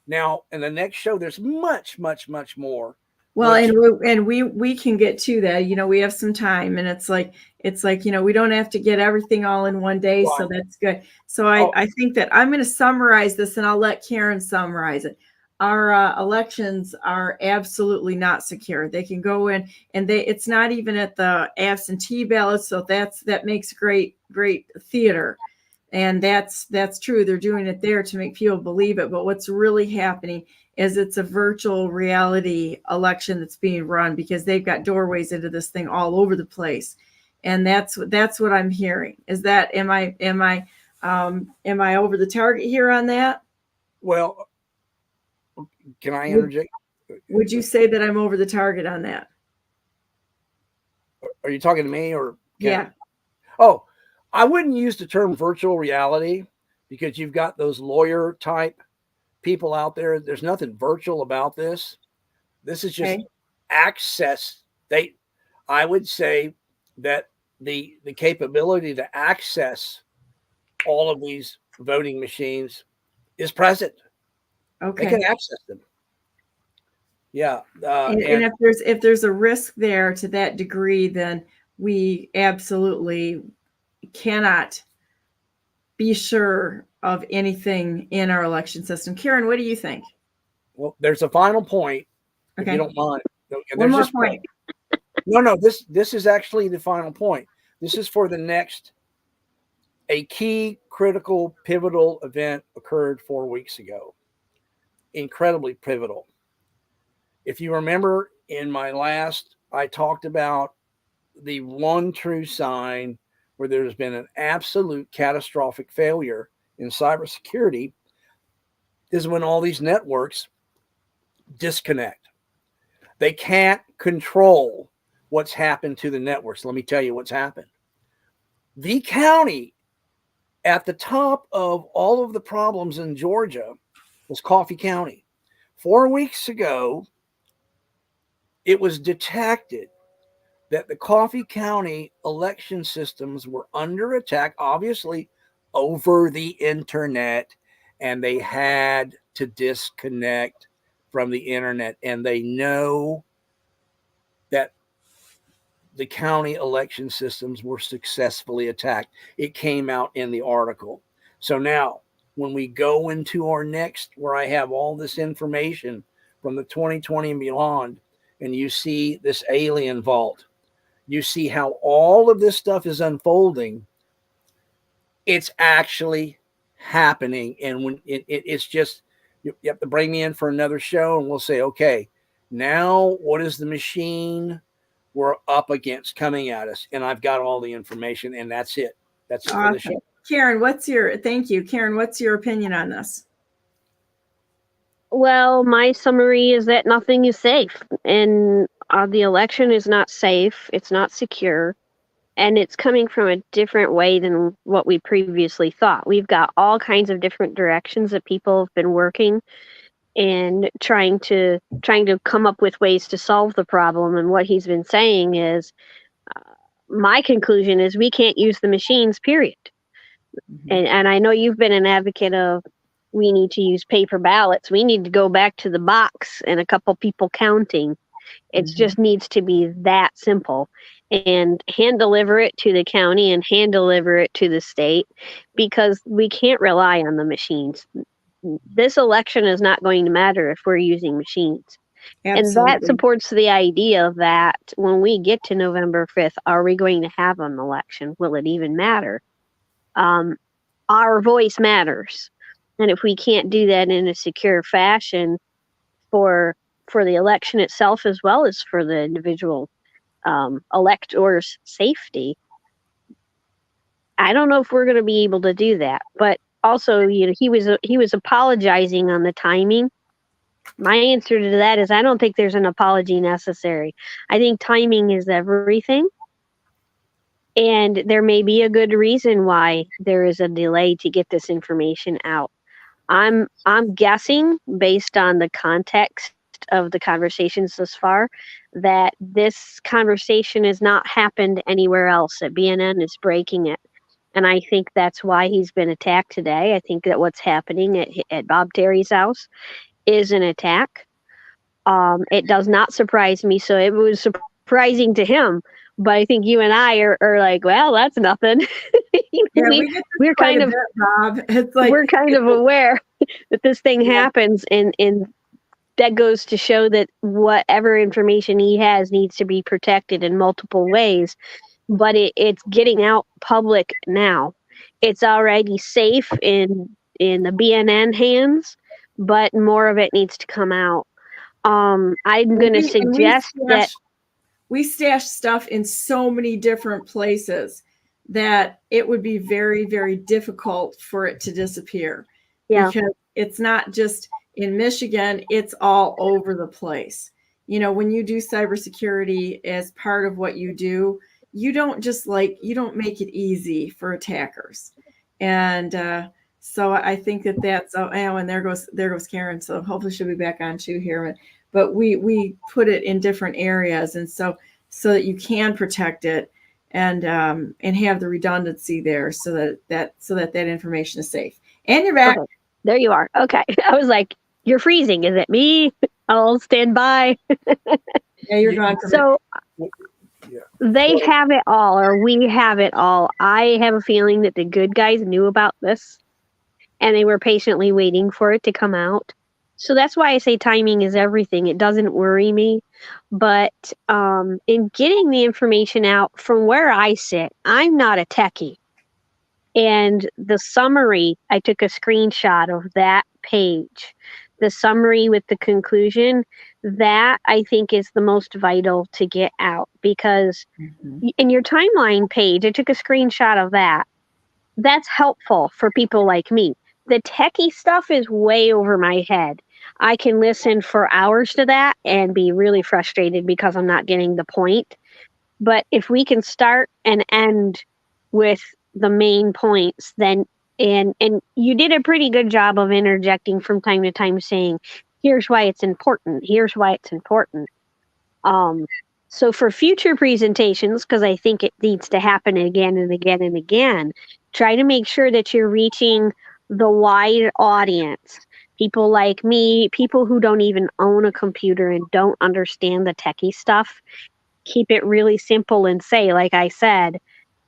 S7: Now, in the next show, there's much, much, much more.
S1: Well, and we can get to that. You know, we have some time, and it's like, you know, we don't have to get everything all in one day. Right. So that's good. So I think that I'm going to summarize this, and I'll let Karen summarize it. Our elections are absolutely not secure. They can go in, and it's not even at the absentee ballots. So that makes great theater. And that's true. They're doing it there to make people believe it. But what's really happening is it's a virtual reality election that's being run, because they've got doorways into this thing all over the place. And that's what I'm hearing. Is that, am I over the target here on that?
S7: Well, can I interject?
S1: Would you say that I'm over the target on that?
S7: Are you talking to me or?
S1: Yeah.
S7: Oh, I wouldn't use the term virtual reality, because you've got those lawyer type people out there. There's nothing virtual about this. This is just access. I would say that the capability to access all of these voting machines is present. Okay. They can access them. Yeah.
S1: And if there's a risk there to that degree, then we absolutely cannot be sure of anything in our election system. Karen, what do you think?
S7: Well, there's a final point, if you don't mind.
S1: One more point.
S7: No, this is actually the final point. This is for the next. A key, critical, pivotal event occurred 4 weeks ago. Incredibly pivotal. If you remember in my last, I talked about the one true sign where there's been an absolute catastrophic failure in cybersecurity is when all these networks disconnect. They can't control what's happened to the networks. Let me tell you what's happened. The county at the top of all of the problems in Georgia was Coffee County. 4 weeks ago, it was detected that the Coffee County election systems were under attack, obviously over the internet, and they had to disconnect from the internet. And they know that the county election systems were successfully attacked. It came out in the article. So now when we go into our next, where I have all this information from the 2020 and beyond, and you see this alien vault, you see how all of this stuff is unfolding. It's actually happening. And when it's just, you have to bring me in for another show and we'll say, okay, now what is the machine we're up against coming at us? And I've got all the information, and that's it. That's it for the show.
S1: Karen, thank you. Karen, what's your opinion on this?
S3: Well, my summary is that nothing is safe, and the election is not safe. It's not secure, and it's coming from a different way than what we previously thought. We've got all kinds of different directions that people have been working and trying to come up with ways to solve the problem. And what he's been saying is, my conclusion is we can't use the machines, period.
S1: Mm-hmm.
S3: And I know you've been an advocate of, we need to use paper ballots. We need to go back to the box and a couple people counting. It just needs to be that simple, and hand deliver it to the county and hand deliver it to the state, because we can't rely on the machines. This election is not going to matter if we're using machines.
S1: Absolutely.
S3: And that supports the idea that when we get to November 5th, are we going to have an election? Will it even matter? Our voice matters. And if we can't do that in a secure fashion for the election itself, as well as for the individual electors' safety, I don't know if we're going to be able to do that. But also, he was apologizing on the timing. My answer to that is, I don't think there's an apology necessary. I think timing is everything. And there may be a good reason why there is a delay to get this information out. I'm guessing, based on the context of the conversations thus far, that this conversation has not happened anywhere else, that BNN is breaking it. And I think that's why he's been attacked today. I think that what's happening at Bob Terry's house is an attack. It does not surprise me. So it was surprising to him. But I think you and I are like, well, that's nothing. We're kind of,
S1: Bob. It's like,
S3: we're kind of aware that this thing happens, and that goes to show that whatever information he has needs to be protected in multiple ways. But it's getting out public now. It's already safe in the BNN hands, but more of it needs to come out. I'm going to suggest that
S1: we stash stuff in so many different places that it would be very, very difficult for it to disappear.
S3: Yeah.
S1: Because it's not just in Michigan, it's all over the place. When you do cybersecurity as part of what you do, you don't make it easy for attackers. And so I think that's, and there goes Karen. So hopefully she'll be back on too here. But we put it in different areas, and so that you can protect it and have the redundancy there, so that information is safe. And you're back.
S3: Okay. There you are. Okay. I was like, you're freezing. Is it me? I'll stand by.
S1: Yeah, you're gone.
S3: So they have it all, or we have it all. I have a feeling that the good guys knew about this, and they were patiently waiting for it to come out. So that's why I say timing is everything. It doesn't worry me. But in getting the information out from where I sit, I'm not a techie. And the summary, I took a screenshot of that page. The summary with the conclusion, that I think is the most vital to get out. Because in your timeline page, I took a screenshot of that. That's helpful for people like me. The techie stuff is way over my head. I can listen for hours to that and be really frustrated because I'm not getting the point. But if we can start and end with the main points, then and you did a pretty good job of interjecting from time to time, saying, here's why it's important. Here's why it's important. So for future presentations, because I think it needs to happen again and again and again, try to make sure that you're reaching the wide audience. People like me, people who don't even own a computer and don't understand the techie stuff. Keep it really simple and say, like I said,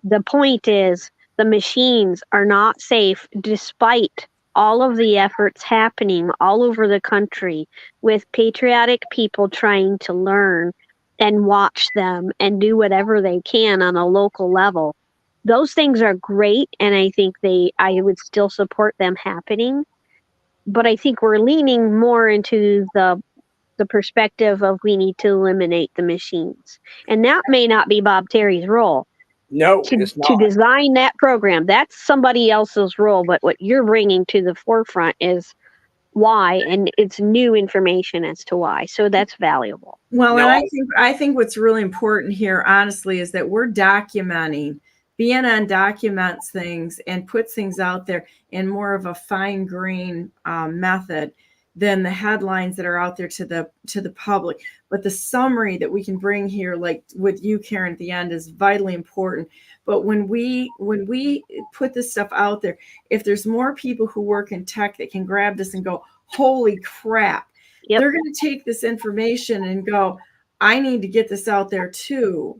S3: the point is the machines are not safe despite all of the efforts happening all over the country with patriotic people trying to learn and watch them and do whatever they can on a local level. Those things are great, and I think I would still support them happening. But I think we're leaning more into the perspective of we need to eliminate the machines. And that may not be Bob Terry's role
S7: No,
S3: to
S7: it's
S3: to
S7: not.
S3: design that program. That's somebody else's role, but what you're bringing to the forefront is why, and it's new information as to why. So that's valuable.
S1: Well,
S7: No,
S1: and I think what's really important here, honestly, is that we're documenting. BNN documents things and puts things out there in more of a fine grain method than the headlines that are out there to the public. But the summary that we can bring here, like with you, Karen, at the end, is vitally important. But when we put this stuff out there, if there's more people who work in tech that can grab this and go, holy crap,
S3: Yep.
S1: they're going to take this information and go, I need to get this out there too.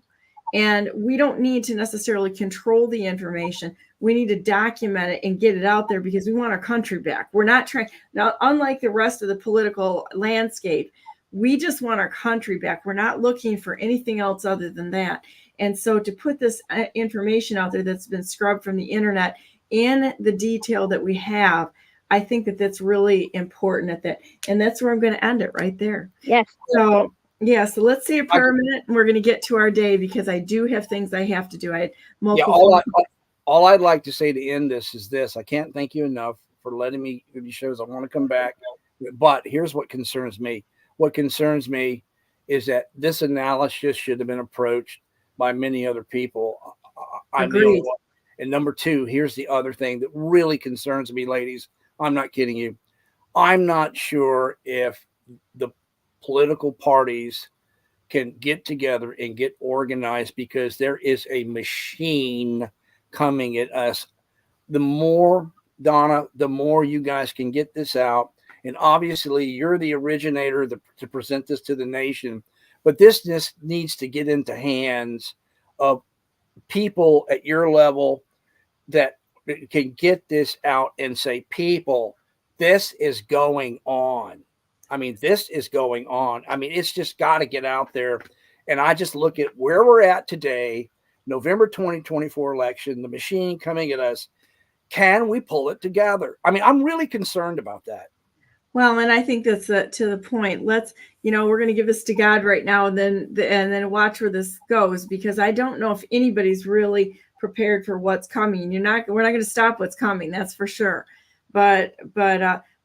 S1: And we don't need to necessarily control the information. We need to document it and get it out there because we want our country back. We're not trying, now, unlike the rest of the political landscape, we just want our country back. We're not looking for anything else other than that. And so to put this information out there that's been scrubbed from the internet in the detail that we have, I think that that's really important at that. And that's where I'm going to end it right there.
S3: Yes.
S1: So, yeah, so let's say a prayer minute and we're going to get to our day because I do have things I have to do. I had multiple.
S7: All I'd like to say to end this is this. I can't thank you enough for letting me give you shows. I want to come back. But here's what concerns me. What concerns me is that this analysis should have been approached by many other people.
S1: Agreed.
S7: And number two, here's the other thing that really concerns me, ladies. I'm not kidding you. I'm not sure if the political parties can get together and get organized because there is a machine coming at us. The more, Donna, the more you guys can get this out. And obviously you're the originator to present this to the nation, but this just needs to get into hands of people at your level that can get this out and say, people, this is going on. I mean, this is going on. I mean, it's just got to get out there. And I just look at where we're at today, November 2024 election, the machine coming at us. Can we pull it together? I mean, I'm really concerned about that.
S1: Well, and I think that's to the point. Let's, we're going to give this to God right now and then watch where this goes, because I don't know if anybody's really prepared for what's coming. We're not going to stop what's coming. That's for sure. But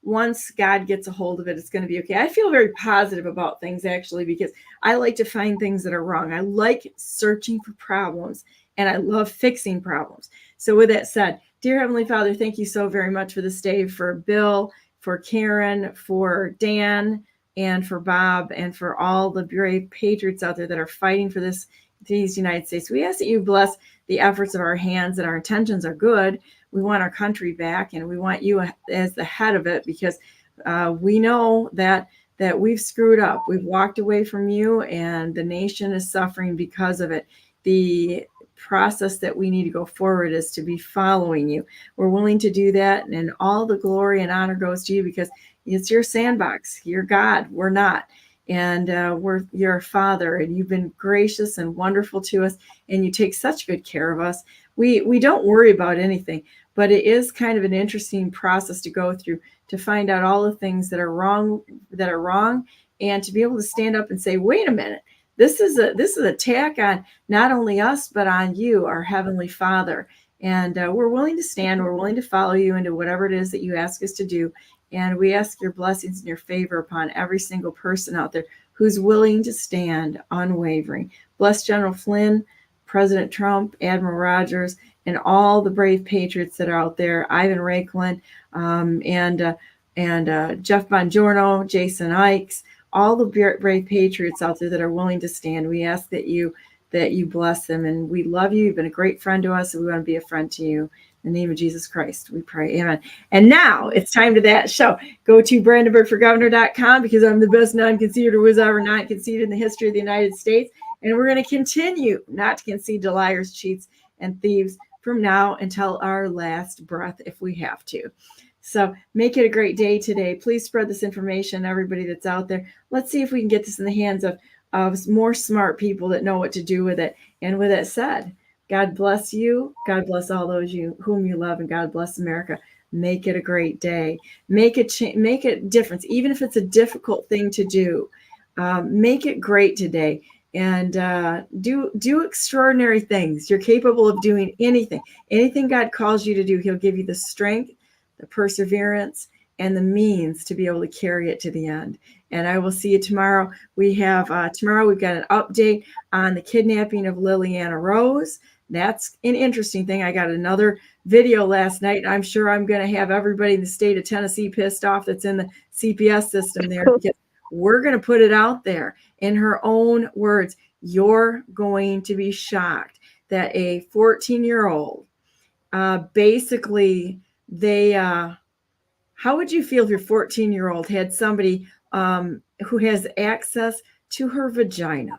S1: once God gets a hold of it, it's going to be okay. I feel very positive about things, actually, because I like to find things that are wrong. I like searching for problems, and I love fixing problems. So with that said, dear Heavenly Father, thank you so very much for this day, for Bill, for Karen, for Dan, and for Bob, and for all the brave patriots out there that are fighting for these United States. We ask that you bless the efforts of our hands, and our intentions are good. We want our country back, and we want you as the head of it, because we know that we've screwed up. We've walked away from you, and the nation is suffering because of it. The process that we need to go forward is to be following you. We're willing to do that, and all the glory and honor goes to you, because it's your sandbox. You're God. We're not. And we're your Father, and you've been gracious and wonderful to us, and you take such good care of us. We don't worry about anything, but it is kind of an interesting process to go through to find out all the things that are wrong, and to be able to stand up and say, wait a minute, this is an attack on not only us, but on you, our Heavenly Father. And we're willing to stand, we're willing to follow you into whatever it is that you ask us to do. And we ask your blessings and your favor upon every single person out there who's willing to stand unwavering. Bless General Flynn, President Trump, Admiral Rogers, and all the brave patriots that are out there, Ivan Raiklin, and Jeff Bongiorno, Jason Ikes, all the brave patriots out there that are willing to stand. We ask that you bless them, and we love you. You've been a great friend to us, and we want to be a friend to you. In the name of Jesus Christ, we pray. Amen. And now it's time to that show. Go to BrandenburgForGovernor.com, because I'm the best non-conceded or was ever not conceded in the history of the United States. And we're going to continue not to concede to liars, cheats, and thieves from now until our last breath, if we have to. So make it a great day today. Please spread this information, everybody that's out there. Let's see if we can get this in the hands of more smart people that know what to do with it. And with that said, God bless you. God bless all those whom you love, and God bless America. Make it a great day. Make a difference, even if it's a difficult thing to do. Make it great today, and do extraordinary things. You're capable of doing anything. Anything God calls you to do, He'll give you the strength, the perseverance, and the means to be able to carry it to the end. And I will see you tomorrow. We have tomorrow we've got an update on the kidnapping of Liliana Rose. That's an interesting thing. I got another video last night. I'm sure I'm going to have everybody in the state of Tennessee pissed off that's in the CPS system there, because we're going to put it out there in her own words. You're going to be shocked that a 14-year-old, basically, how would you feel if your 14-year-old had somebody who has access to her vagina?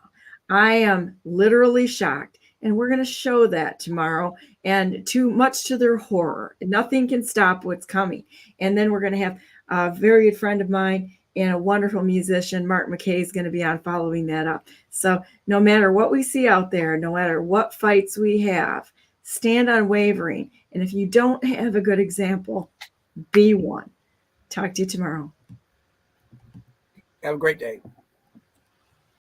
S1: I am literally shocked. And we're going to show that tomorrow, and too much to their horror. Nothing can stop what's coming. And then we're going to have a very good friend of mine and a wonderful musician, Mark McKay, is going to be on following that up. So no matter what we see out there, no matter what fights we have, stand unwavering. And if you don't have a good example, be one. Talk to you tomorrow.
S7: Have a great day.